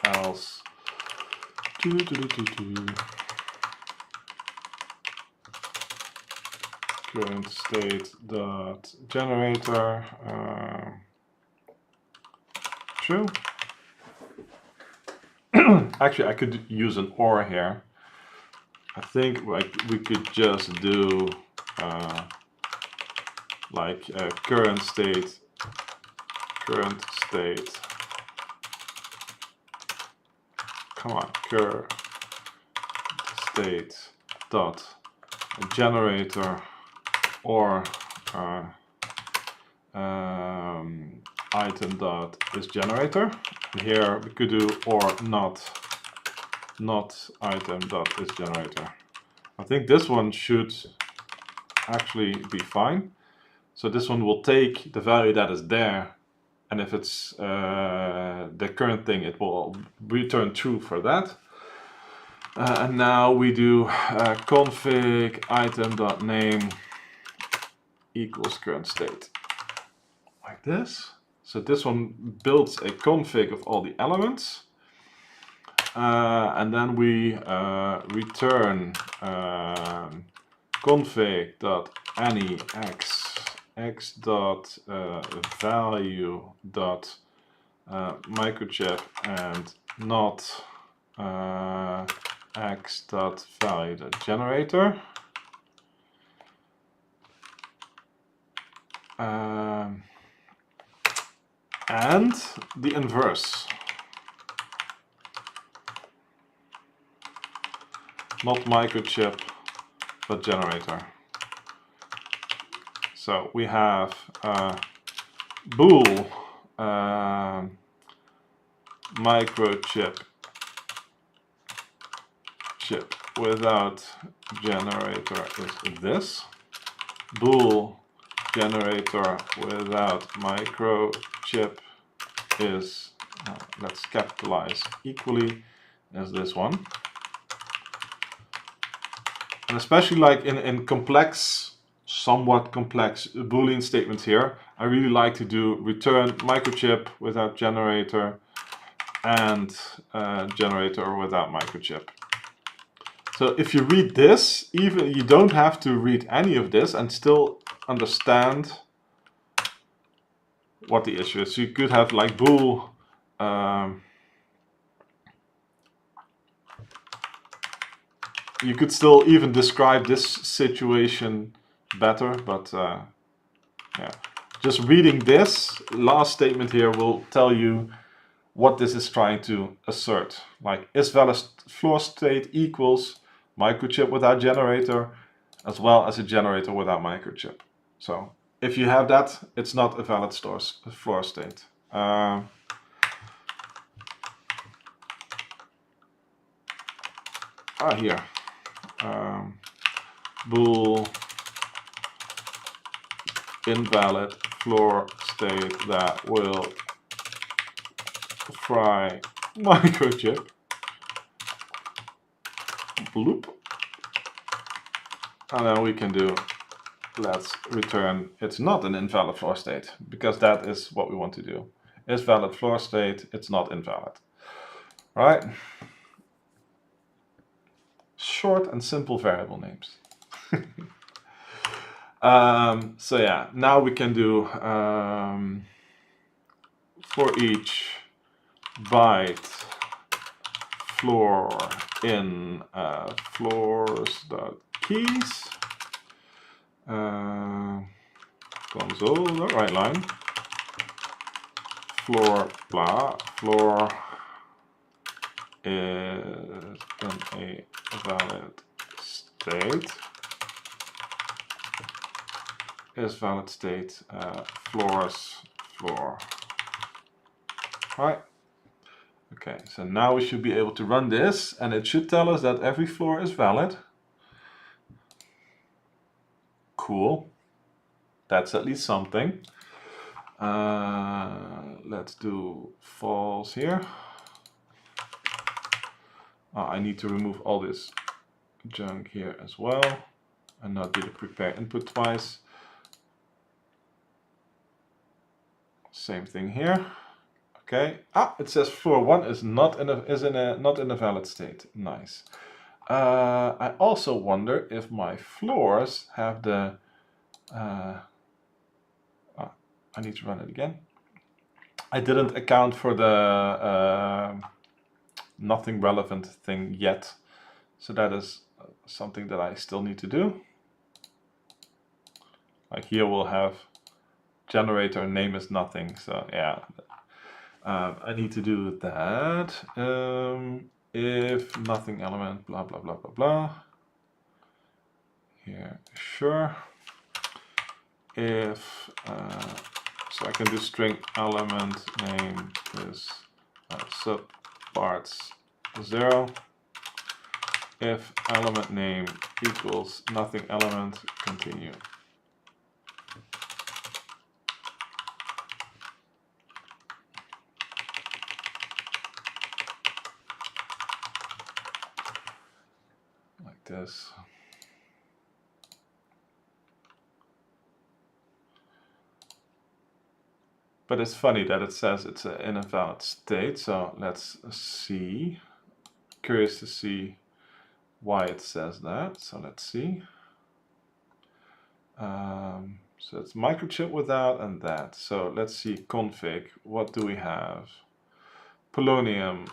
else current state dot generator true. Actually, I could use an or here. I think like we could just do like current state come on, current state dot generator or item dot is generator. And here we could do or not item dot is generator. I think this one should actually be fine. So this one will take the value that is there, and if it's the current thing, it will return true for that. And now we do config item.name equals current state, like this. So this one builds a config of all the elements. and then we return config.any x dot value dot microchip and not x dot value dot generator. And the inverse, not microchip but generator. So we have bool microchip chip without generator is this. Bool generator without microchip is, let's capitalize equally, as this one. And especially like in complex, somewhat complex Boolean statements here, I really like to do return microchip without generator and generator without microchip. So if you read this, even you don't have to read any of this and still understand what the issue is. So you could have like bool you could still even describe this situation better, but yeah, just reading this last statement here will tell you what this is trying to assert. Like, is valid floor state equals microchip without generator as well as a generator without microchip. So if you have that, it's not a valid floor state. Here. Bool invalid floor state that will fry microchip. Bloop. And then we can do, let's return, it's not an invalid floor state, because that is what we want to do. Is valid floor state, it's not invalid. Right? Short and simple variable names. So yeah, now we can do for each byte floor in floors.keys console, the right line, floor blah, floor is in a valid state, is valid state floors floor. Right. Okay, so now we should be able to run this, and it should tell us that every floor is valid. Cool. That's at least something. Let's do false here. I need to remove all this junk here as well, and not do the prepare input twice. Same thing here. Okay. It says floor 1 is not in a valid state. Nice. I also wonder if my floors have the. I need to run it again. I didn't account for the nothing relevant thing yet, so that is something that I still need to do. Like here we'll have generator name is nothing, so yeah. I need to do that. If nothing element blah blah blah blah blah. Here, sure. If so I can do string element name is subparts 0. If element name equals nothing element, continue. Like this. But it's funny that it says it's in a valid state, so let's see. Curious to see why it says that. So let's see. So it's microchip without and that. So let's see config. What do we have? Polonium.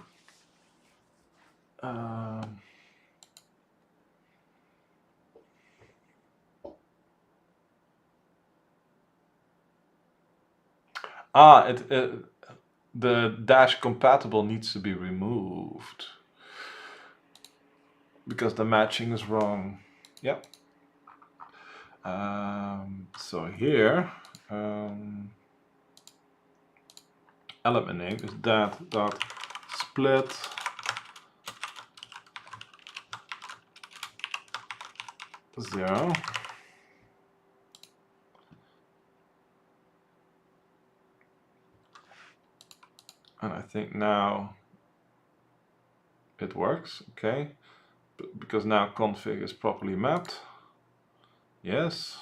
The dash compatible needs to be removed because the matching is wrong. Yep. So here, element name is that dot split zero. And I think now it works, okay, because now config is properly mapped. Yes.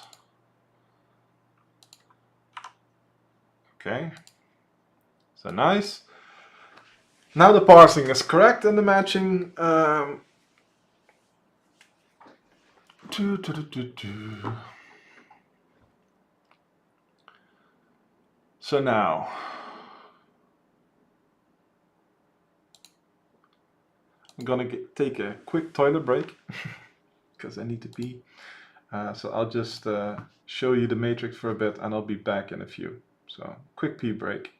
Okay. So nice. Now the parsing is correct and the matching. So now I'm gonna take a quick toilet break because I need to pee. So I'll just show you the matrix for a bit and I'll be back in a few. So quick pee break.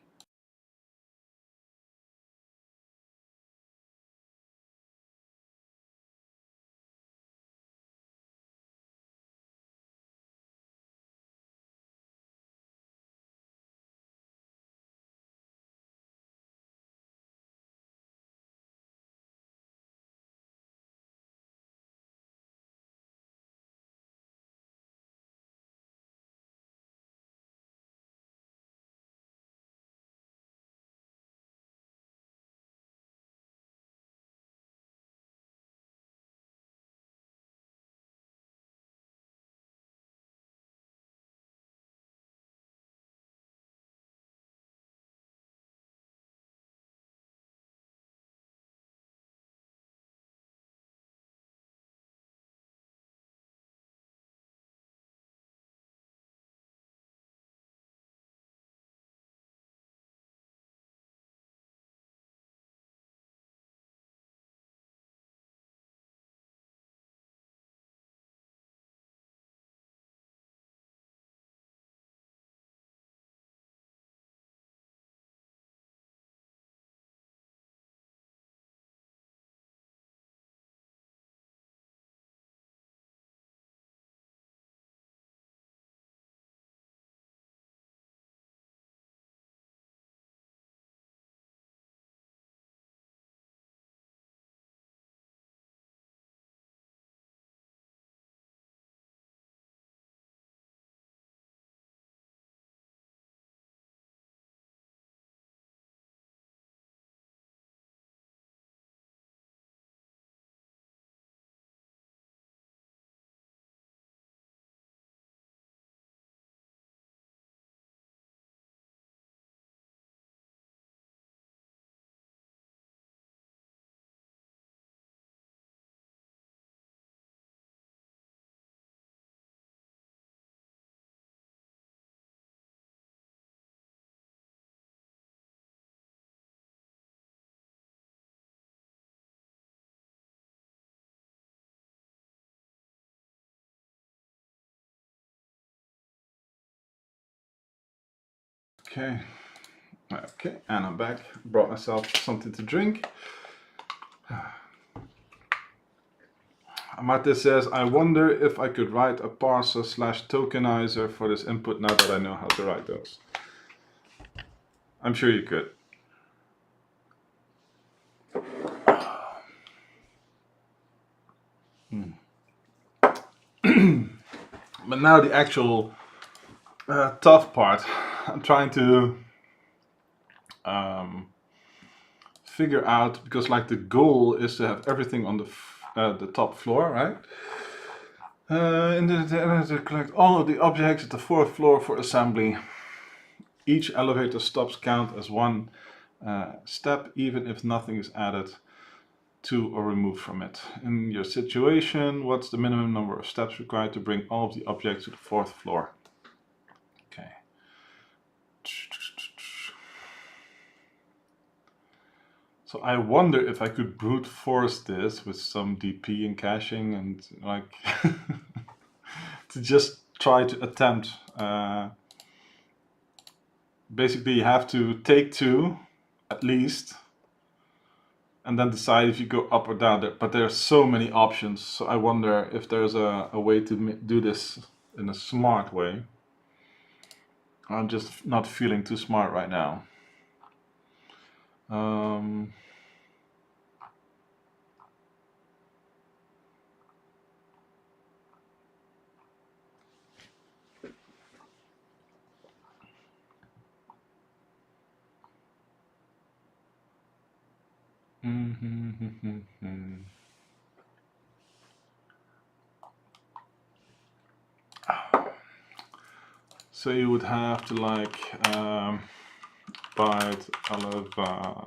Okay. Okay, and I'm back. Brought myself something to drink. Marta says, I wonder if I could write a parser / tokenizer for this input now that I know how to write those. I'm sure you could. But now the actual tough part. I'm trying to figure out, because like the goal is to have everything on the top floor, right? And then to collect all of the objects at the 4th floor for assembly. Each elevator stops count as one step, even if nothing is added to or remove from it. In your situation, what's the minimum number of steps required to bring all of the objects to the 4th floor? Okay. So I wonder if I could brute force this with some DP and caching and like to just try to attempt. Basically, you have to take 2 at least, and then decide if you go up or down there. But there are so many options, so I wonder if there's a way to do this in a smart way. I'm just not feeling too smart right now. So you would have to like byte elevator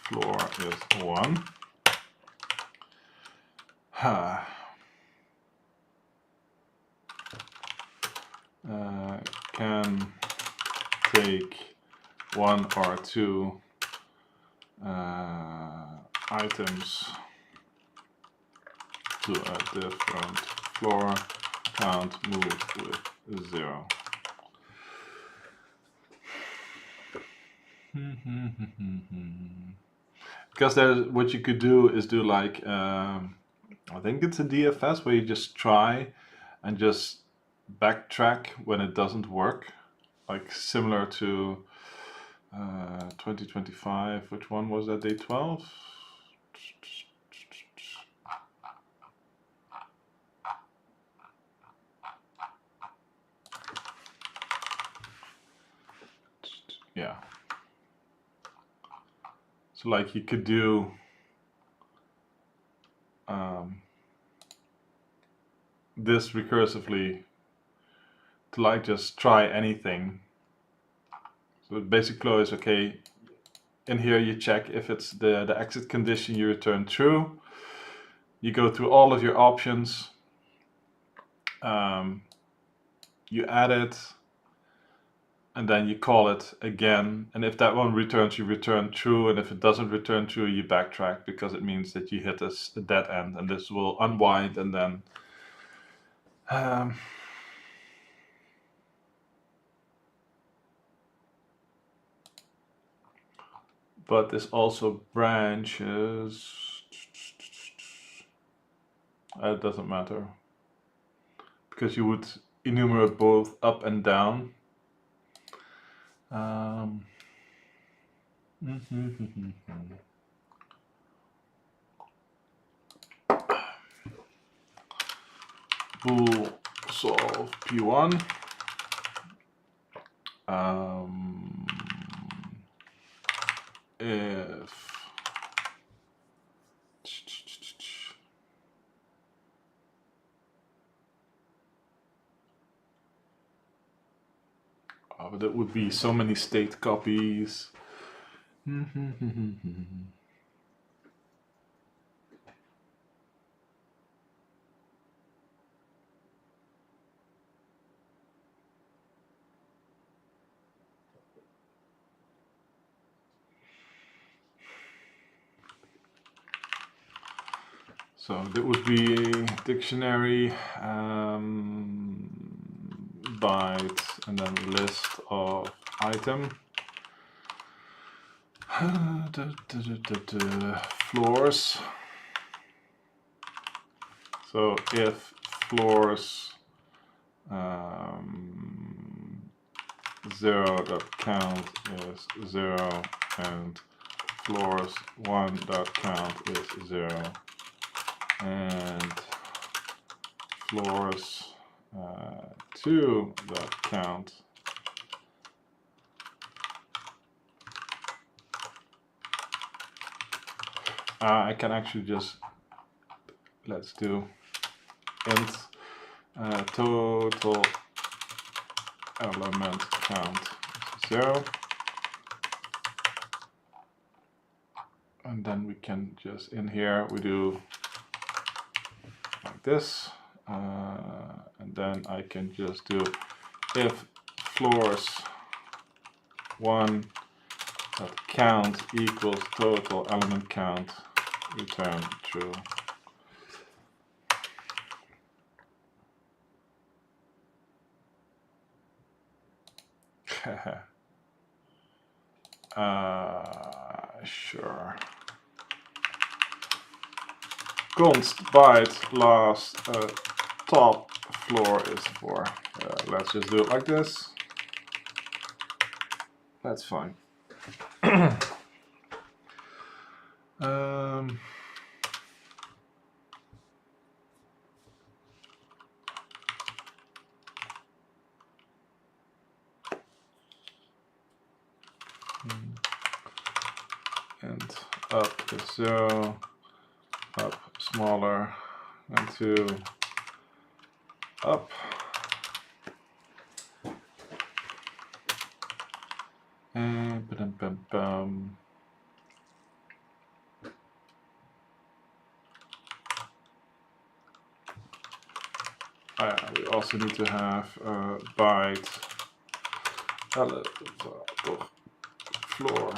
floor is 1. Can take 1 or 2 items to a different floor, count move with 0. Because there's what you could do is do like I think it's a DFS where you just try and just backtrack when it doesn't work, like similar to 2025. Which one was that? Day 12. Yeah. So like you could do this recursively to like just try anything. So the basic flow is okay. In here you check if it's the exit condition, you return true. You go through all of your options. You add it. And then you call it again, and if that one returns, you return true, and if it doesn't return true, you backtrack, because it means that you hit a dead end, and this will unwind, and then but this also branches. It doesn't matter, because you would enumerate both up and down. Bool solve P1. If but that would be so many state copies. So that would be dictionary, byte, and then list of item. Floors. So if floors 0.count is 0 and floors 1.count is 0 and floors 2.count I can actually just, let's do int total element count 0. can just, in here, we do like this. And then I can just do if floors 1 count equals total element count, return true. Sure. Const byte last top floor is 4. Let's just do it like this. That's fine. And up is 0, up smaller, and 2, up. And ba-dum-bum-bum. We also need to have byte floor.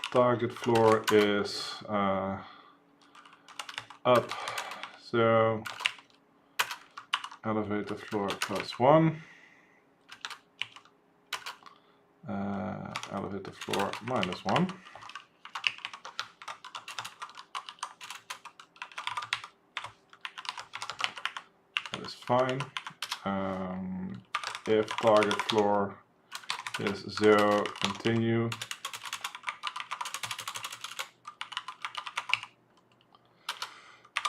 Target floor is up 0, elevator floor +1, elevator floor -1. That is fine. If target floor is 0, continue.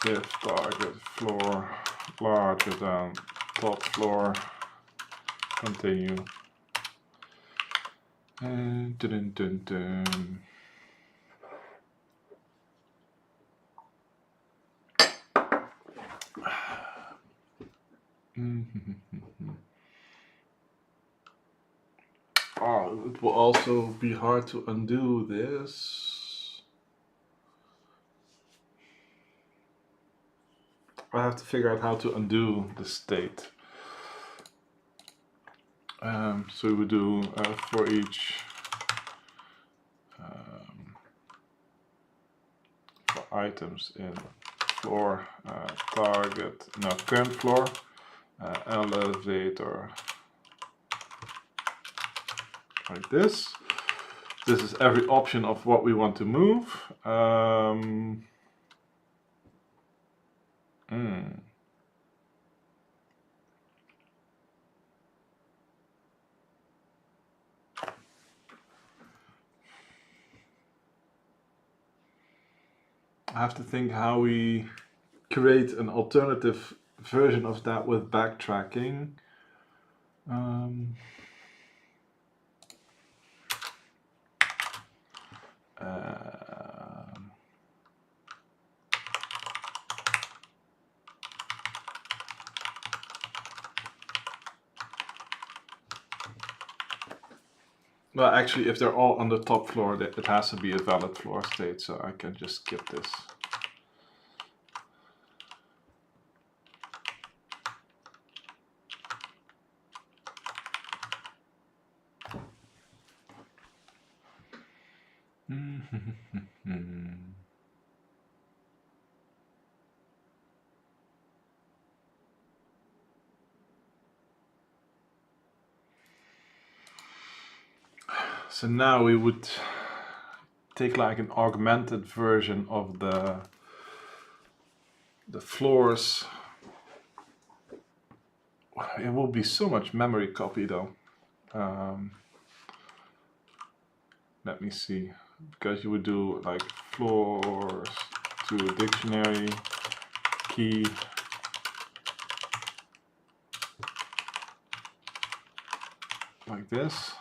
If target floor larger than top floor, continue. And dun dun dun. Oh, it will also be hard to undo this. I have to figure out how to undo the state. So we do for each for items in floor target, no, current floor, elevator, like this. This is every option of what we want to move. I have to think how we create an alternative version of that with backtracking. Well, actually, if they're all on the top floor, it has to be a valid floor state, so I can just skip this. So now we would take like an augmented version of the floors. It will be so much memory copy though. Let me see, because you would do like floors to dictionary key. Like this.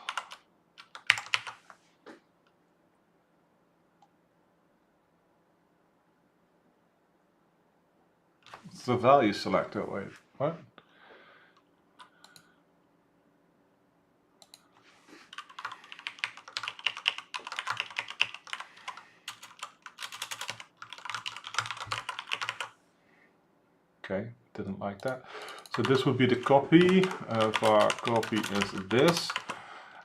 the value selector. Wait, what? Okay, didn't like that. So this would be the copy. Our copy is this.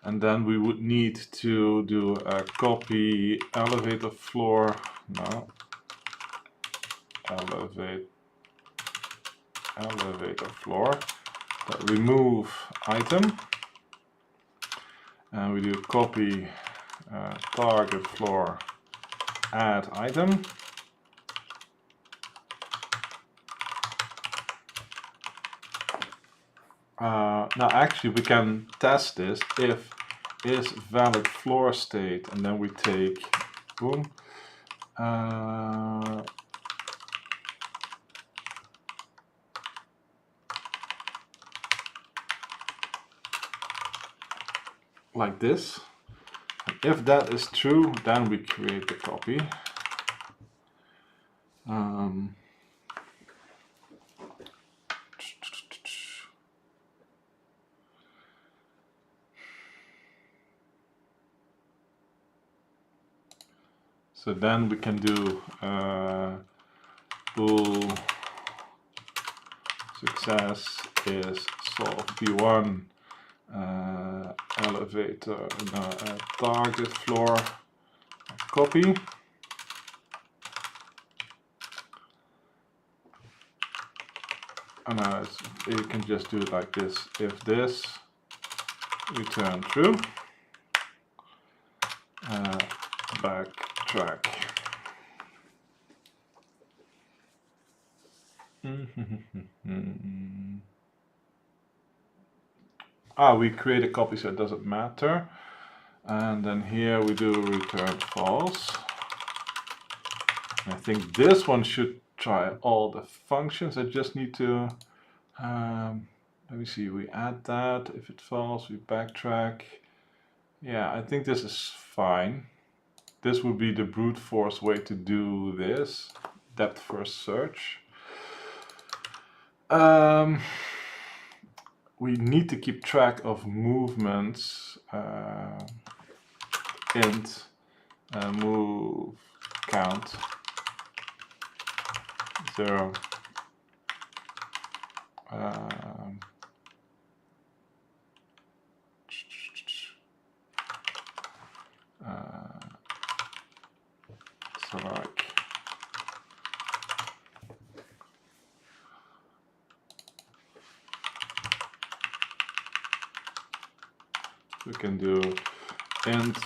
And then we would need to do a copy elevator floor. No. Elevator floor. Remove item. And we do copy target floor, add item. Now actually we can test this if is valid floor state, and then we take, boom, like this. And if that is true, then we create the copy. So then we can do bool success is solve p1 elevator target floor copy. And now you can just do it like this. If this, return true. Backtrack. We create a copy, so it doesn't matter. And then here we do return false. I think this one should try all the functions. I just need to, let me see, we add that. If it falls, we backtrack. Yeah, I think this is fine. This would be the brute force way to do this, depth first search. We need to keep track of movements, int move count 0. So like we can do int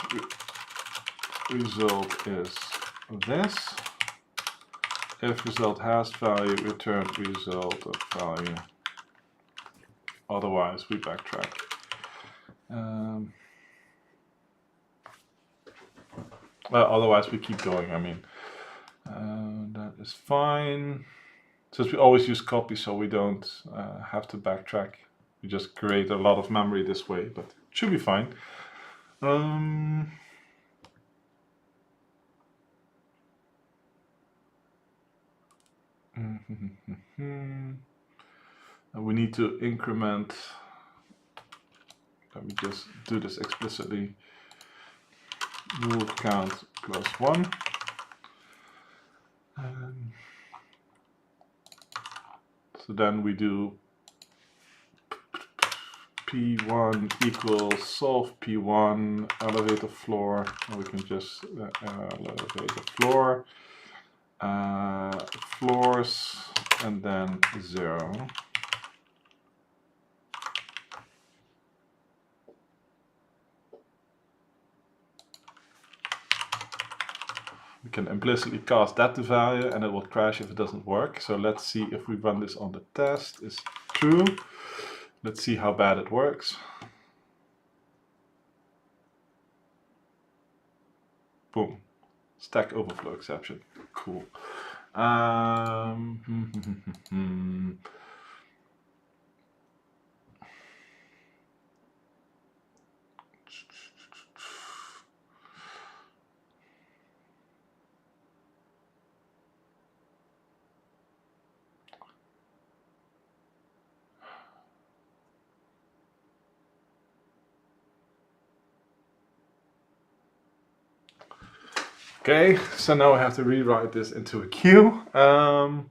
result is this. If result has value, return result of value. Otherwise, we backtrack. Well, otherwise we keep going. I mean, that is fine. Since we always use copy, so we don't have to backtrack. We just create a lot of memory this way, but it should be fine. We need to increment. Let me just do this explicitly. Move count +1. So then we do P1 equals solve P1 elevator floor, and we can just elevator floor floors and then 0. We can implicitly cast that to value and it will crash if it doesn't work. So let's see if we run this on the test. It's true. Let's see how bad it works. Boom. Stack Overflow exception. Cool. Okay, so now I have to rewrite this into a queue. That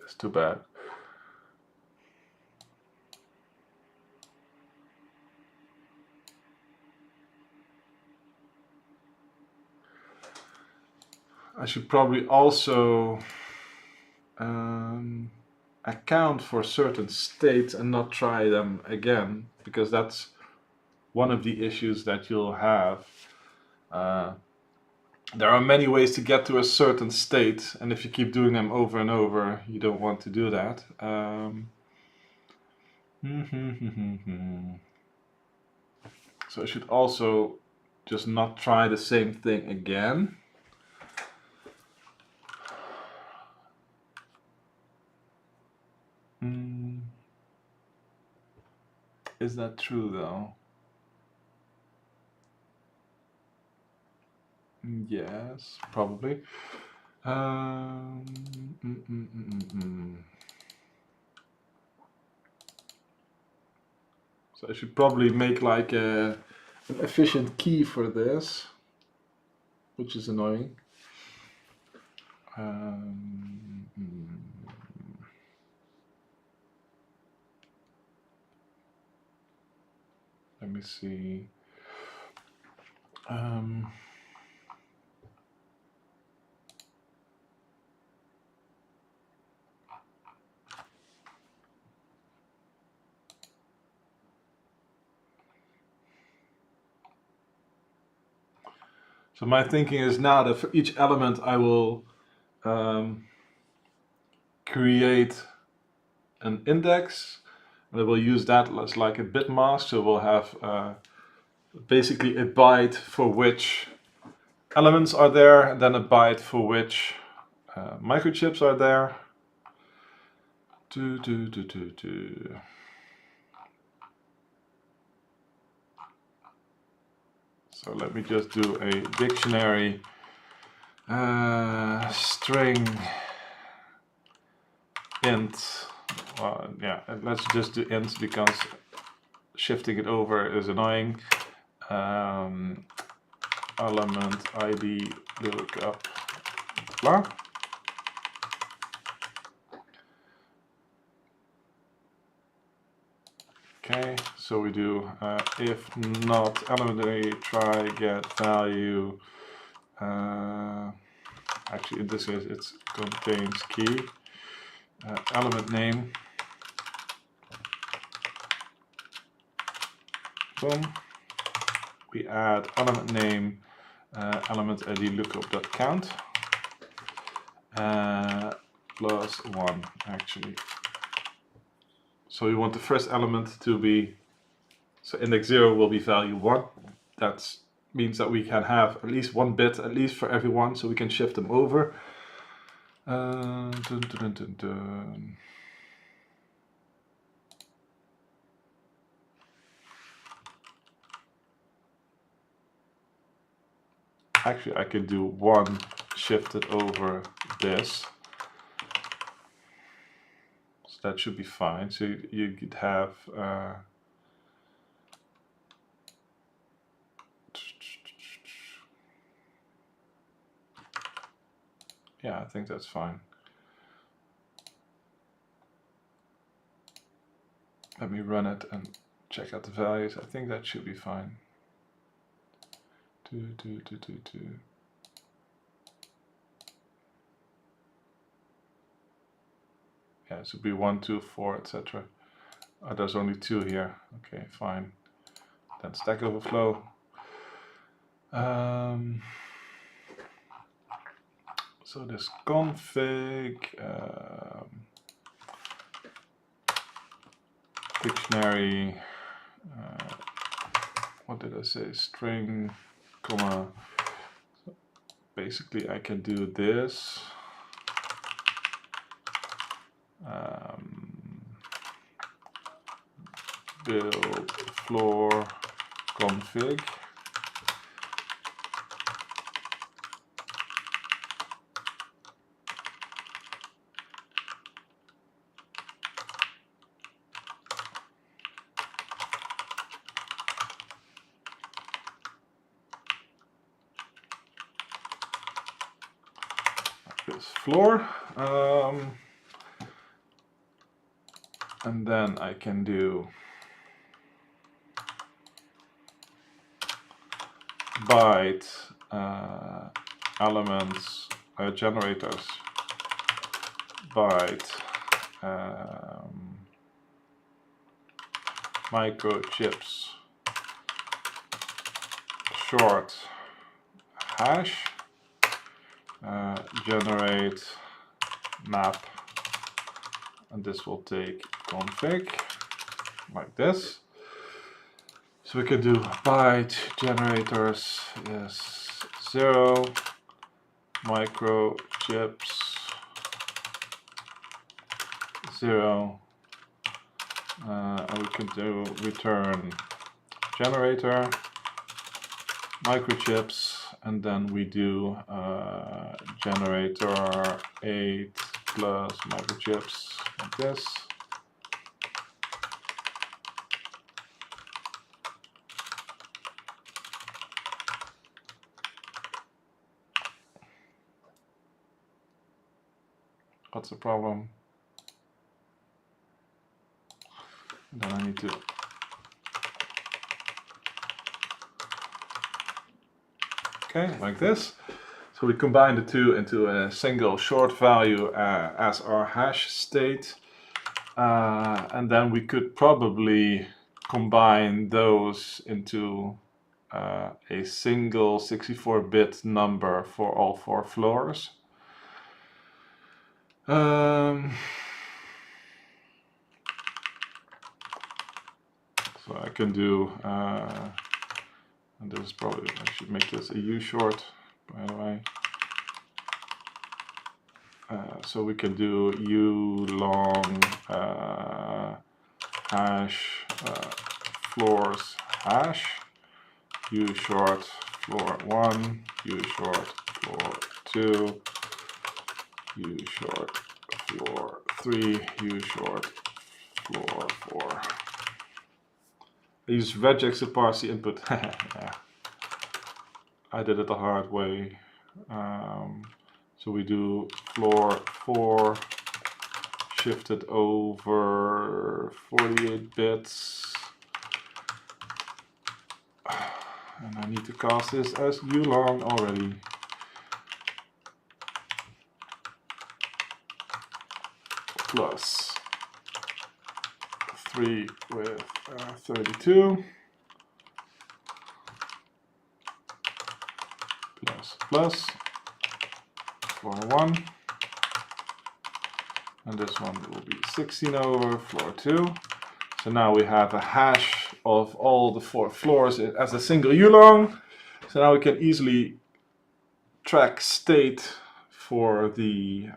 is too bad. I should probably also account for certain states and not try them again, because that's one of the issues that you'll have. There are many ways to get to a certain state, and if you keep doing them over and over, you don't want to do that. So I should also just not try the same thing again. Is that true though? Yes, probably. So I should probably make like an efficient key for this, which is annoying. Let me see. So my thinking is now that for each element I will create an index, and I will use that as like a bit mask. So we'll have basically a byte for which elements are there, and then a byte for which microchips are there. So let me just do a dictionary string int. Well, yeah, let's just do int because shifting it over is annoying. Element ID lookup blah. Okay, so we do if not element A, try get value. Actually, in this case, it contains key. Element name. Boom. We add element name, element ID lookup.count plus 1 actually. So we want the first element to be, so index 0 will be value 1. That means that we can have at least one bit at least for every one, so we can shift them over. Actually, I could do one shifted over this. So that should be fine. So you could have yeah, I think that's fine. Let me run it and check out the values. I think that should be fine. Yeah, it should be 1, 2, 4, etc. Oh, there's only 2 here. Okay, fine. Then Stack Overflow. So this config dictionary. What did I say? String, comma. Basically, I can do this. Build floor config. this floor. And then I can do byte elements generators byte microchips short hash generate map, and this will take config like this. So we can do byte generators is 0 microchips 0 and we can do return generator microchips, and then we do generator 8 plus microchips like this. What's the problem? Then I need to like this. So we combine the two into a single short value as our hash state, and then we could probably combine those into a single 64-bit number for all 4 floors. So I can do, and this is probably, I should make this a U short, by the way. So we can do U long hash floors hash, U short floor 1, U short floor 2, U short floor 3, U short floor 4. I use regex to parse the input. Yeah. I did it the hard way. So we do floor 4 shifted over 48 bits. And I need to cast this as U-long already. Plus 3 with 32. Plus floor 1, and this one will be 16 over floor 2. So now we have a hash of all the 4 floors as a single U-long. So now we can easily track state for the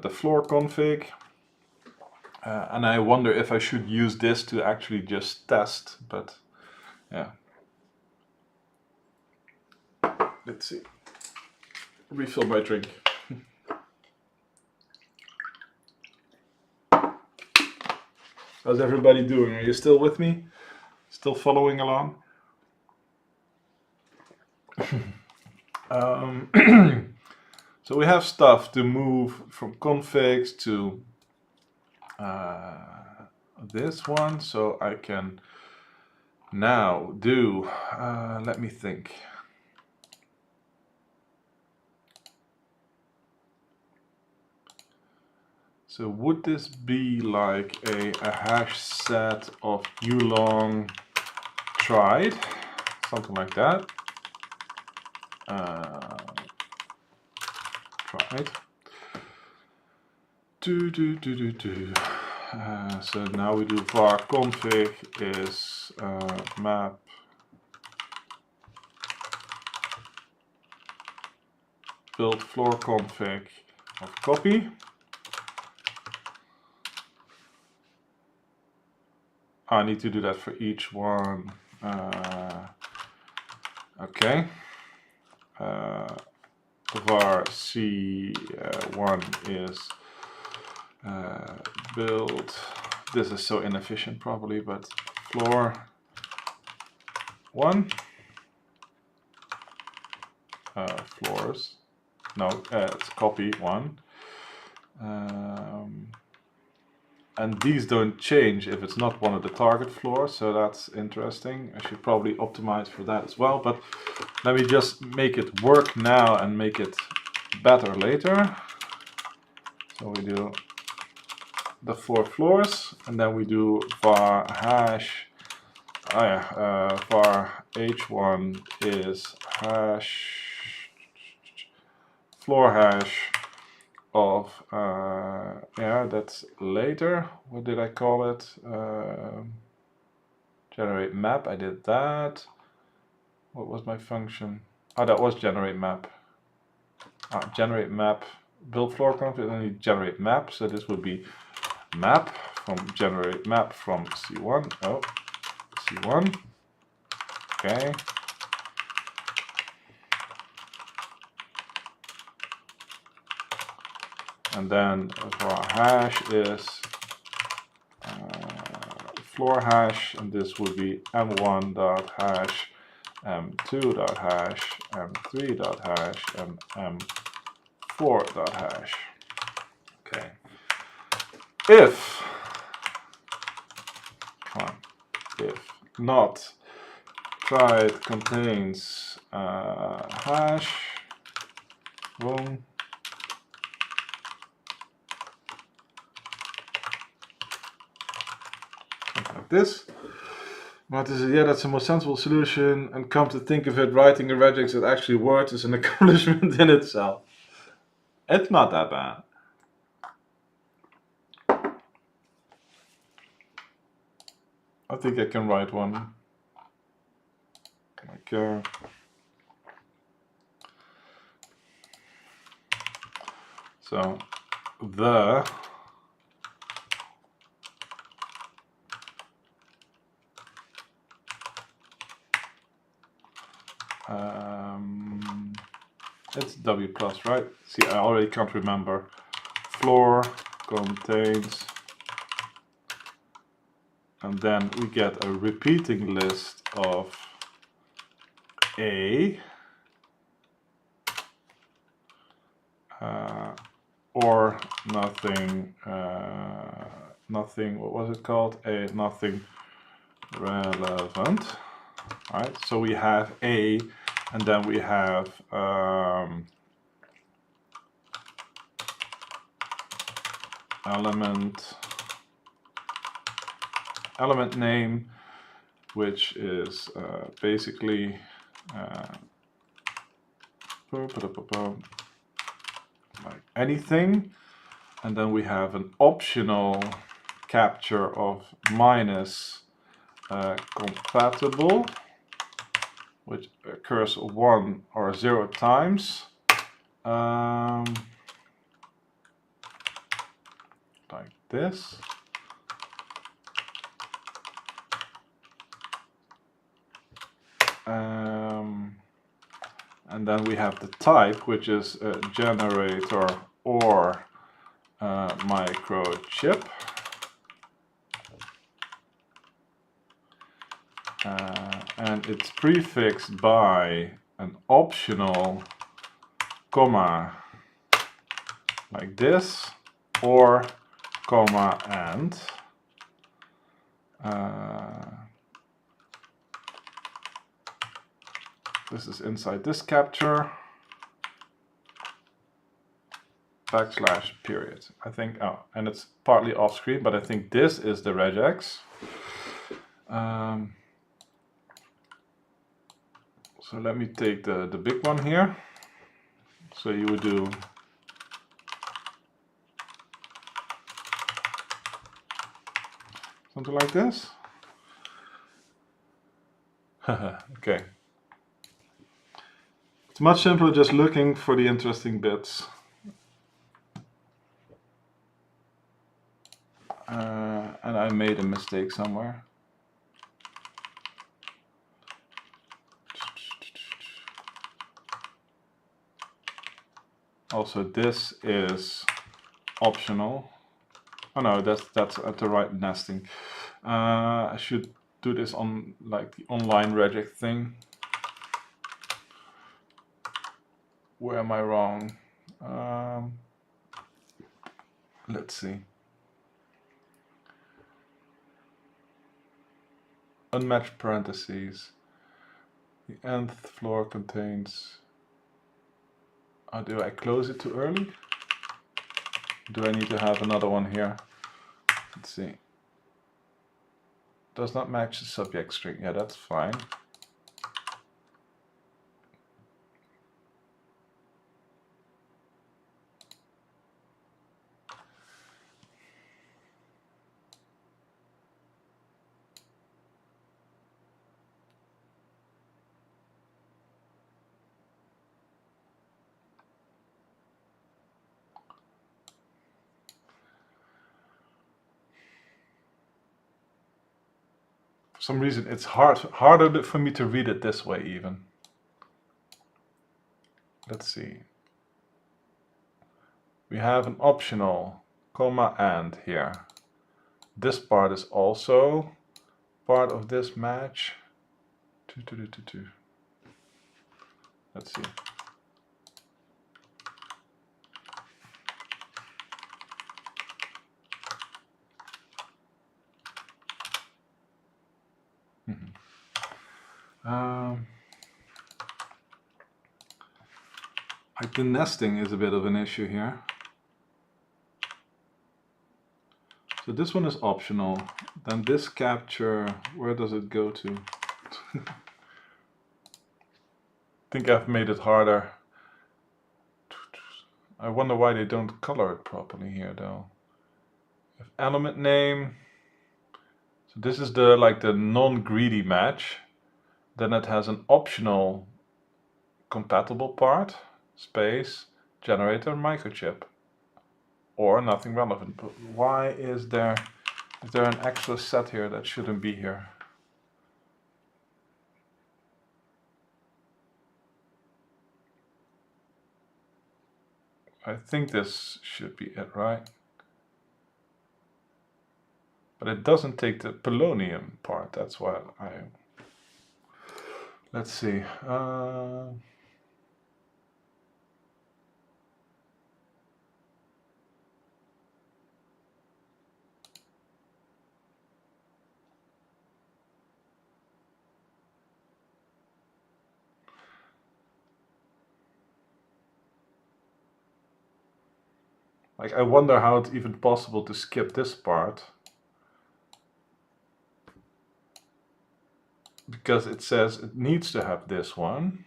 floor config. And I wonder if I should use this to actually just test, but yeah. Let's see. Refill my drink. How's everybody doing? Are you still with me? Still following along? So we have stuff to move from configs to this one. So I can now do, let me think. So would this be like a hash set of U-long tried, something like that? Tried. So now we do var config is map build floor config of copy. I need to do that for each one. Okay. Var C1 is build. This is so inefficient probably, but floor 1. floors. No, it's copy 1. And these don't change if it's not one of the target floors, so that's interesting. I should probably optimize for that as well, but let me just make it work now and make it better later. So we do the 4 floors, and then we do var hash, var h1 is hash, floor hash of, yeah, that's later. What did I call it? Generate map, I did that. What was my function? Oh, that was generate map. Generate map, build floor count, and then you generate map. So this would be map from generate map from C1. Oh, C1. Okay. And then var hash is floor hash, and this would be m1 dot hash, m2 dot hash, m3 dot hash, and m4 dot hash. Okay. If not tried contains hash, boom. Like this. Martin says, yeah, that's a more sensible solution, and come to think of it, writing a regex that actually works is an accomplishment in itself. It's not that bad. I think I can write one. Like, so the it's W plus, right? See, I already can't remember. Floor contains, and then we get a repeating list of A or nothing, nothing, what was it called? A nothing relevant. All right, so we have A, and then we have element name, which is basically like anything, and then we have an optional capture of minus compatible, which occurs 1 or 0 times. Like this. And then we have the type, which is a generator or microchip. And it's prefixed by an optional comma like this, or comma and. This is inside this capture, backslash period. I think, oh, and it's partly off screen, but I think this is the regex. So let me take the big one here. So you would do something like this. Okay. It's much simpler just looking for the interesting bits. And I made a mistake somewhere. Also, this is optional. Oh no, that's at the right nesting. I should do this on like the online regex thing. Where am I wrong? Let's see. Unmatched parentheses. The nth floor contains... Oh, do I close it too early? Do I need to have another one here? Let's see. Does not match the subject string. Yeah, that's fine. For some reason, it's harder for me to read it this way even. Let's see. We have an optional comma and here. This part is also part of this match. Let's see. Like the nesting is a bit of an issue here. So this one is optional. Then this capture, where does it go to? I think I've made it harder. I wonder why they don't color it properly here though. If element name, so this is the the non-greedy match. Then it has an optional compatible part, space, generator, microchip, or nothing relevant. But why is there an extra set here that shouldn't be here? I think this should be it, right? But it doesn't take the polonium part, that's why let's see. Like, I wonder how it's even possible to skip this part. Because it says it needs to have this one.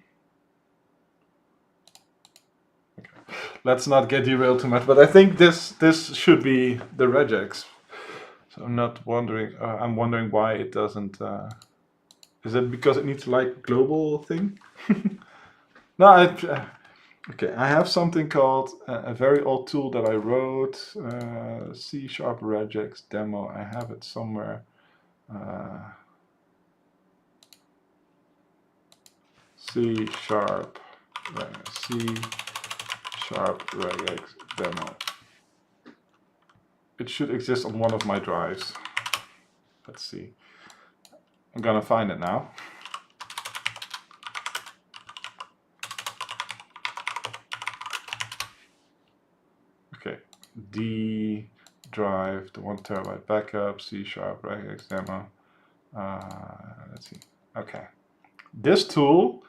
Okay. Let's not get derailed too much, but I think this should be the regex. So I'm not wondering, I'm wondering why it doesn't, is it because it needs like global thing? No, okay, I have something called a very old tool that I wrote, C# regex demo. I have it somewhere. C# regex demo. It should exist on one of my drives. Let's see. I'm gonna find it now. Okay, D drive, the 1 terabyte backup, C# regex demo. Let's see. Okay, this tool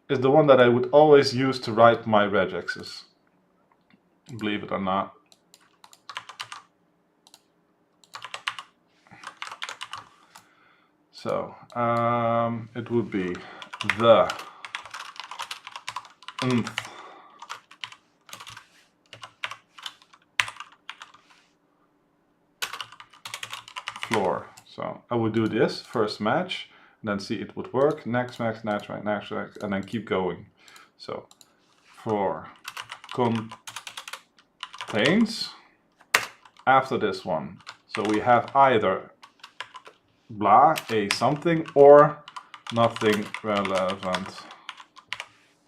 is the one that I would always use to write my regexes. Believe it or not. So it would be the nth floor. So I would do this first match, and then see it would work. Next match, next match, next match, and then keep going. So floor contains after this one. So we have either blah, a something, or nothing relevant.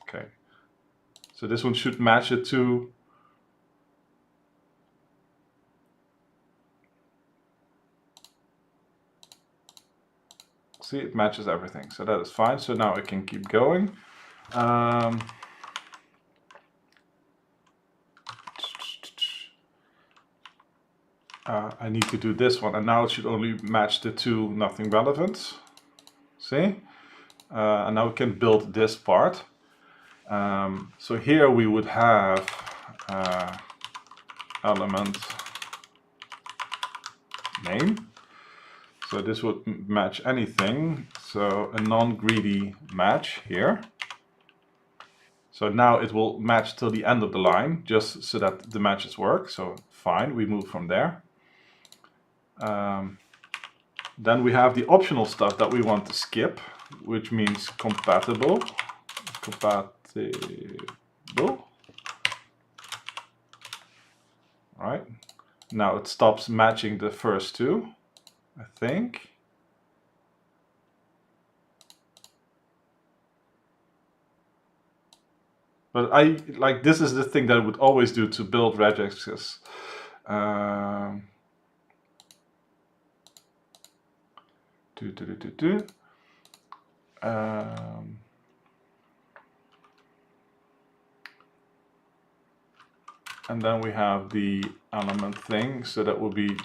Okay. So this one should match it to see, it matches everything. So that is fine. So now I can keep going. I need to do this one, and now it should only match the two nothing relevant. See? And now we can build this part. So here we would have element name. So this would match anything. So a non-greedy match here. So now it will match till the end of the line, just so that the matches work. So fine, we move from there. Then we have the optional stuff that we want to skip, which means compatible. Right. Now it stops matching the first two, I think. But this is the thing that I would always do to build regexes. And then we have the element thing, so that will be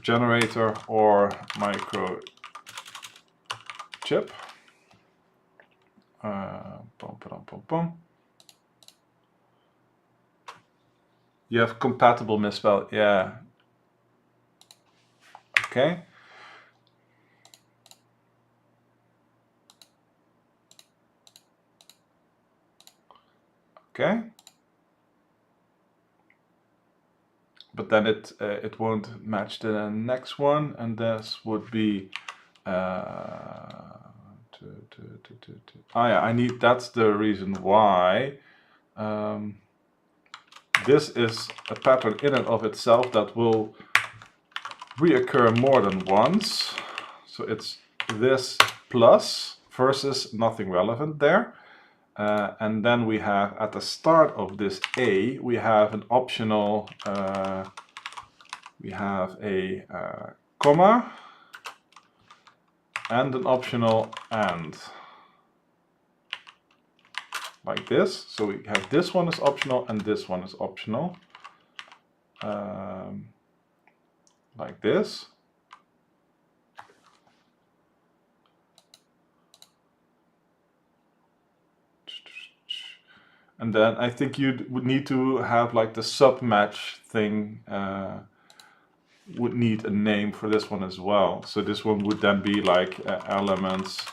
generator or microchip. You have compatible misspelled, yeah. Okay. Okay. But then it won't match the next one, and this would be yeah, that's the reason why this is a pattern in and of itself that will reoccur more than once. So it's this plus versus nothing relevant there. And then we have at the start of this A, we have an optional, we have a comma and an optional and. Like this. So we have this one is optional and this one is optional. Like this. And then I think you would need to have like the sub-match thing would need a name for this one as well. So this one would then be like elements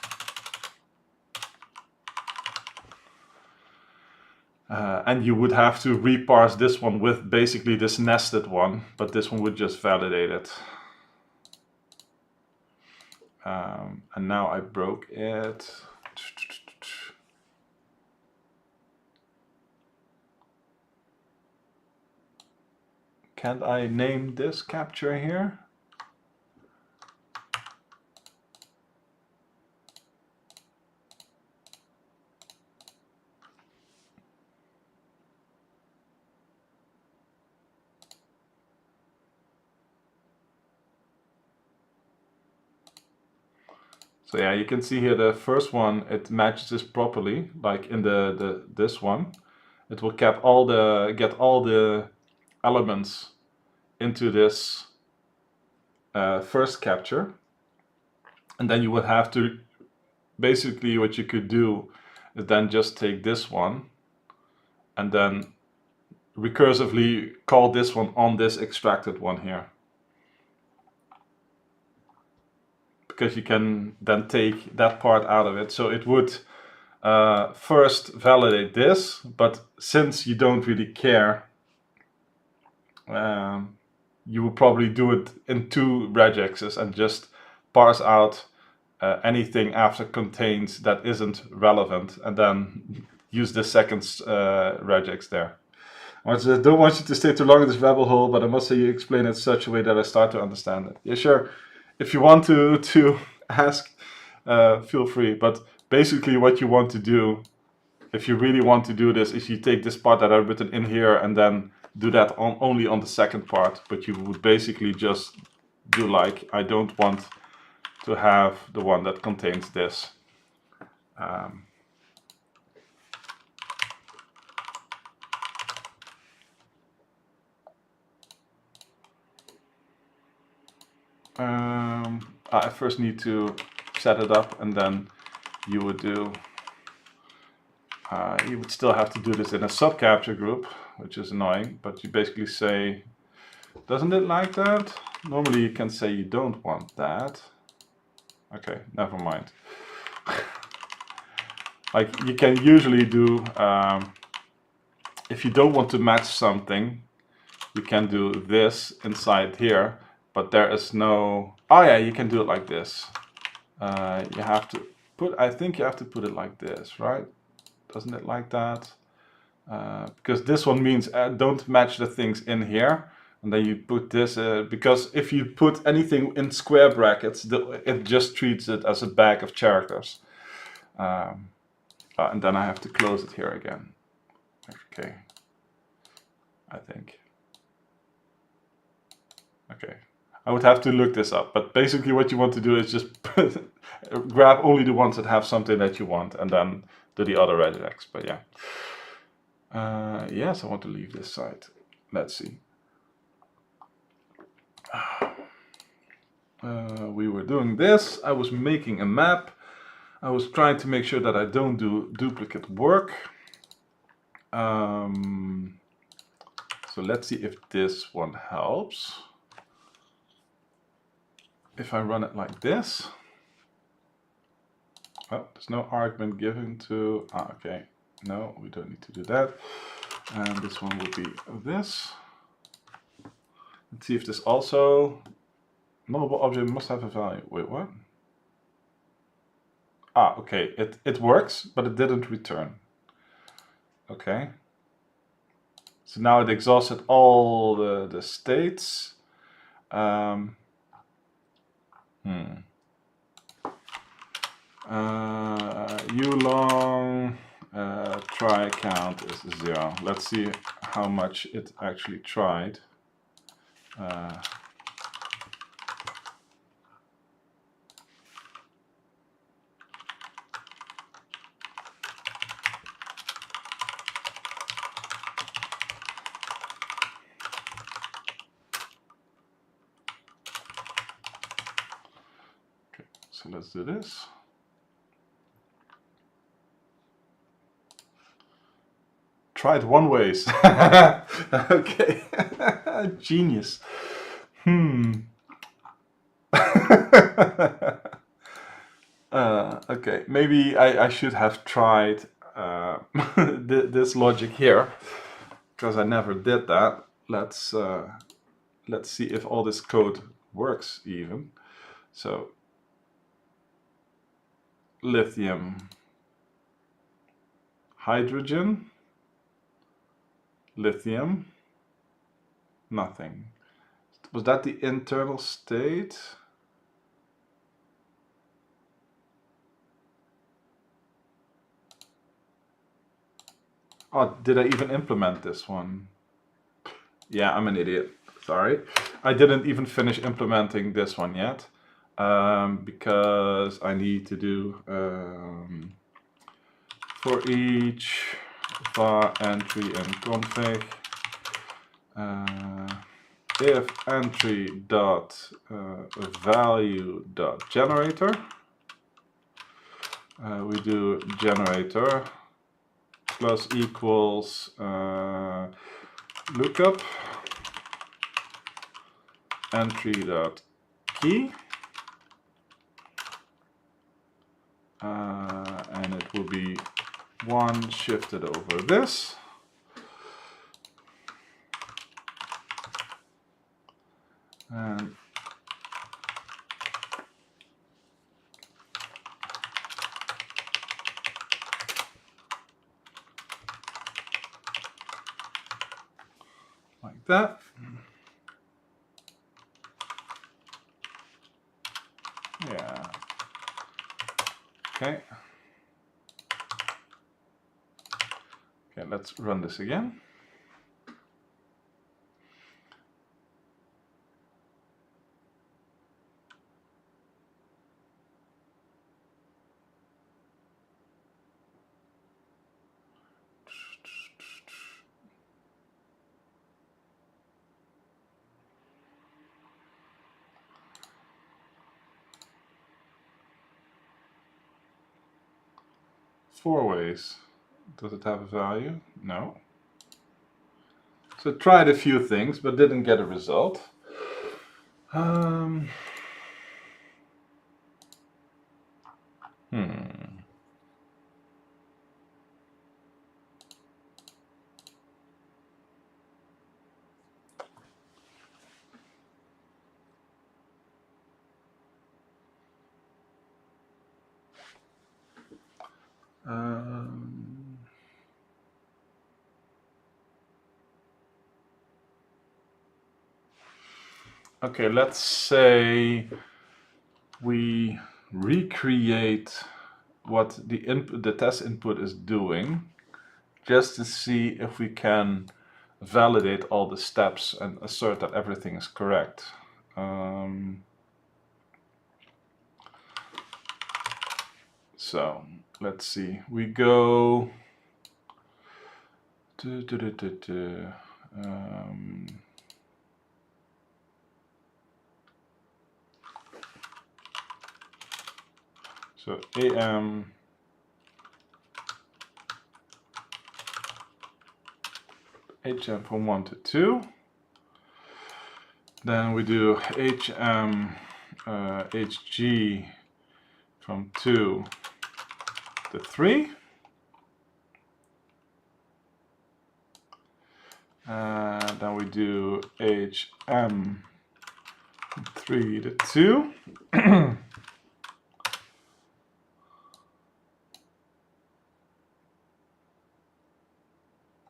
and you would have to reparse this one with basically this nested one, but this one would just validate it. And now I broke it. Can't I name this capture here? So yeah, you can see here the first one, it matches this properly, like in this one. It will get all the elements into this first capture. And then you would have to, basically what you could do is then just take this one and then recursively call this one on this extracted one here. Because you can then take that part out of it. So it would first validate this, but since you don't really care, you will probably do it in two regexes and just parse out anything after contains that isn't relevant, and then use the second regex there. I don't want you to stay too long in this rabbit hole, but I must say you explain it in such a way that I start to understand it. Yeah, sure. If you want to ask, feel free. But basically what you want to do, if you really want to do this, is you take this part that I've written in here and then do that only on the second part. But you would basically just do like, I don't want to have the one that contains this. I first need to set it up, and then you would do. You would still have to do this in a sub-capture group, which is annoying, but you basically say, doesn't it like that? Normally you can say you don't want that. Okay, never mind. Like you can usually do, if you don't want to match something, you can do this inside here, but there is no, oh yeah, you can do it like this. You have to put, I think you have to put it like this, right? Doesn't it like that? Because this one means don't match the things in here, and then you put this, because if you put anything in square brackets, it just treats it as a bag of characters. And then I have to close it here again. Okay, I think. Okay, I would have to look this up, but basically what you want to do is just grab only the ones that have something that you want, and then do the other regex. But yeah. Yes, I want to leave this side. Let's see. We were doing this. I was making a map. I was trying to make sure that I don't do duplicate work. So let's see if this one helps. If I run it like this. Oh, there's no argument given to. Okay. No, we don't need to do that. And this one will be this. Let's see if this also. Nullable object must have a value. Wait, what? Okay. It works, but it didn't return. Okay. So now it exhausted all the states. ulong try count is 0. Let's see how much it actually tried. So let's do this. Tried one ways. Okay. Genius. Okay, maybe I should have tried this logic here, because I never did that. Let's see if all this code works even. So lithium, hydrogen, lithium, nothing. Was that the internal state? Oh, did I even implement this one? Yeah, I'm an idiot. Sorry. I didn't even finish implementing this one yet. Because I need to do for each var entry and config if entry dot value dot generator, we do generator plus equals lookup entry dot key, and it will be 1 shifted over this. And like that. Yeah. Okay. Okay, let's run this again. 4 ways. Does it have a value? No. So tried a few things, but didn't get a result. Okay, let's say we recreate what the test input is doing, just to see if we can validate all the steps and assert that everything is correct. So let's see. We go so AM HM from 1 to 2. Then we do HM HG from 2 to 3. Then we do HM from 3 to 2.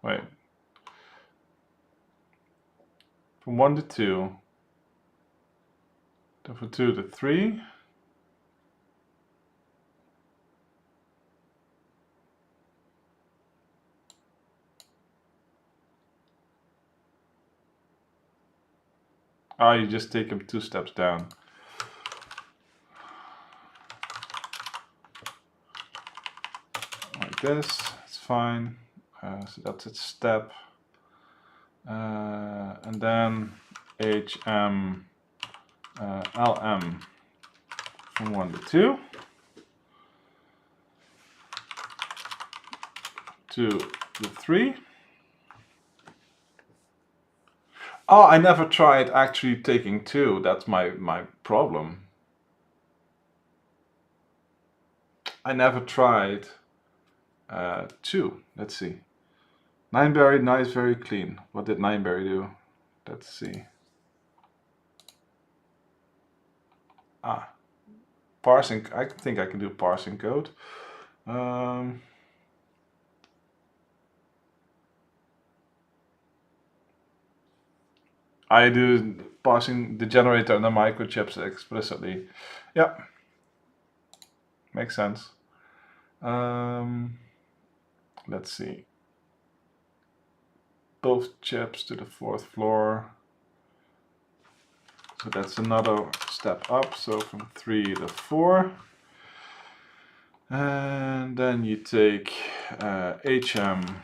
Wait. From 1 to 2. Then from 2 to 3. Ah, you just take them 2 steps down. Like this, it's fine. So that's its step. And then HM LM from 1 to 2. 2 to 3. Oh, I never tried actually taking 2. That's my problem. I never tried 2. Let's see. 9berry, nice, very clean. What did 9berry do? Let's see. Ah, parsing. I think I can do parsing code. I do parsing the generator and the microchips explicitly. Yeah, makes sense. Let's see. Both chips to the 4th floor. So that's another step up. So from 3 to 4. And then you take HM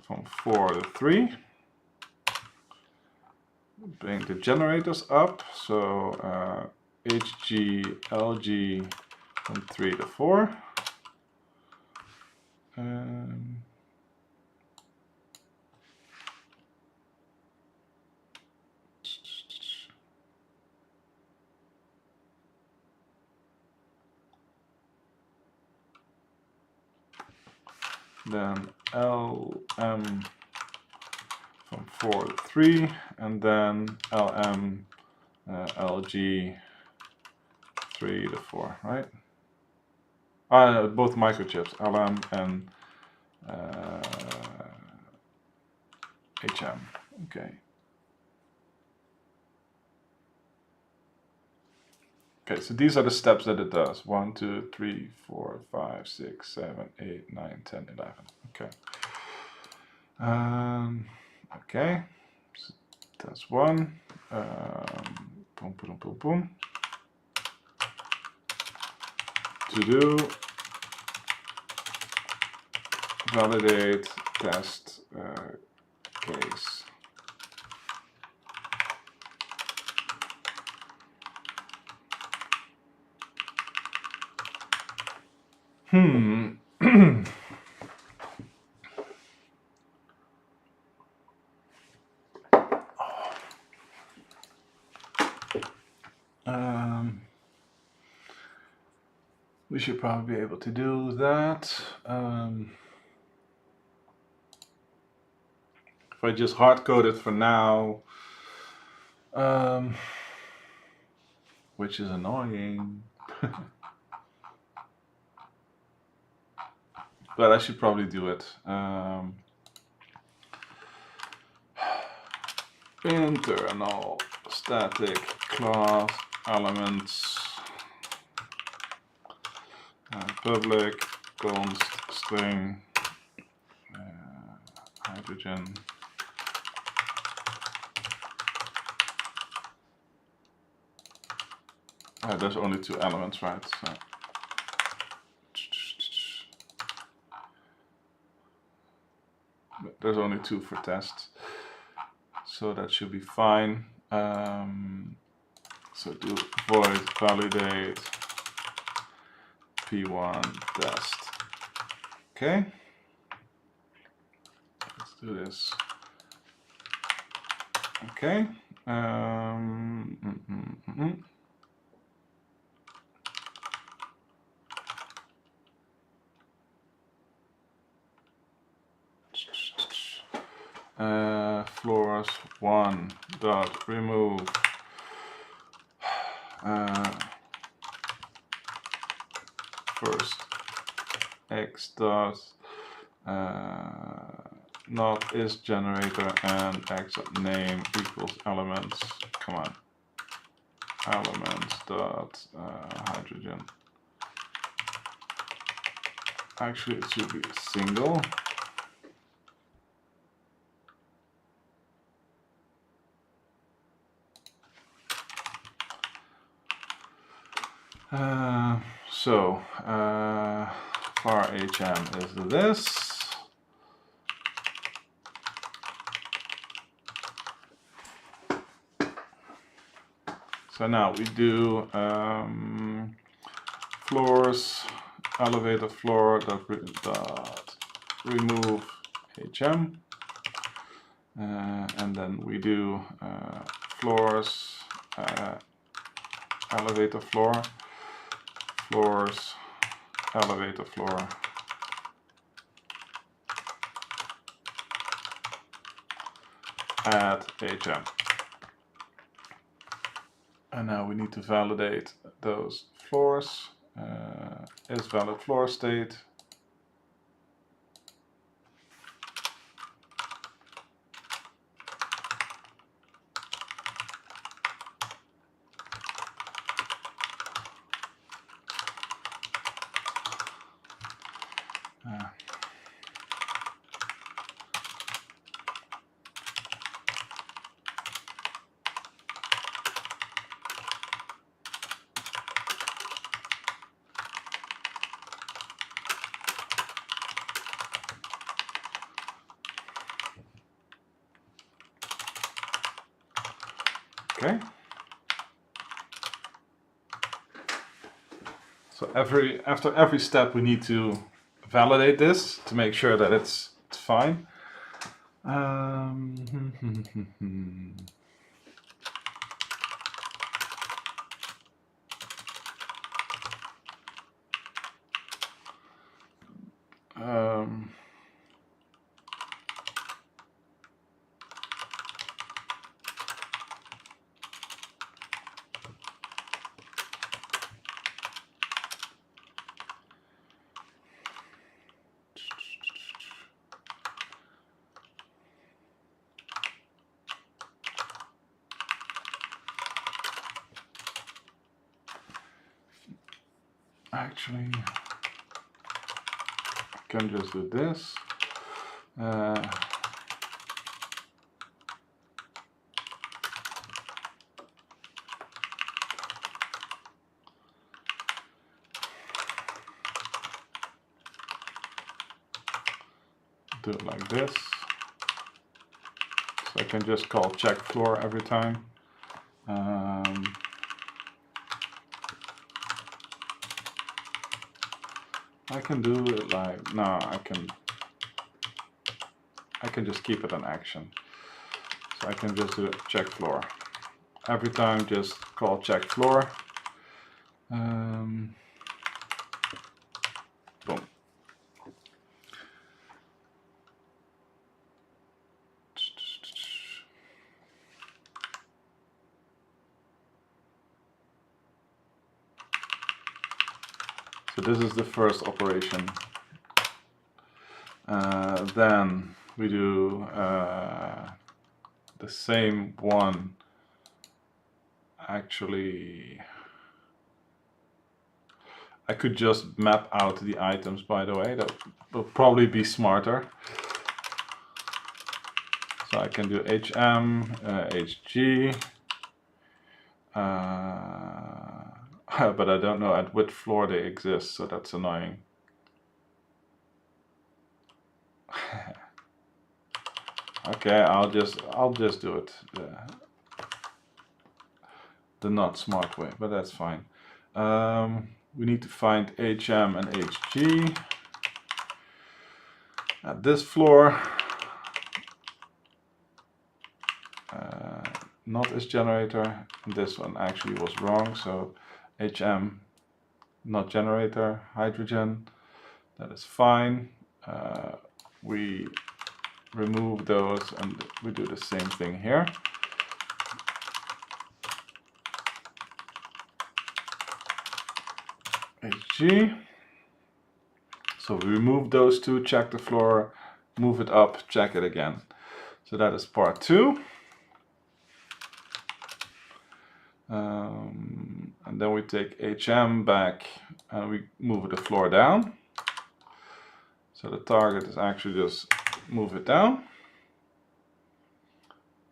from 4 to 3. Bring the generators up. So HG, LG from 3 to 4. Then LM from 4 to 3, and then LM LG 3 to 4, right? Both microchips, LM and HM. Okay. Okay, so these are the steps that it does. 1, 2, 3, 4, 5, 6, 7, 8, 9, 10, 11. Okay. Okay. So that's 1. Boom, boom, boom, boom. To do validate test case. Hmm. We should probably be able to do that. If I just hard code it for now, which is annoying. But I should probably do it. Internal static class elements public const string hydrogen. There's only 2 elements, right? So. There's only 2 for test, so that should be fine. So do void validate p1 test. Okay, let's do this. Okay. Floors 1 dot remove first x dot not is generator and x name equals elements. Come on, elements dot hydrogen. Actually, it should be single. So var hm is this. So now we do floors elevator floor dot remove hm, and then we do floors elevator floor floors elevator floor add hm. And now we need to validate those floors. Is valid floor state. Okay. So after every step we need to validate this to make sure that it's fine. Actually, I can just do this. Do it like this. So I can just call check floor every time. I can do it like, no, I can just keep it an action. So I can just do it check floor. Every time just call check floor. Boom. So this is the first operation. Then we do the same one. Actually, I could just map out the items, by the way. That will probably be smarter. So I can do HM, HG, but I don't know at which floor they exist, so that's annoying. Okay, I'll just do it the not smart way, but that's fine. We need to find HM and HG at this floor. Not as generator. This one actually was wrong, so HM not generator, hydrogen, that is fine. We remove those and we do the same thing here. HG. So we remove those two, check the floor, move it up, check it again. So that is part 2. And then we take HM back and we move the floor down. So the target is actually just move it down.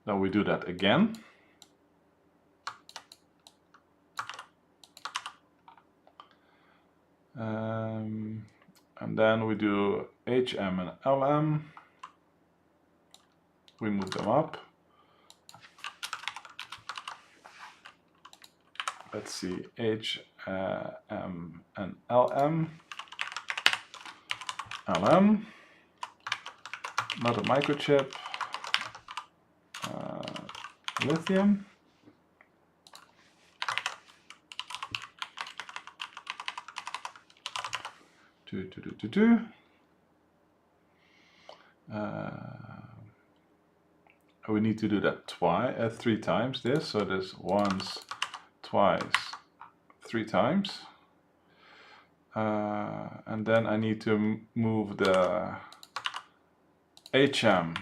Then we do that again. And then we do HM and LM. We move them up. Let's see, HM and LM. LM, not a microchip. Lithium. We need to do that twice, 3 times this, so this once, twice, 3 times. And then I need to move the HM,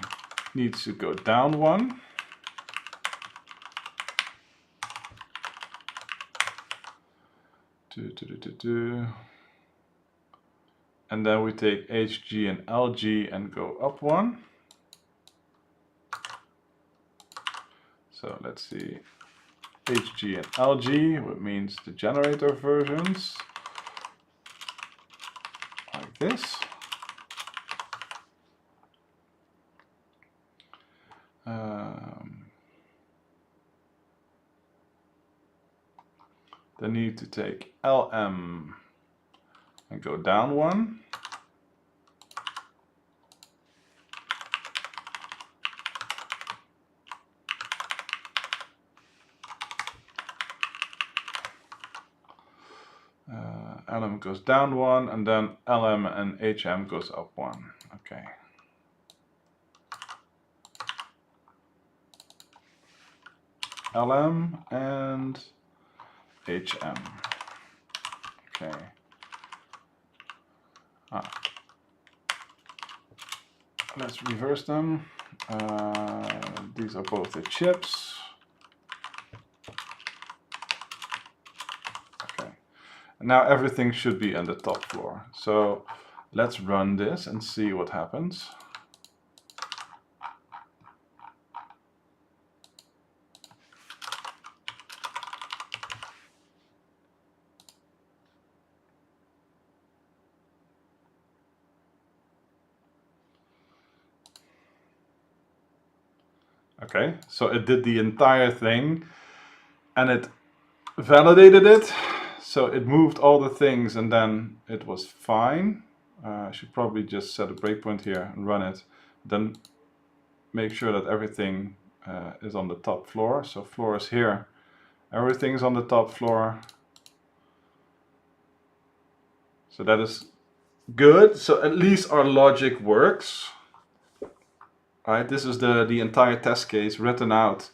needs to go down 1. And then we take HG and LG and go up 1. So let's see, HG and LG, which means the generator versions, like this. Then need to take LM and go down 1. LM goes down 1, and then LM and HM goes up 1. Okay. LM and HM. Okay. Let's reverse them. These are both the chips. Okay. And now everything should be on the top floor. So let's run this and see what happens. Okay, so it did the entire thing and it validated it. So it moved all the things and then it was fine. I should probably just set a breakpoint here and run it. Then make sure that everything is on the top floor. So floor is here. Everything is on the top floor. So that is good. So at least our logic works. Right, this is the entire test case written out,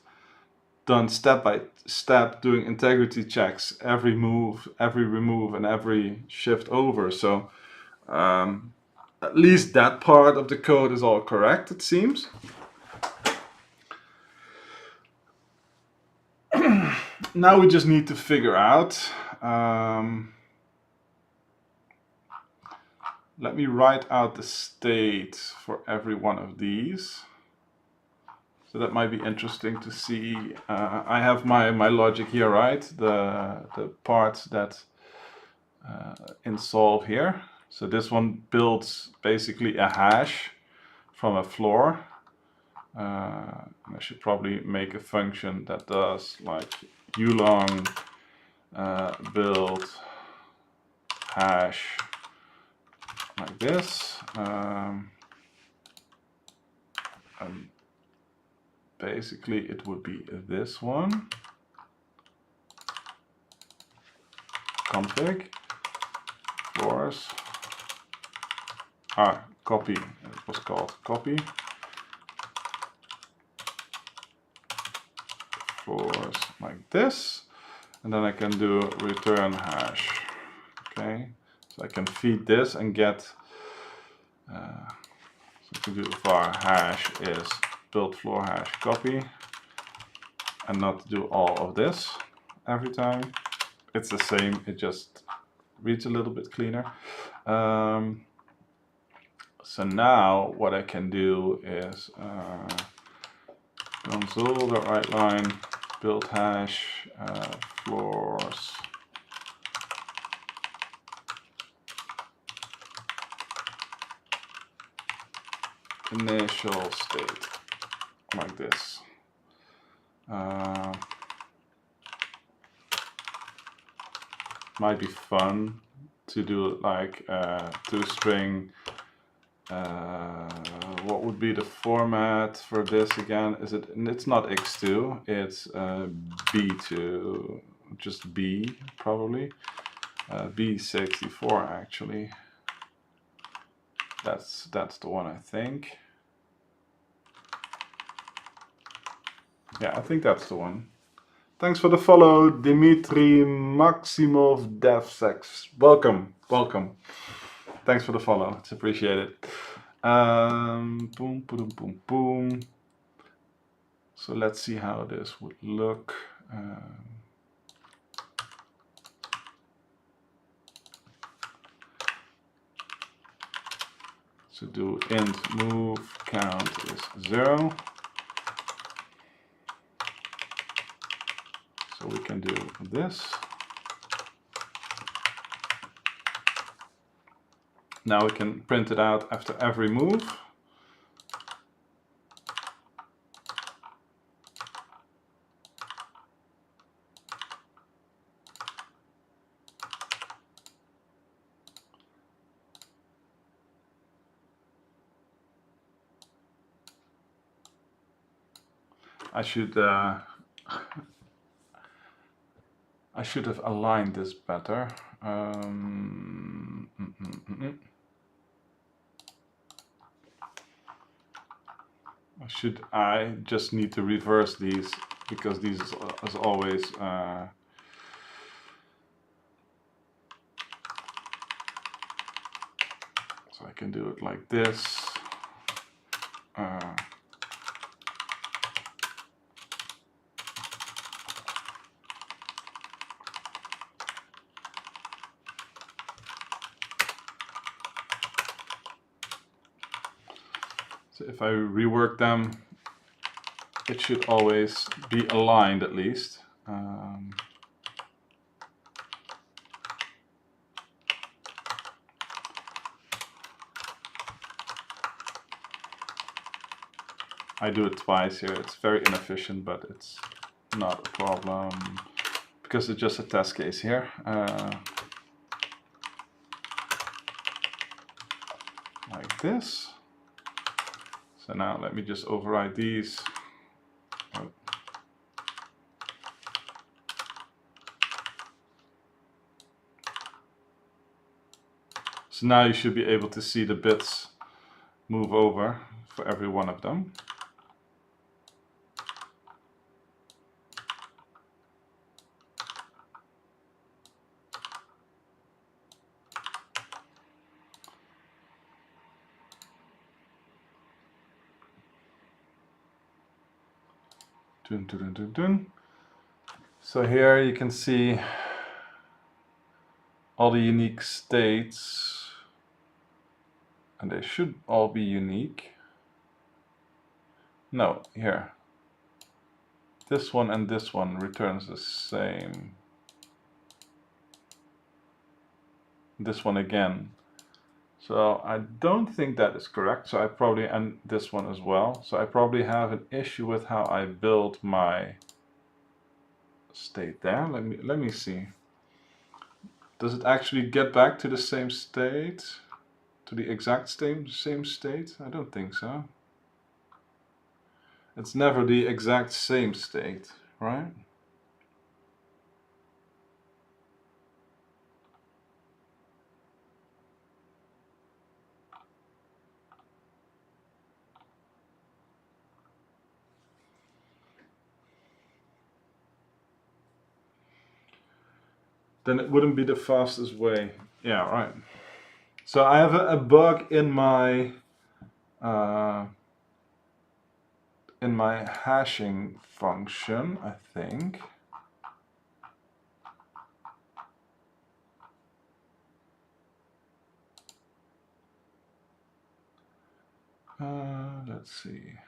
done step by step, doing integrity checks, every move, every remove, and every shift over. So at least that part of the code is all correct, it seems. Now we just need to figure out, let me write out the state for every one of these. So that might be interesting to see. I have my logic here, right? The parts that in solve here. So this one builds basically a hash from a floor. I should probably make a function that does like ulong build hash like this. And basically it would be this one, config, floors, copy, it was called copy, floors like this, and then I can do return hash, okay, so I can feed this and get, so I can do var hash is build floor hash copy, and not do all of this every time. It's the same, it just reads a little bit cleaner. So now what I can do is console.writeLine build hash floors initial state like this. Might be fun to do like toString. What would be the format for this again? Is it? It's not x2. It's b2. Just b probably. b64 actually. That's the one I think. Yeah, I think that's the one. Thanks for the follow, Dimitri Maximov DevSex. Welcome, welcome. Thanks for the follow, it's appreciated. Boom, boom, boom, boom. So let's see how this would look. So do int move count is 0. So we can do this. Now we can print it out after every move. I should have aligned this better. I just need to reverse these because these is always so I can do it like this. So if I rework them, it should always be aligned at least. I do it twice here. It's very inefficient, but it's not a problem because it's just a test case here. Like this. So now let me just override these. Oh. So now you should be able to see the bits move over for every one of them. Dun, dun, dun, dun, dun. So here you can see all the unique states, and they should all be unique. No, here. This one and this one returns the same. This one again. So I don't think that is correct. So I probably, and this one as well. So I probably have an issue with how I build my state there. Let me see. Does it actually get back to the same state? To the exact same state? I don't think so. It's never the exact same state, right? Then it wouldn't be the fastest way. Yeah, right. So I have a bug in my hashing function, I think. Let's see.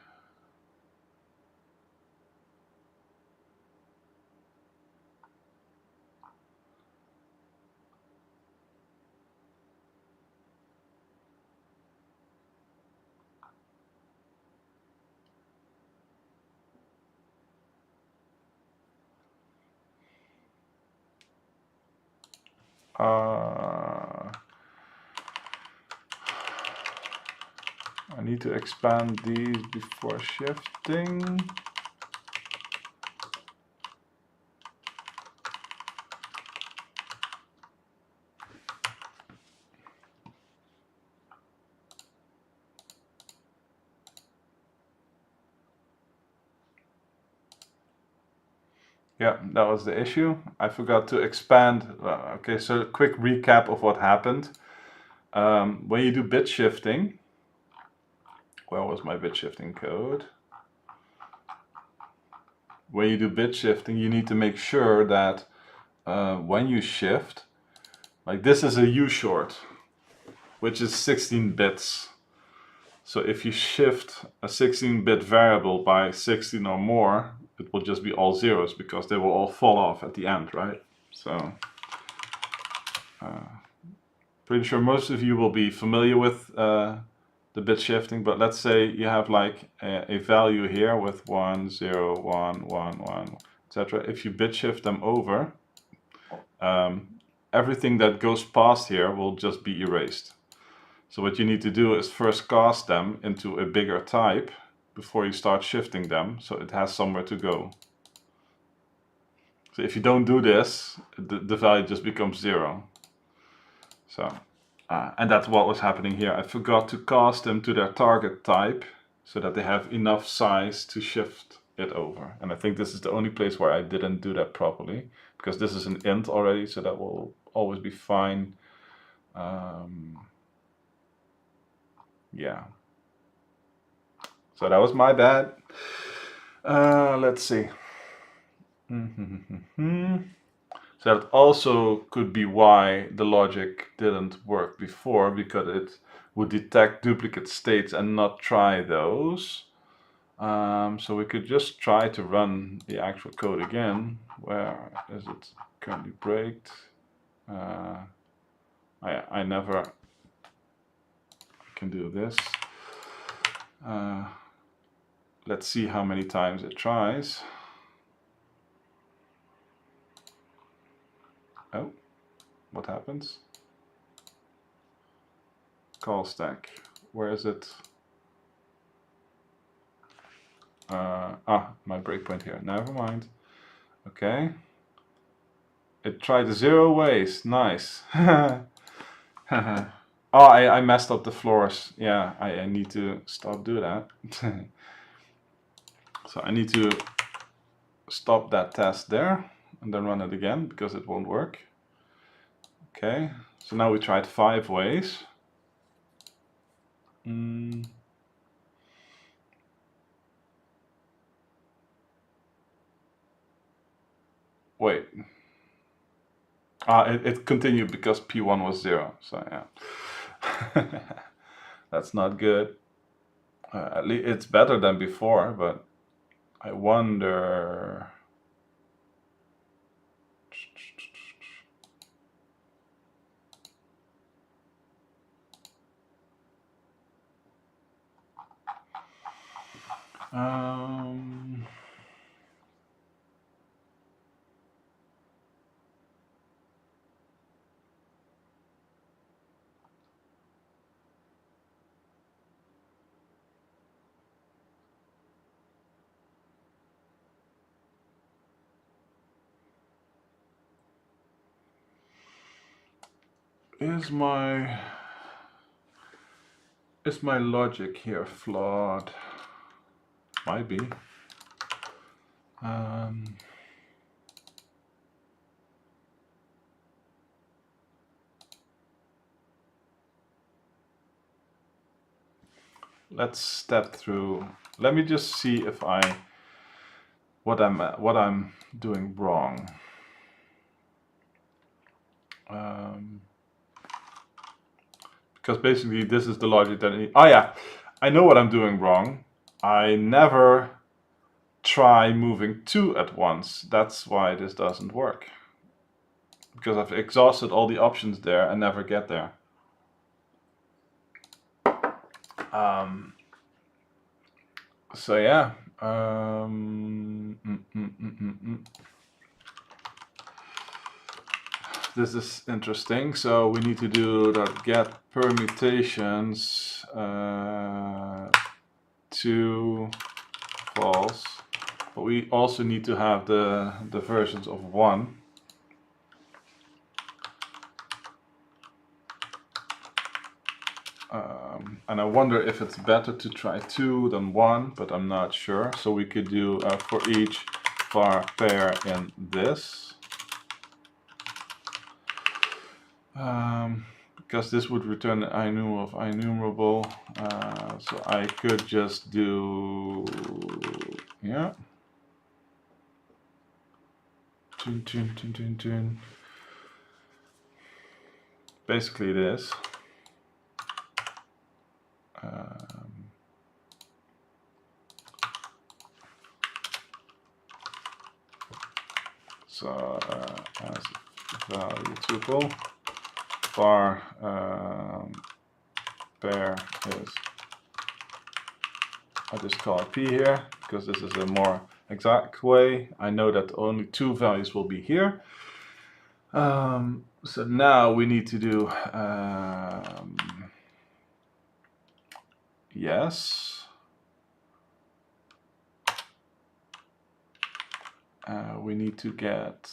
I need to expand these before shifting. Yeah, that was the issue. I forgot to expand. Okay, so a quick recap of what happened. When you do bit shifting, where was my bit shifting code? When you do bit shifting, you need to make sure that when you shift, like this is a U short, which is 16 bits. So if you shift a 16-bit variable by 16 or more, it will just be all zeros because they will all fall off at the end, right? So pretty sure most of you will be familiar with the bit shifting, but let's say you have like a value here with 1, 0, 1, 1, 1, etc. If you bit shift them over, everything that goes past here will just be erased. So what you need to do is first cast them into a bigger type before you start shifting them, so it has somewhere to go. So if you don't do this, the value just becomes 0. So, and that's what was happening here. I forgot to cast them to their target type so that they have enough size to shift it over. And I think this is the only place where I didn't do that properly, because this is an int already, so that will always be fine. Yeah. So that was my bad. Let's see. So that also could be why the logic didn't work before, because it would detect duplicate states and not try those. So we could just try to run the actual code again. Where is it currently braked? I never can do this. Let's see how many times it tries. what happens? Call stack. Where is it? My breakpoint here. Never mind. Okay. It tried 0 ways. Nice. Oh, I messed up the floors. Yeah, I need to stop doing that. So I need to stop that test there and then run it again because it won't work. Okay, so now we tried 5 ways. Wait. It continued because P1 was 0, so yeah. That's not good. At least it's better than before, but I wonder... Is my logic here flawed? Might be. Let's step through. Let me just see if what I'm doing wrong. Because basically this is the logic that oh yeah, I know what I'm doing wrong. I never try moving 2 at once. That's why this doesn't work. Because I've exhausted all the options there and never get there. So yeah. This is interesting. So we need to do that get permutations to false. But we also need to have the versions of 1. And I wonder if it's better to try 2 than 1, but I'm not sure. So we could do for each var pair in this. Because this would return an INUMERAble of INUMERABLE. So I could just do, yeah. Tune. Basically this. So as value tuple var pair is, I just call it P here because this is a more exact way. I know that only 2 values will be here. So now we need to do yes. We need to get,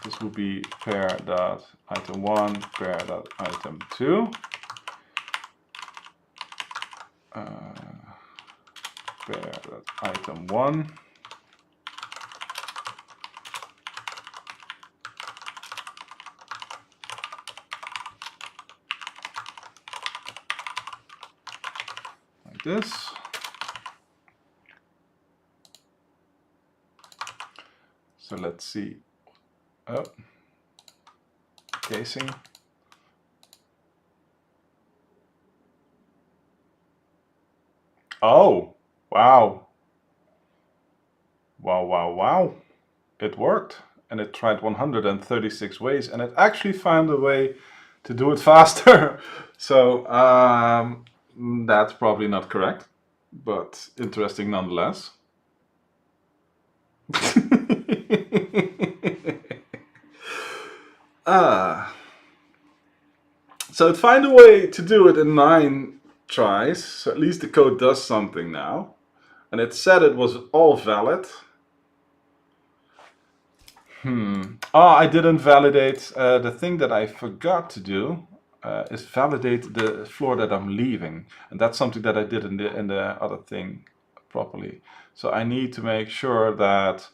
this would be pair dot item 1, pair dot item 2. Pair dot item 1. Like this. So let's see. Oh, casing. Oh, wow. Wow. It worked. And it tried 136 ways and it actually found a way to do it faster. So that's probably not correct, but interesting nonetheless. So it found a way to do it in 9 tries, so at least the code does something now. And it said it was all valid. I didn't validate the thing that I forgot to do is validate the floor that I'm leaving, and that's something that I did in the other thing properly. So I need to make sure that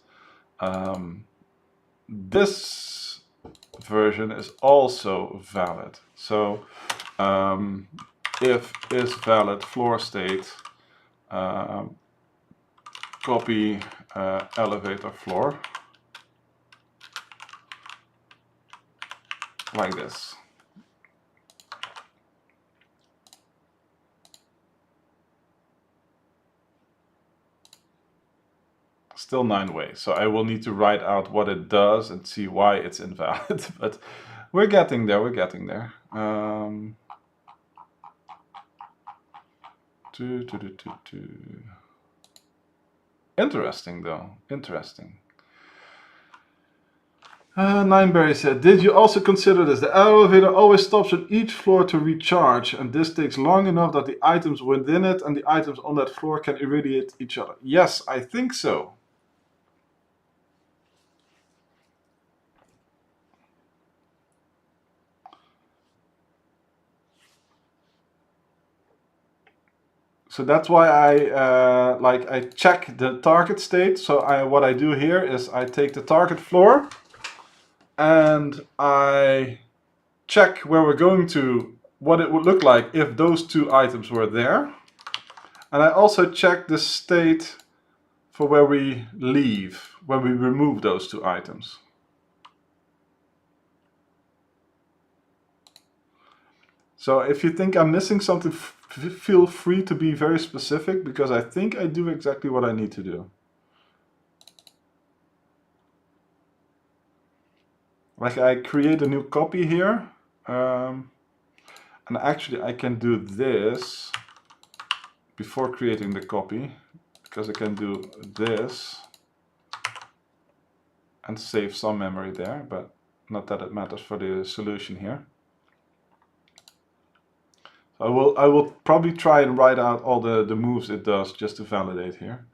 this version is also valid. So if is valid floor state copy elevator floor like this. Still 9 ways, so I will need to write out what it does and see why it's invalid, but we're getting there, Interesting though, interesting. Nineberry said, did you also consider this? The elevator always stops on each floor to recharge, and this takes long enough that the items within it and the items on that floor can irradiate each other. Yes, I think so. So that's why I check the target state. So what I do here is I take the target floor and I check where we're going to, what it would look like if those 2 items were there. And I also check the state for where we leave, when we remove those 2 items. So if you think I'm missing something, feel free to be very specific, because I think I do exactly what I need to do. Like I create a new copy here, and actually I can do this before creating the copy, because I can do this and save some memory there, but not that it matters for the solution here. I will probably try and write out all the moves it does just to validate here.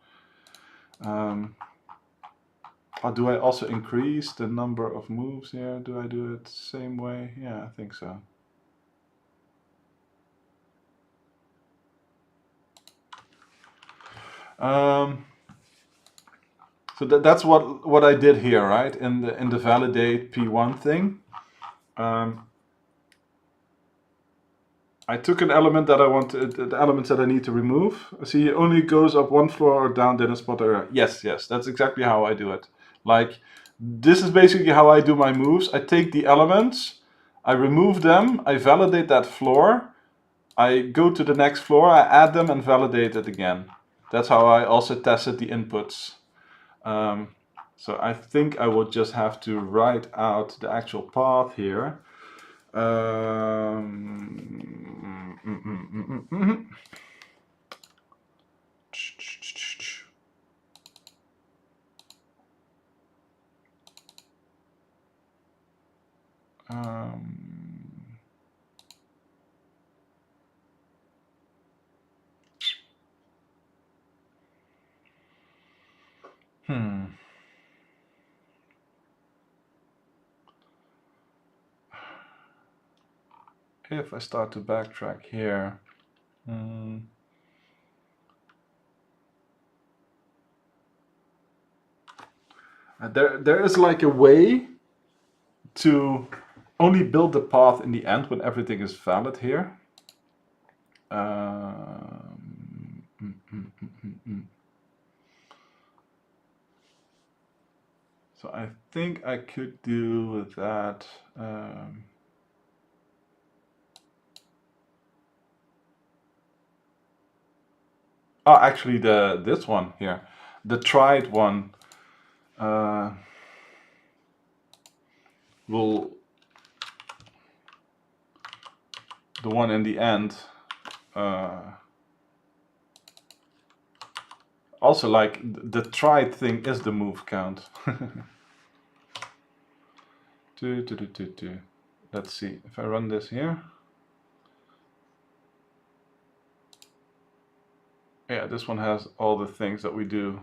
Do I also increase the number of moves here? Do I do it the same way? Yeah, I think so. So that's what I did here, right? In the validate P1 thing. I took an element that I wanted, the elements that I need to remove. See, it only goes up 1 floor or down in a spot area. Yes, that's exactly how I do it. Like, this is basically how I do my moves. I take the elements, I remove them, I validate that floor, I go to the next floor, I add them and validate it again. That's how I also tested the inputs. So I think I will just have to write out the actual path here. If I start to backtrack here, there is like a way to only build the path in the end when everything is valid here. So I think I could do with that. Oh, actually, this one here, the tried one, will, the one in the end, also like the tried thing is the move count. Let's see if I run this here. Yeah, this one has all the things that we do.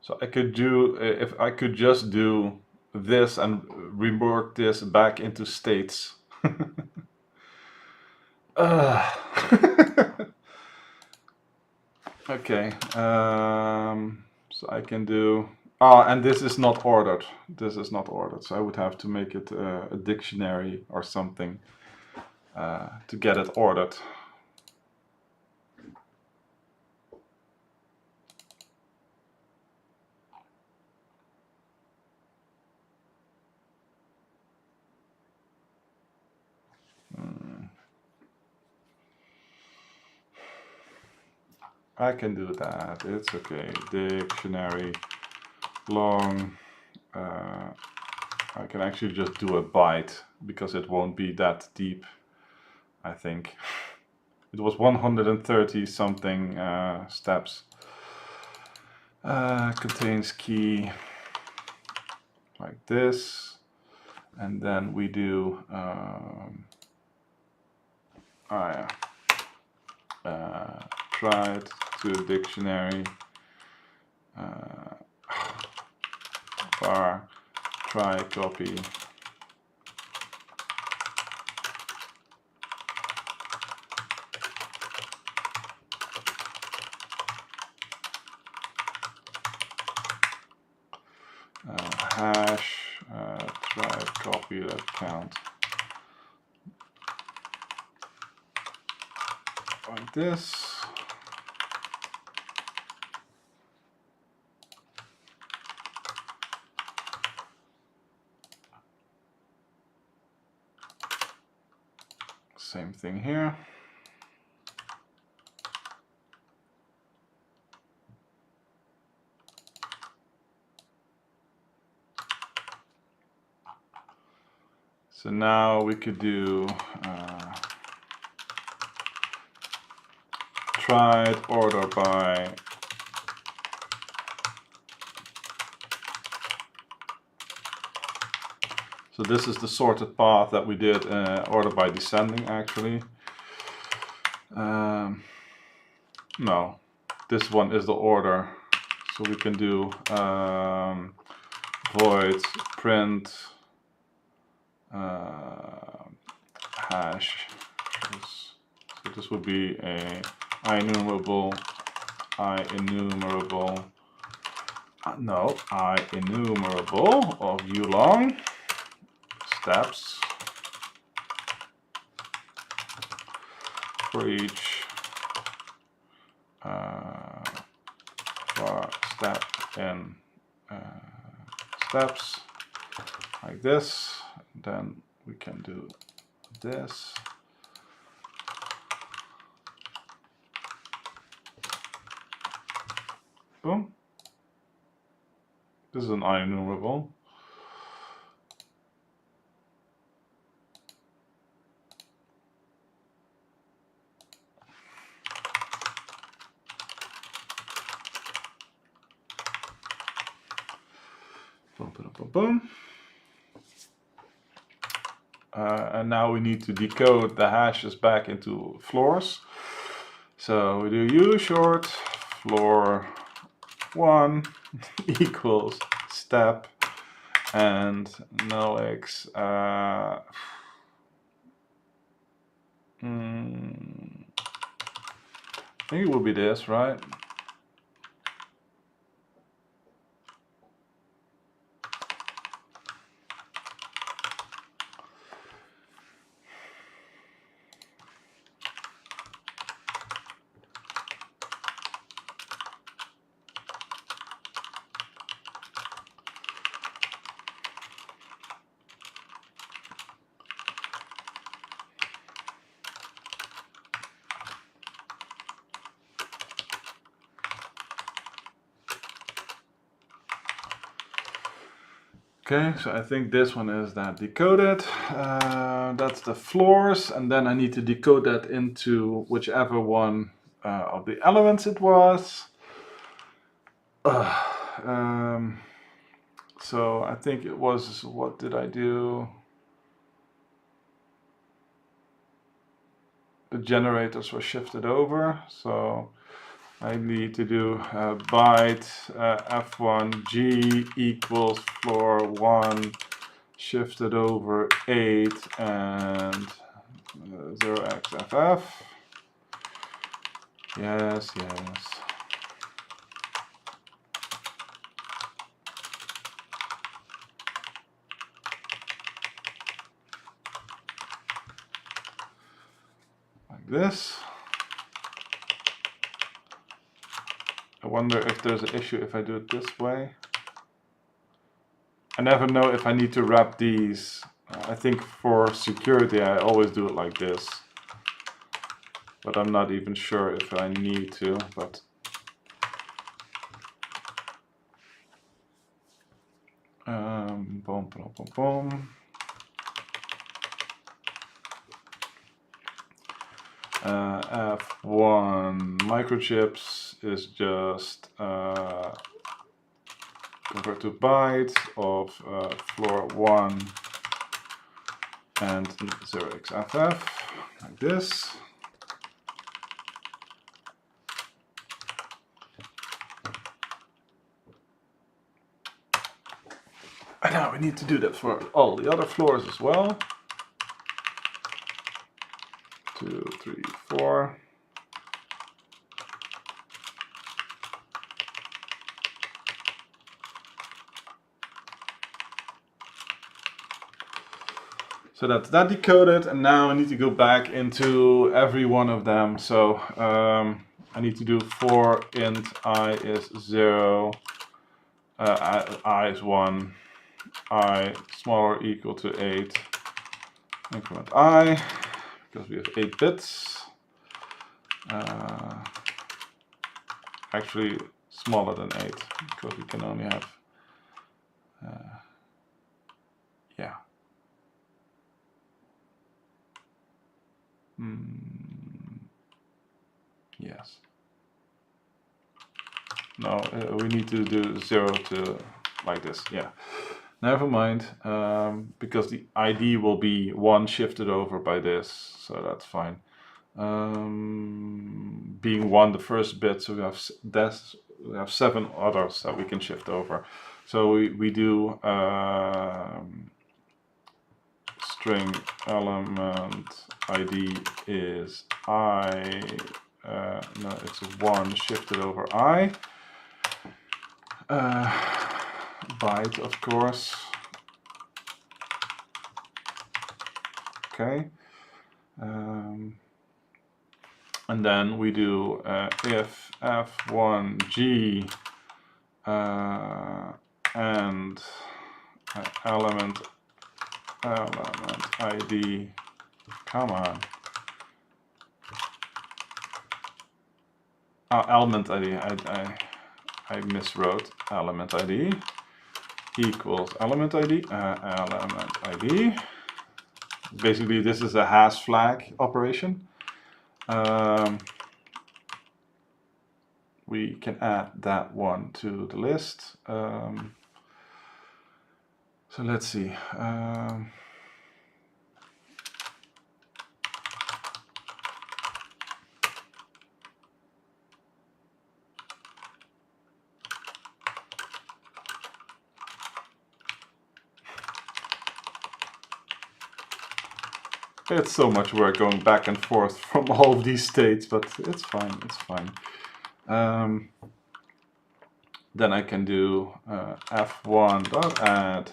So I could do, if I could just do this and rework this back into states. Okay, so I can do, and this is not ordered. This is not ordered, so I would have to make it a dictionary or something to get it ordered. I can do that, it's okay. Dictionary, long, I can actually just do a byte because it won't be that deep, I think. It was 130 something steps. Contains key like this, and then we do try it to dictionary var try copy hash try copy that count like this. Same thing here. So now we could do tried order by so this is the sorted path that we did order by descending actually. No, this one is the order, so we can do void print hash. So this would be a enumerable of u long steps for each step in steps like this. Then we can do this. Boom. This is an enumerable. Boom, boom, boom, boom. And now we need to decode the hashes back into floors. So we do u short floor 1 equals step and null x. I think it will be this, right? Okay, so I think this one is that decoded. That's the floors, and then I need to decode that into whichever one of the elements it was. So I think it was, what did I do? The generators were shifted over, so I need to do byte F1G equals floor 1 shifted over 8 and 0xFF. Yes, yes. Like this. I wonder if there's an issue if I do it this way. I never know if I need to wrap these. I think for security I always do it like this. But I'm not even sure if I need to, but boom, boom, boom, boom. F1 microchips is just convert to bytes of floor 1 and 0xFF, like this. And now we need to do that for all the other floors as well. 2, 3, 4. So that's that decoded, and now I need to go back into every one of them. So I need to do for int I is 0, I is 1, I smaller or equal to 8, increment I, because we have 8 bits. Actually smaller than 8, because we can only have, yeah. Yes. No, we need to do 0 to like this, yeah. Never mind, because the ID will be 1 shifted over by this, so that's fine. Being 1 the first bit, so we have 7 others that we can shift over. So we do string element ID is I, no, it's 1 shifted over I. Byte, of course. Okay. And then we do if F1G and element ID, come on. Element ID, I miswrote element ID equals element ID, element ID. Basically, this is a hash flag operation. We can add that one to the list. So let's see. It's so much work going back and forth from all of these states, but it's fine, it's fine. Then I can do f1.add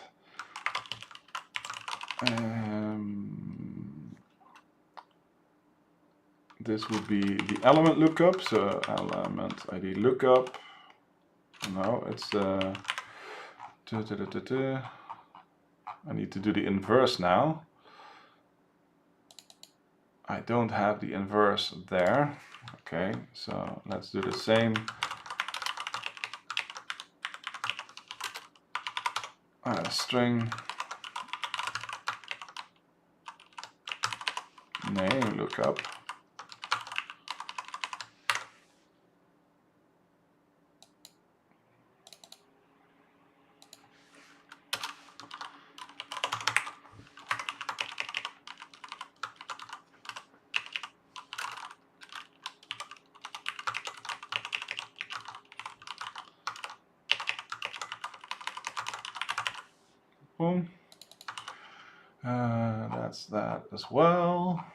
this would be the element lookup, so element ID lookup. No, it's I need to do the inverse now. I don't have the inverse there. Okay, so let's do the same. String name lookup. boom. That's that as well.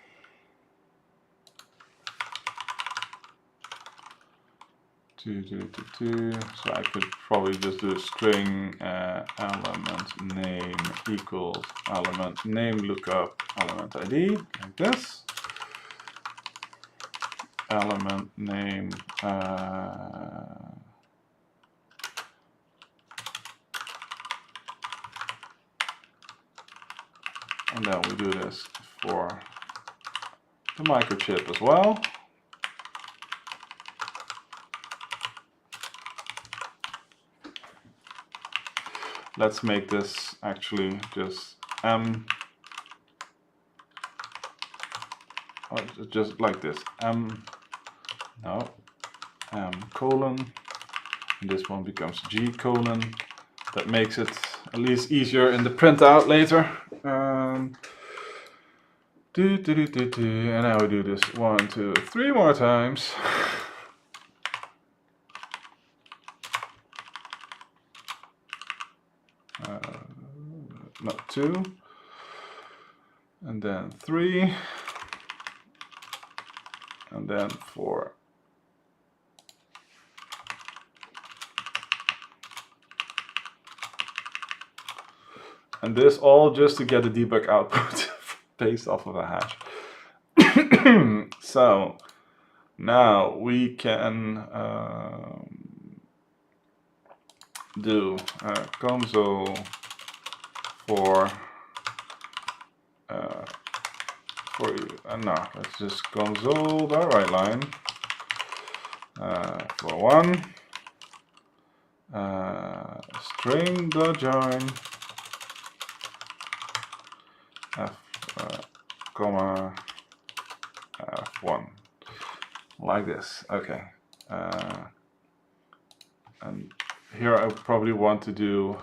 So I could probably just do a string element name equals element name lookup element ID like this. Element name and then we do this for the microchip as well. Let's make this actually just or just like this, colon, and this one becomes G colon. That makes it at least easier in the printout later. And now we do this 1, 2, 3 more times. Not 2, and then 3, and then 4. And this all just to get the debug output based off of a hash. So now we can do console for no, let's just console the right line for 1 string the join comma f1 like this. Okay, and here I probably want to do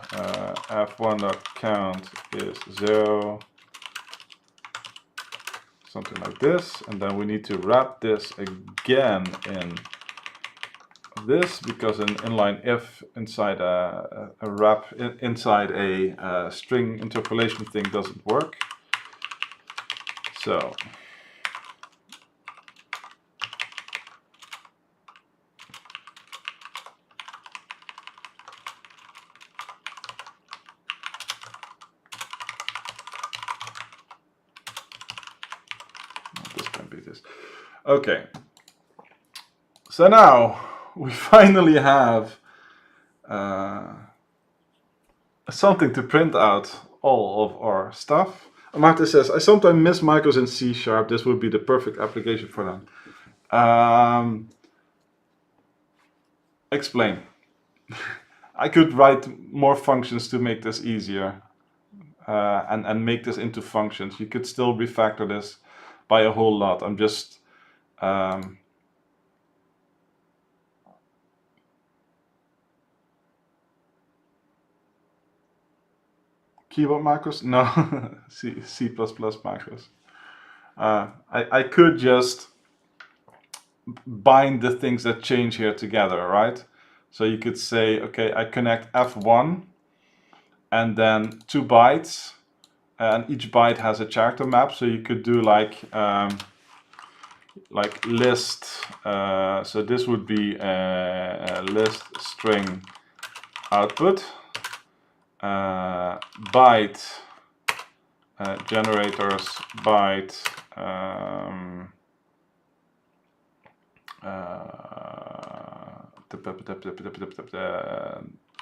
f1.count is 0, something like this, and then we need to wrap this again in this, because an inline if inside a wrap inside a string interpolation thing doesn't work. So this can be this. Okay. So now we finally have something to print out all of our stuff. Marta says, I sometimes miss micros in C#. This would be the perfect application for them. Explain. I could write more functions to make this easier and make this into functions. You could still refactor this by a whole lot. I'm just keyboard macros? No, C++ macros. I could just bind the things that change here together, right? So you could say, okay, I connect F1 and then 2 bytes, and each byte has a character map. So you could do like list. So this would be a list string output. Byte generators byte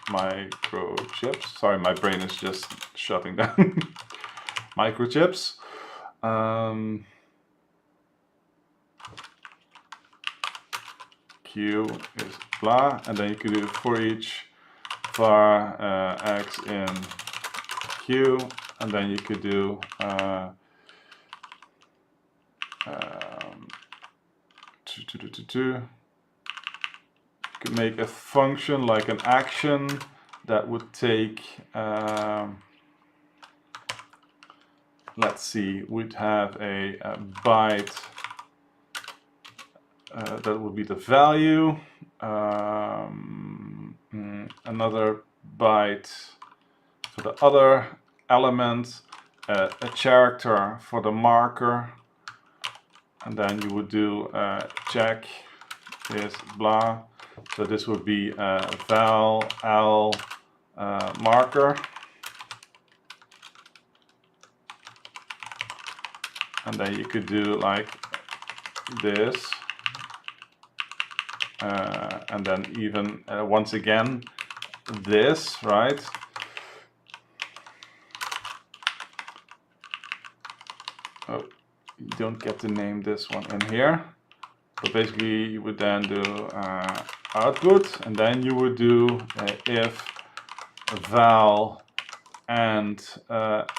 microchips. Sorry, my brain is just shutting down. Microchips. Q is blah, and then you could do for each var x in q, and then you could do you could make a function like an action that would take let's see, we'd have a byte that would be the value, another byte for the other element, a character for the marker, and then you would do check is blah. So this would be val l marker, and then you could do like this, and then even once again this, right? Oh, you don't get to name this one in here, but basically you would then do output, and then you would do if val and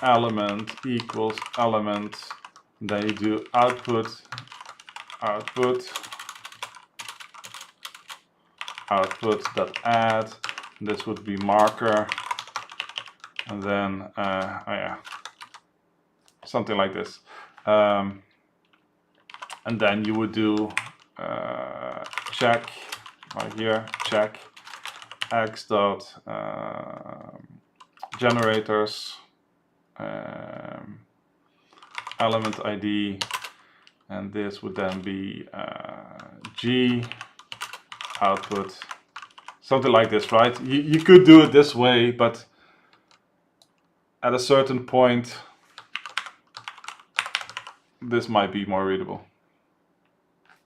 element equals element, and then you do output dot add. This would be marker, and then oh yeah, something like this, and then you would do check right here, check x dot generators element ID, and this would then be g output, something like this, right? You could do it this way, but at a certain point this might be more readable.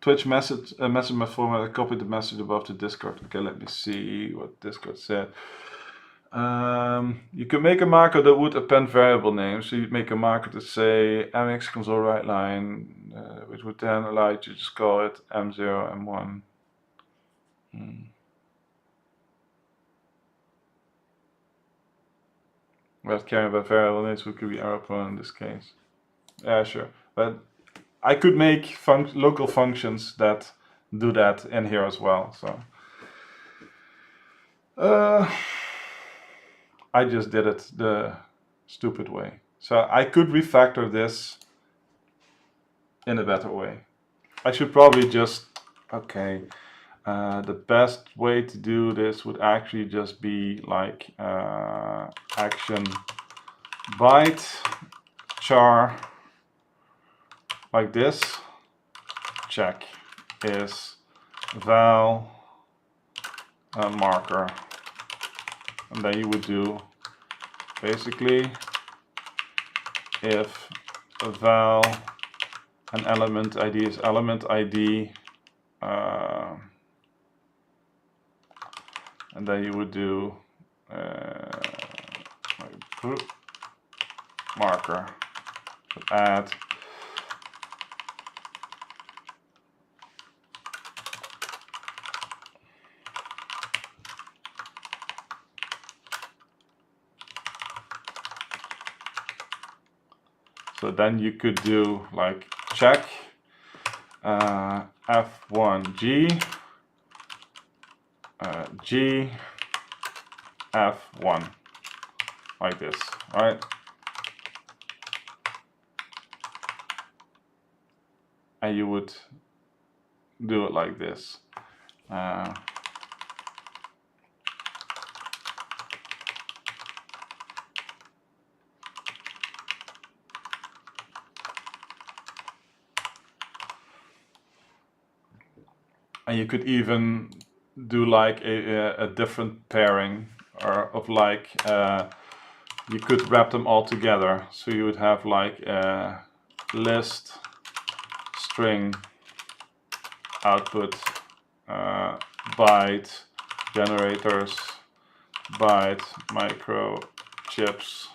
Twitch message format, I copied the message above to Discord. Okay, let me see what Discord said. You can make a marker that would append variable names. So you'd make a marker to say mx console write line, which would then allow you to just call it m0, m1. Without caring about variable names, which could be error prone in this case. Yeah, sure. But I could make local functions that do that in here as well. So I just did it the stupid way. So I could refactor this in a better way. I should probably just, okay, the best way to do this would actually just be like action byte char, like this, check is val marker, and then you would do basically if val and element ID is element ID, and then you would do marker add so then you could do like check F1G G F1, like this, right? And you would do it like this. And you could even do like a different pairing, or of like you could wrap them all together. So you would have like a list string output byte generators byte microchips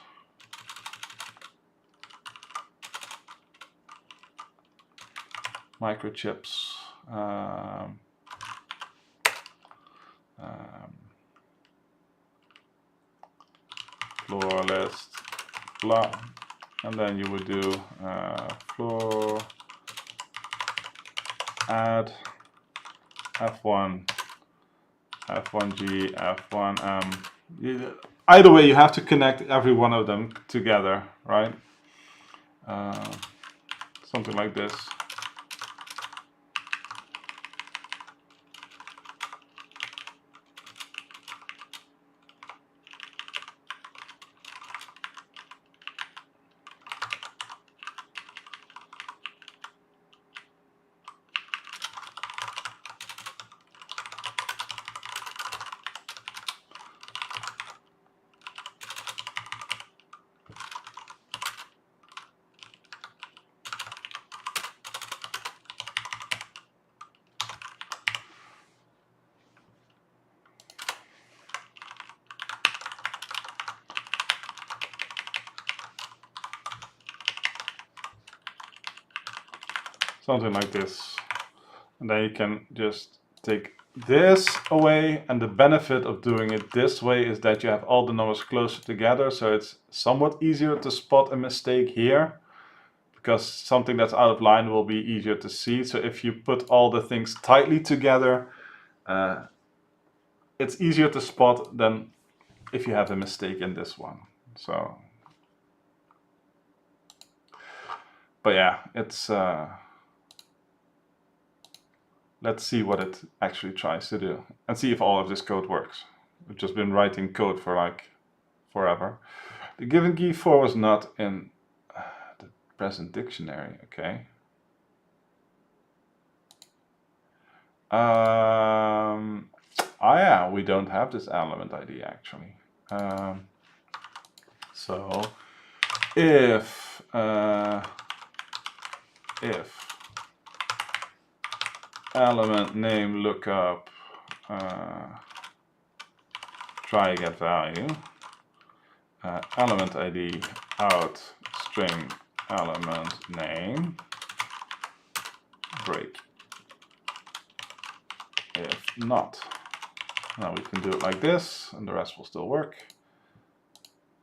floor list blah, and then you would do floor add F1 F1G F1M. Either way, you have to connect every one of them together, right? Something like this. something like this. And then you can just take this away, and the benefit of doing it this way is that you have all the numbers closer together, so it's somewhat easier to spot a mistake here, because something that's out of line will be easier to see. So if you put all the things tightly together, it's easier to spot than if you have a mistake in this one. So, but yeah, it's let's see what it actually tries to do and see if all of this code works. We've just been writing code for like forever. The given key 4 was not in the present dictionary. Okay. Yeah, we don't have this element ID actually. So if element name lookup try get value element ID out string element name break. If not, now we can do it like this and the rest will still work.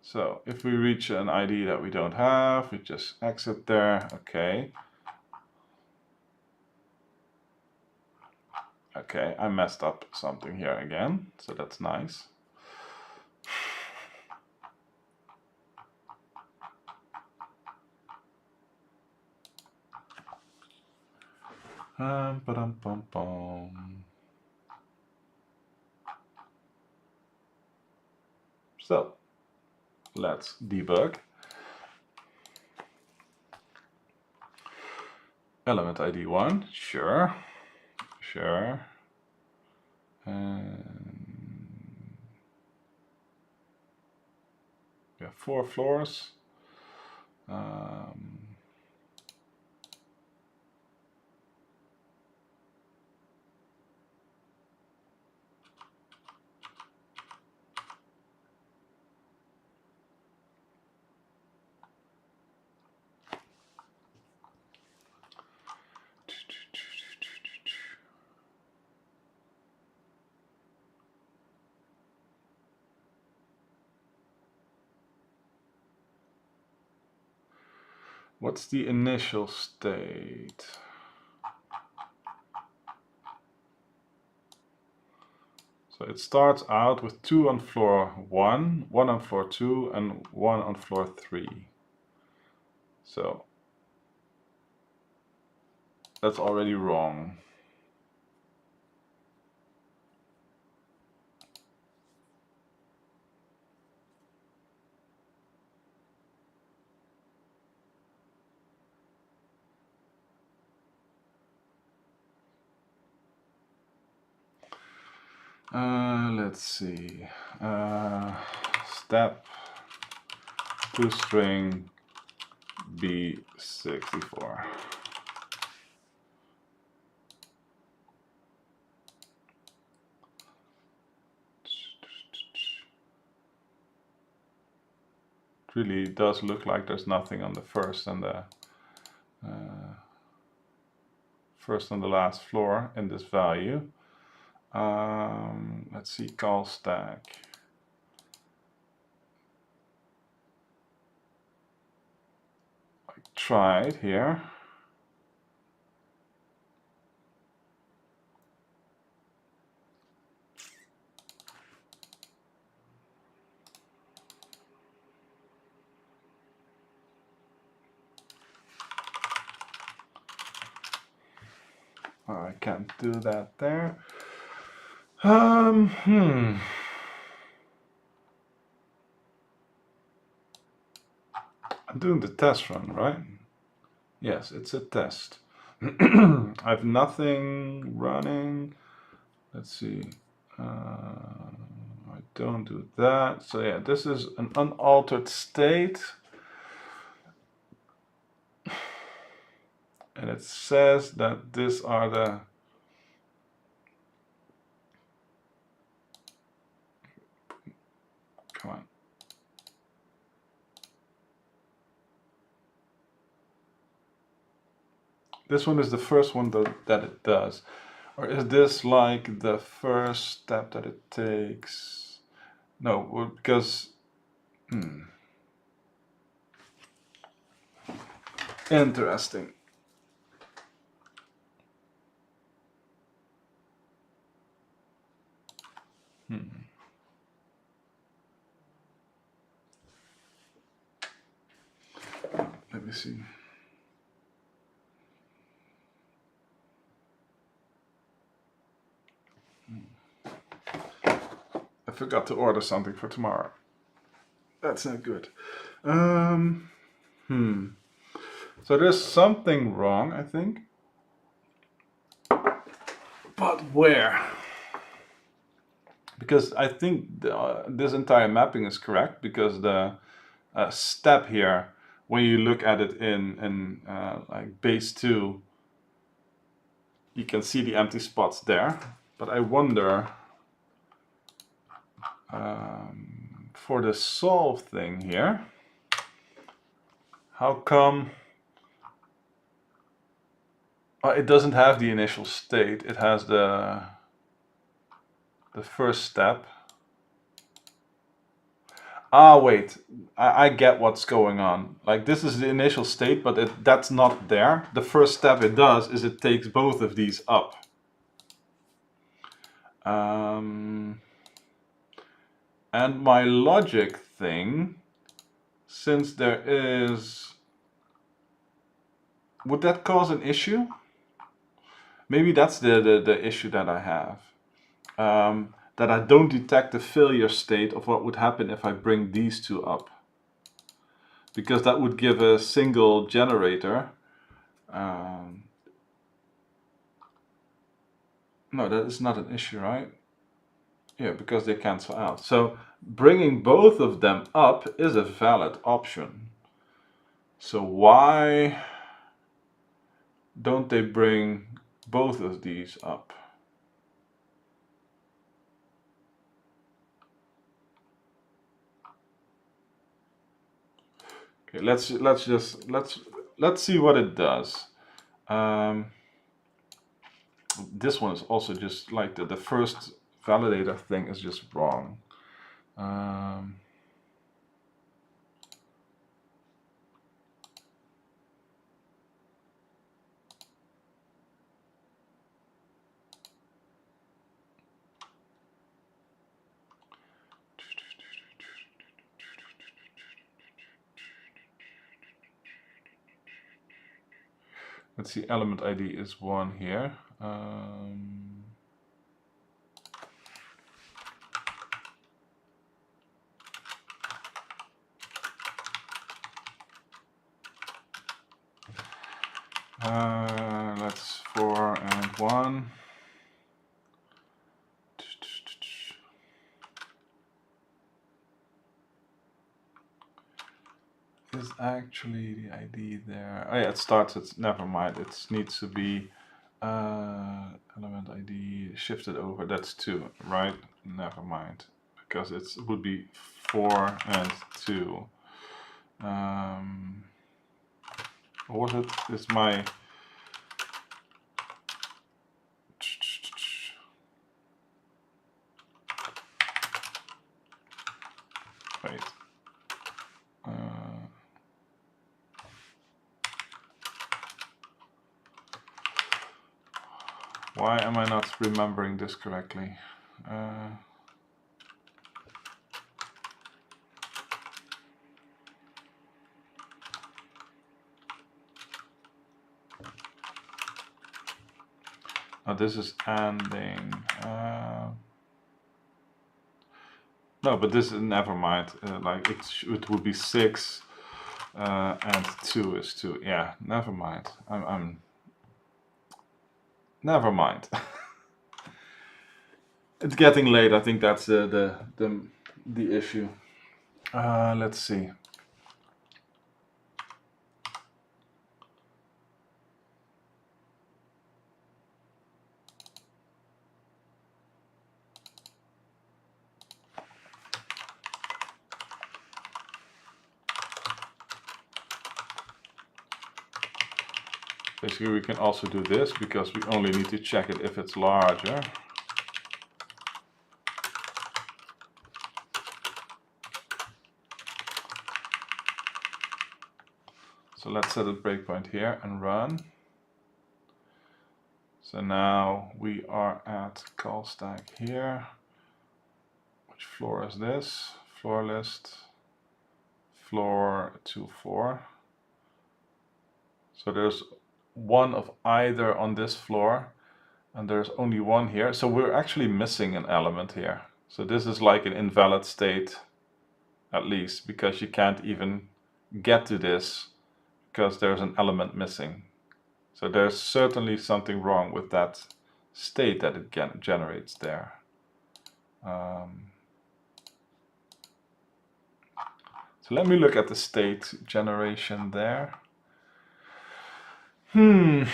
So if we reach an ID that we don't have, we just exit there. Okay. Okay, I messed up something here again, so that's nice. So let's debug. Element ID 1, sure. And we have 4 floors. What's the initial state? So it starts out with 2 on floor 1, 1 on floor 2, and 1 on floor 3. So that's already wrong. Let's see. Step toString B64. It really does look like there's nothing on the first and the last floor in this value. Let's see, call stack. I tried here. I can't do that there. I'm doing the test run, right? Yes, it's a test. I have nothing running. Let's see. I don't do that. So yeah, this is an unaltered state. And it says that these are the come on. This one is the first one that it does. Or is this like the first step that it takes? No, because... Interesting. Let me see. I forgot to order something for tomorrow. That's not good. So there's something wrong, I think. But where? Because I think this entire mapping is correct, because the step here, when you look at it in like base 2, you can see the empty spots there. But I wonder, for the solve thing here, how come it doesn't have the initial state? It has the first step. Ah, wait, I get what's going on. Like, this is the initial state, but that's not there. The first step it does is it takes both of these up. And my logic thing, since there is... Would that cause an issue? Maybe that's the issue that I have. That I don't detect the failure state of what would happen if I bring these two up. Because that would give a single generator. No, that is not an issue, right? Yeah, because they cancel out. So bringing both of them up is a valid option. So why don't they bring both of these up? Okay, let's see what it does. This one is also just like the first validator thing is just wrong. Let's see, element ID is 1 here. That's 4 and 1. Is actually the ID there? Oh yeah, it starts at, never mind, it needs to be element ID shifted over, that's 2, right? Never mind, because it would be 4 and 2. What was it? It's my... Wait. Why am I not remembering this correctly? Oh, this is ending. No, but this is, never mind. Like it would be 6 and 2 is 2. Yeah, never mind. I'm never mind. It's getting late. I think that's the issue. Let's see. basically we can also do this because we only need to check it if it's larger. So let's set a breakpoint here and run. So now we are at call stack here. Which floor is this? Floor list, floor 2-4. So there's one of either on this floor, and there's only one here. So we're actually missing an element here. So this is like an invalid state, at least, because you can't even get to this because there's an element missing. So there's certainly something wrong with that state that it generates there. So let me look at the state generation there. So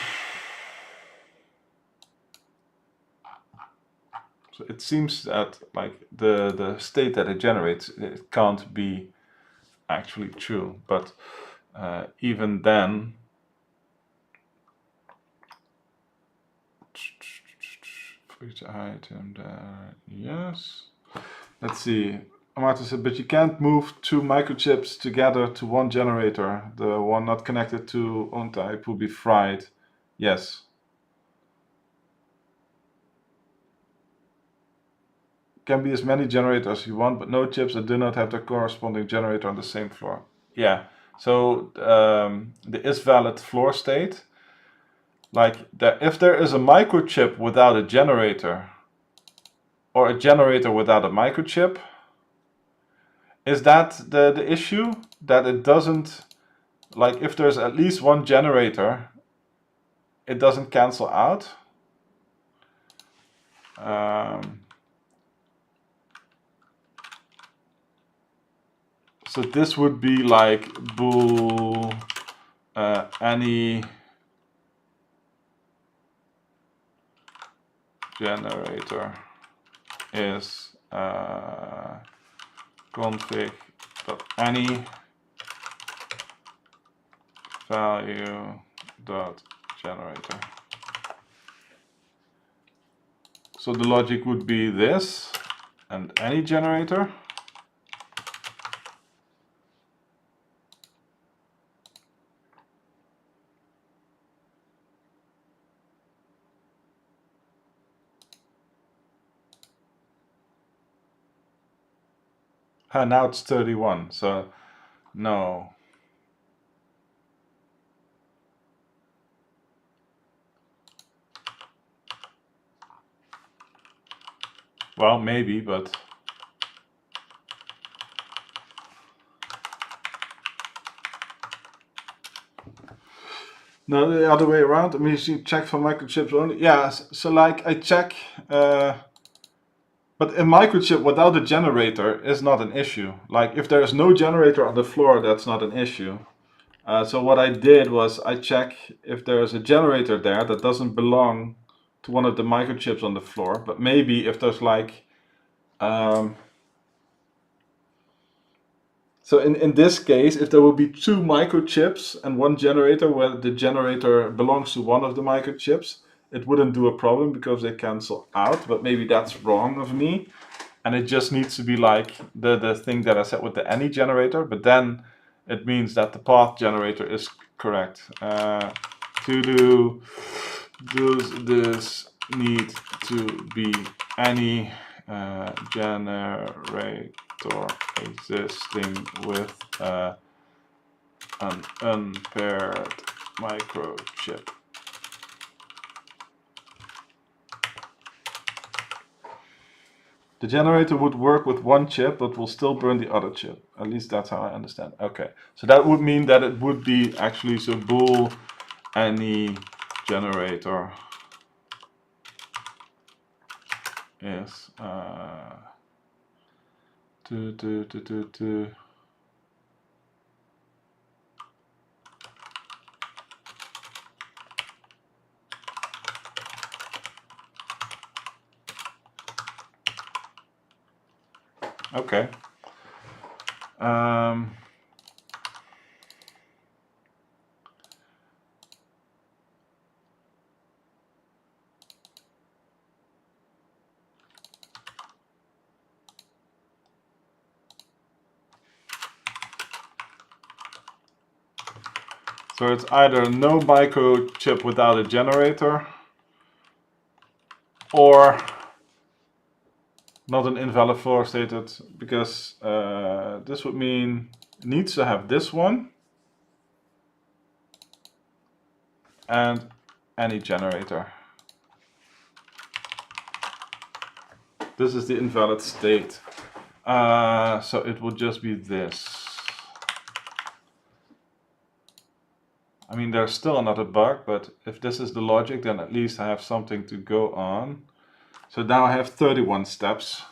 it seems that like the state that it generates, it can't be actually true, but even then, for each item there, yes. Let's see. Martin said, but you can't move two microchips together to one generator. The one not connected to on type will be fried. Yes. Can be as many generators as you want, but no chips that do not have the corresponding generator on the same floor. Yeah. So the is valid floor state, like if there is a microchip without a generator, or a generator without a microchip, is that the issue? That it doesn't, like if there's at least one generator, it doesn't cancel out? So this would be like bool any generator is config.any value.generator. So the logic would be this and any generator. Now it's 31, so no. Well, maybe, but no, the other way around. I mean, you check for microchips only. Yeah, so like I check, but a microchip without a generator is not an issue. Like if there is no generator on the floor, that's not an issue. So what I did was I check if there is a generator there that doesn't belong to one of the microchips on the floor, but maybe if there's like, so in this case, if there will be two microchips and one generator where the generator belongs to one of the microchips, it wouldn't do a problem because they cancel out, but maybe that's wrong of me. And it just needs to be like the thing that I said with the any generator, but then it means that the path generator is correct. To do this need to be any generator existing with an unpaired microchip. The generator would work with one chip, but will still burn the other chip. At least that's how I understand. Okay, so that would mean that it would be actually so bool any generator is okay. So it's either no microchip without a generator, or not an invalid floor stated, because this would mean it needs to have this one and any generator. This is the invalid state. So it would just be this. I mean, there's still another bug, but if this is the logic, then at least I have something to go on. So now I have 31 steps.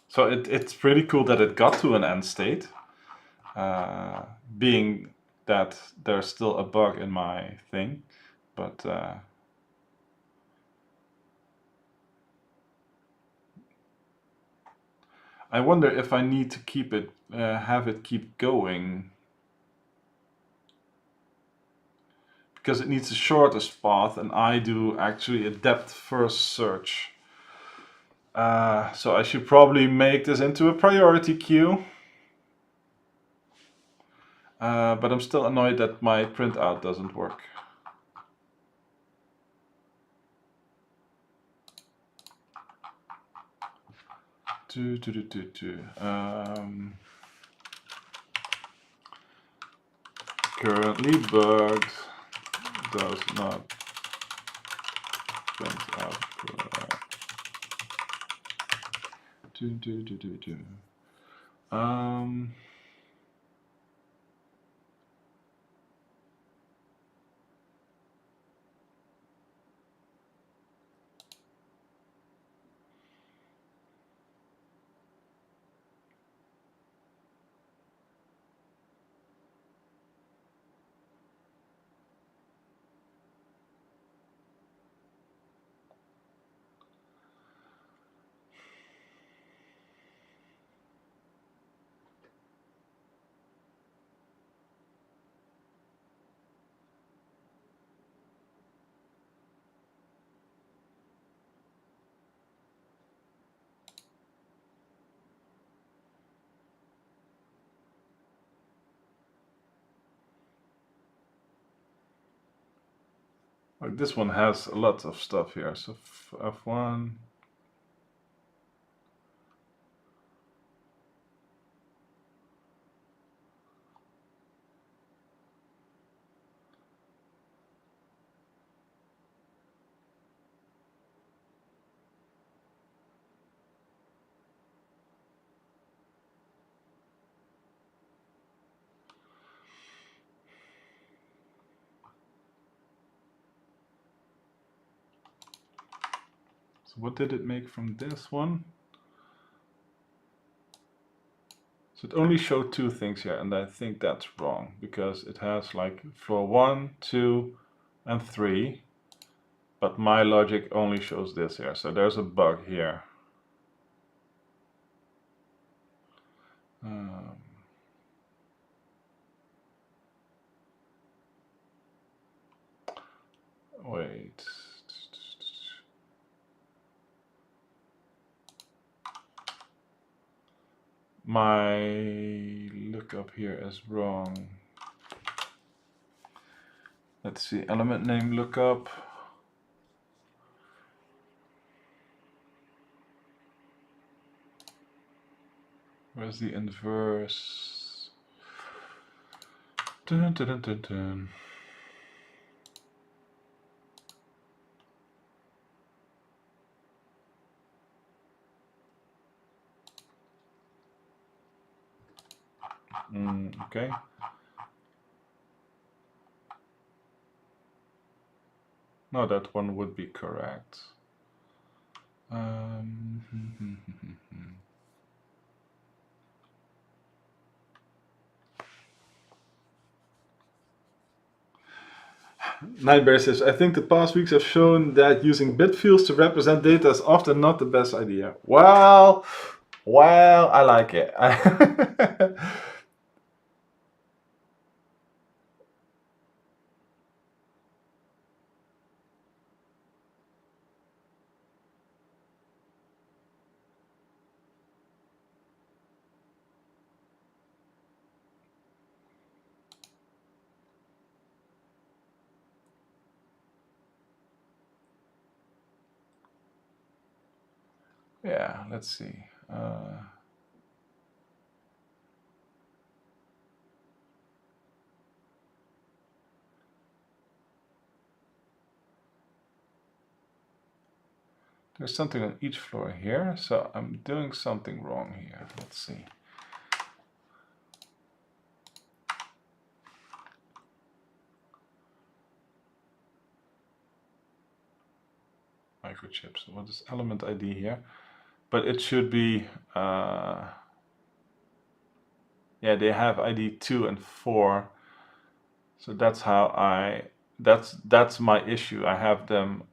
So it's pretty cool that it got to an end state, being that there's still a bug in my thing, but I wonder if I need to keep it, have it keep going, because it needs the shortest path, and I do actually a depth first search. So I should probably make this into a priority queue. But I'm still annoyed that my printout doesn't work. Currently bugged, does not print out correct. Like this one has a lot of stuff here. So F1. So what did it make from this one? So it only showed two things here, and I think that's wrong, because it has like floor 1, 2, and 3, but my logic only shows this here, so there's a bug here. Wait. My lookup here is wrong. Let's see, element name lookup. Where's the inverse? Dun, dun, dun, dun, dun. Okay. No, that one would be correct. 9bear says, I think the past weeks have shown that using bit fields to represent data is often not the best idea. Well, I like it. Yeah, let's see. There's something on each floor here, so I'm doing something wrong here. Let's see. Microchips. What is element ID here? But it should be, yeah, they have ID 2 and 4. So that's how that's my issue. I have them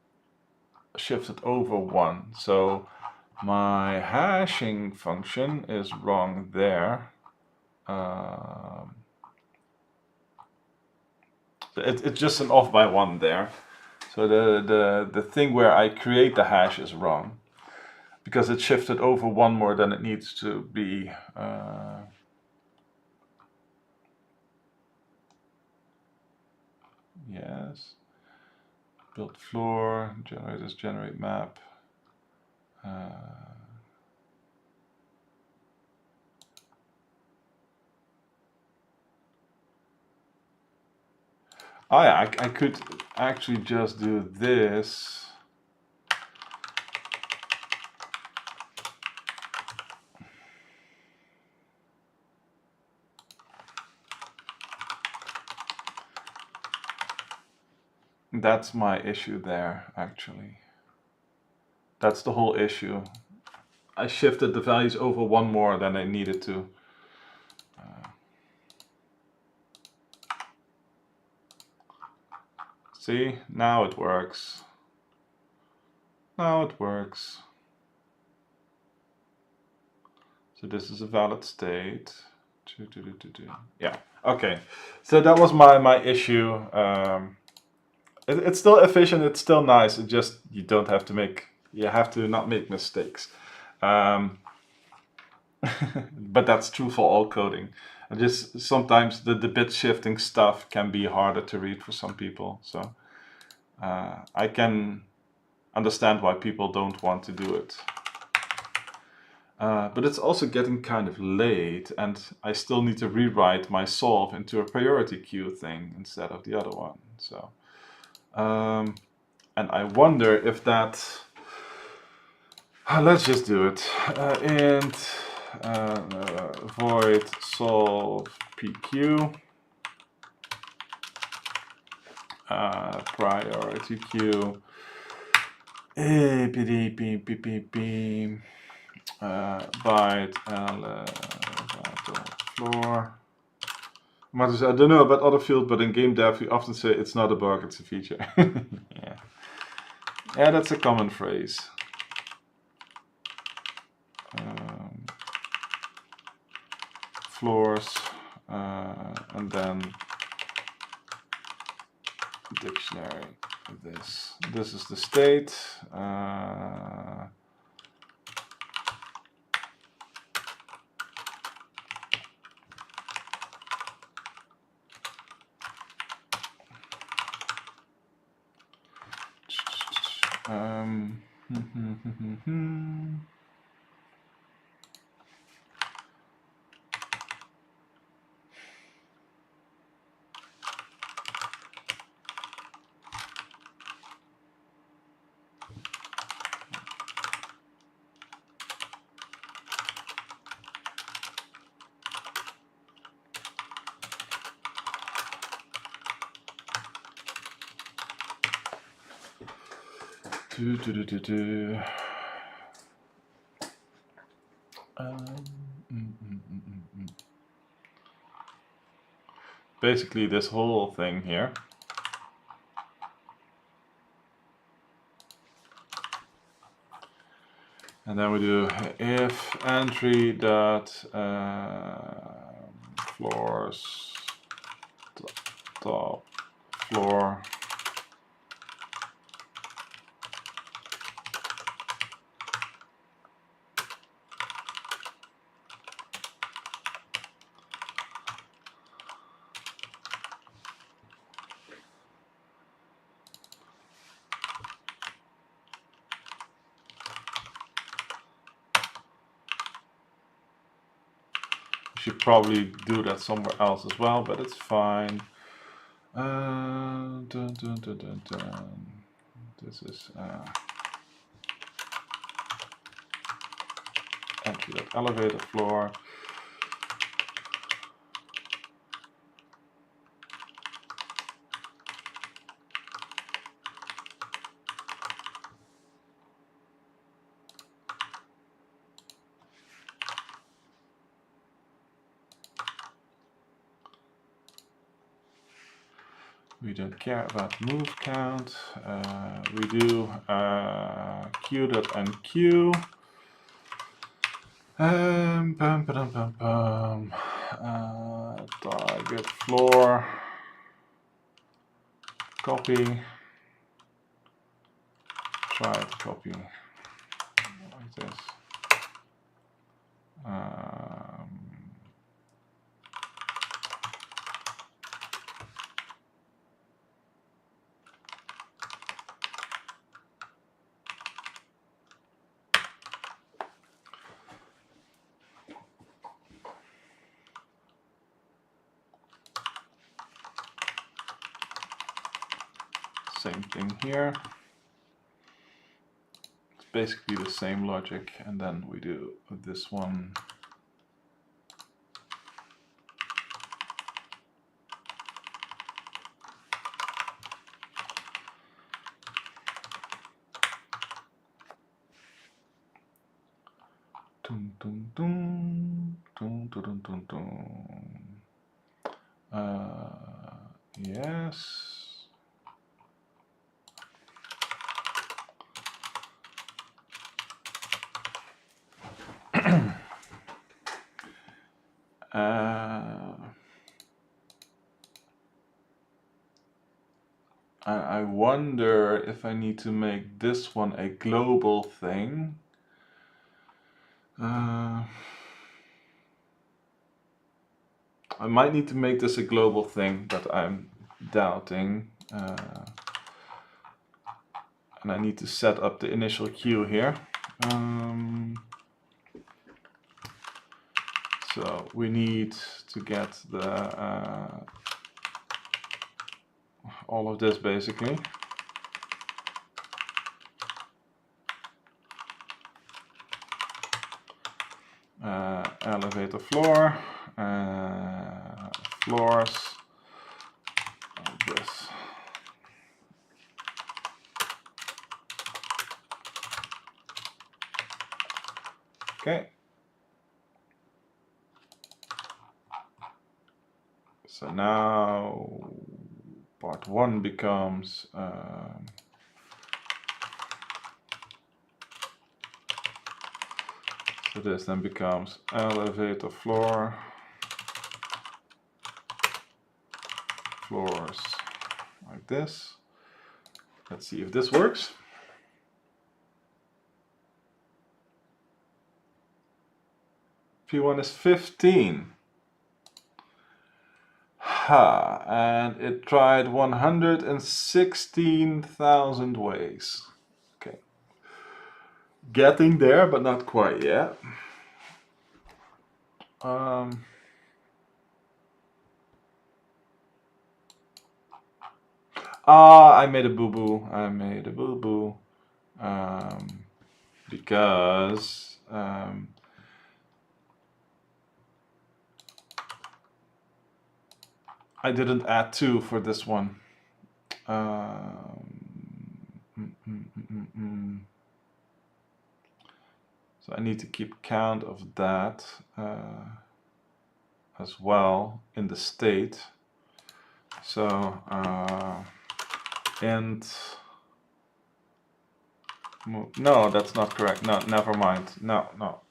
shifted over 1. So my hashing function is wrong there. It's just an off by 1 there. So the thing where I create the hash is wrong because it's shifted over 1 more than it needs to be. Yes. Build floor, generators, generate map. Oh yeah, I could actually just do this. That's my issue there, actually. That's the whole issue. I shifted the values over 1 more than I needed to. See, now it works. Now it works. So this is a valid state. Yeah, okay. So that was my issue. It's still efficient, it's still nice, it just, you don't have to make, you have to not make mistakes. But that's true for all coding. And just sometimes the bit shifting stuff can be harder to read for some people. So I can understand why people don't want to do it. But it's also getting kind of late, and I still need to rewrite my solve into a priority queue thing instead of the other one. So, and I wonder if that. Let's just do it. Int void solve pq priority queue. Byte floor. I don't know about other fields, but in game dev we often say it's not a bug, it's a feature. Yeah. Yeah, that's a common phrase. Floors, and then dictionary. This is the state. Basically this whole thing here. And then we do if entry dot floors top floor should probably do that somewhere else as well, but it's fine. Dun, dun, dun, dun, dun. This is entry.elevator floor. We don't care about move count. We do q.enqueue. Pum, pum, pum, pum. Target floor. Copy. Try to copy like this. Same thing here. It's basically the same logic, and then we do this one. Dun, dun, dun, dun, dun, dun, dun, dun. Yes. I wonder if I need to make this one a global thing. I might need to make this a global thing, but I'm doubting. And I need to set up the initial queue here. So we need to get the all of this basically. Elevator floor, floors, like this. Okay. So now part 1 becomes so this then becomes elevator floor, floors like this. Let's see if this works. P1 is 15. Ha, and it tried 116,000 ways. Okay. Getting there, but not quite yet. I made a boo-boo. I made a boo-boo. Because I didn't add 2 for this one. So I need to keep count of that as well in the state. So no, that's not correct. No, never mind. No.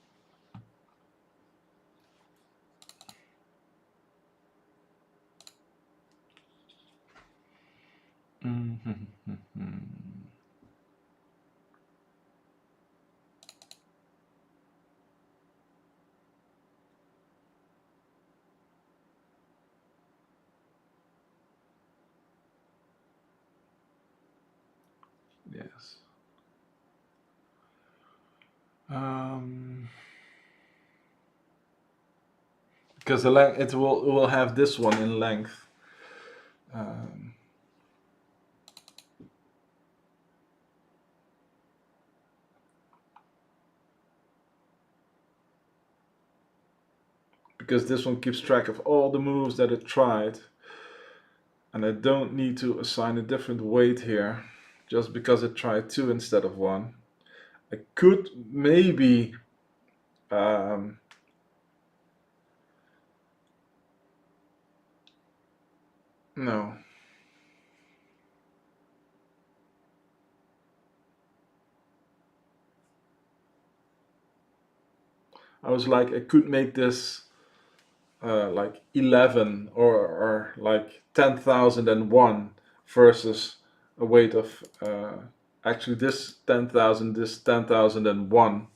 Yes. because the length it will have this one in length. Because this one keeps track of all the moves that it tried, and I don't need to assign a different weight here just because it tried 2 instead of 1. I could maybe no. I was like, I could make this like 11 or like 10,001 versus a weight of actually this 10,000, this 10,001,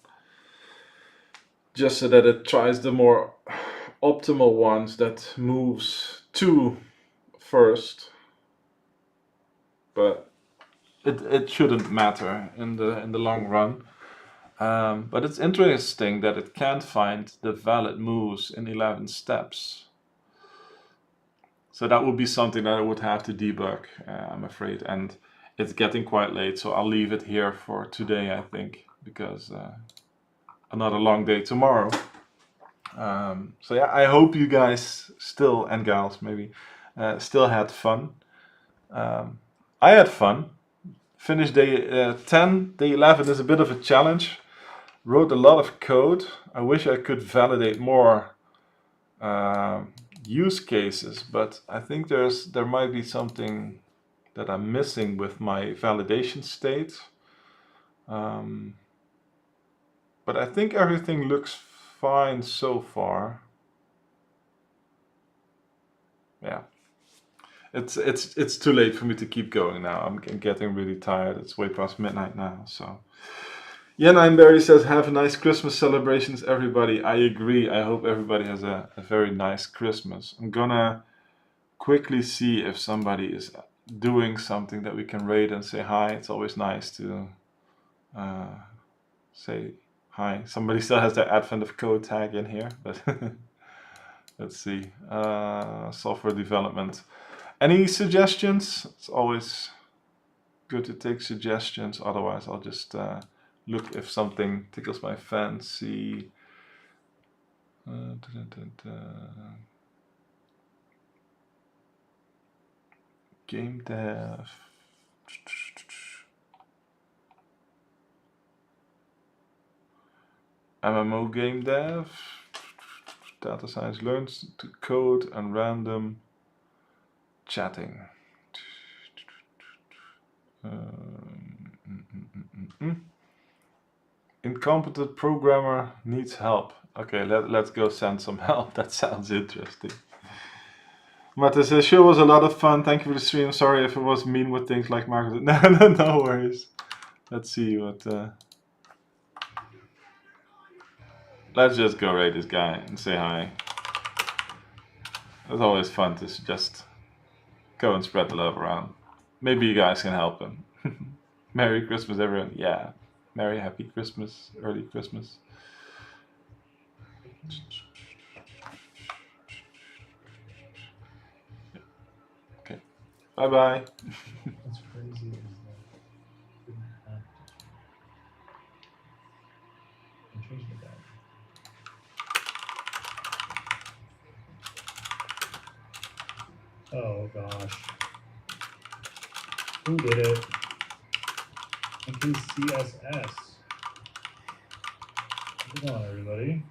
just so that it tries the more optimal ones that moves 2 first. But it shouldn't matter in the long run. But it's interesting that it can't find the valid moves in 11 steps. So that would be something that I would have to debug, I'm afraid. And it's getting quite late, so I'll leave it here for today, I think, because another long day tomorrow. So yeah, I hope you guys still, and gals maybe, still had fun. I had fun. Finished day 10. Day 11 is a bit of a challenge. Wrote a lot of code. I wish I could validate more use cases, but I think there might be something that I'm missing with my validation state. But I think everything looks fine so far. Yeah. It's too late for me to keep going now. I'm getting really tired. It's way past midnight now, so. Yeah, Nineberry says, have a nice Christmas celebrations, everybody. I agree. I hope everybody has a very nice Christmas. I'm gonna quickly see if somebody is doing something that we can rate and say hi. It's always nice to say hi. Somebody still has their Advent of Code tag in here, but let's see. Software development. Any suggestions? It's always good to take suggestions. Otherwise, I'll just look if something tickles my fancy. Game dev. MMO game dev. Data science learns to code and random chatting. Incompetent programmer needs help. Okay, let's go send some help. That sounds interesting. Marta says, sure was a lot of fun. Thank you for the stream. Sorry if it was mean with things like Marcus. No worries. Let's see what... Let's just go raid this guy and say hi. It's always fun to just go and spread the love around. Maybe you guys can help him. Merry Christmas, everyone. Yeah. Merry, happy Christmas, early Christmas. Okay. Bye-bye. That's crazy. Change the back. Oh gosh. Who did it? I can CSS. Come on, everybody.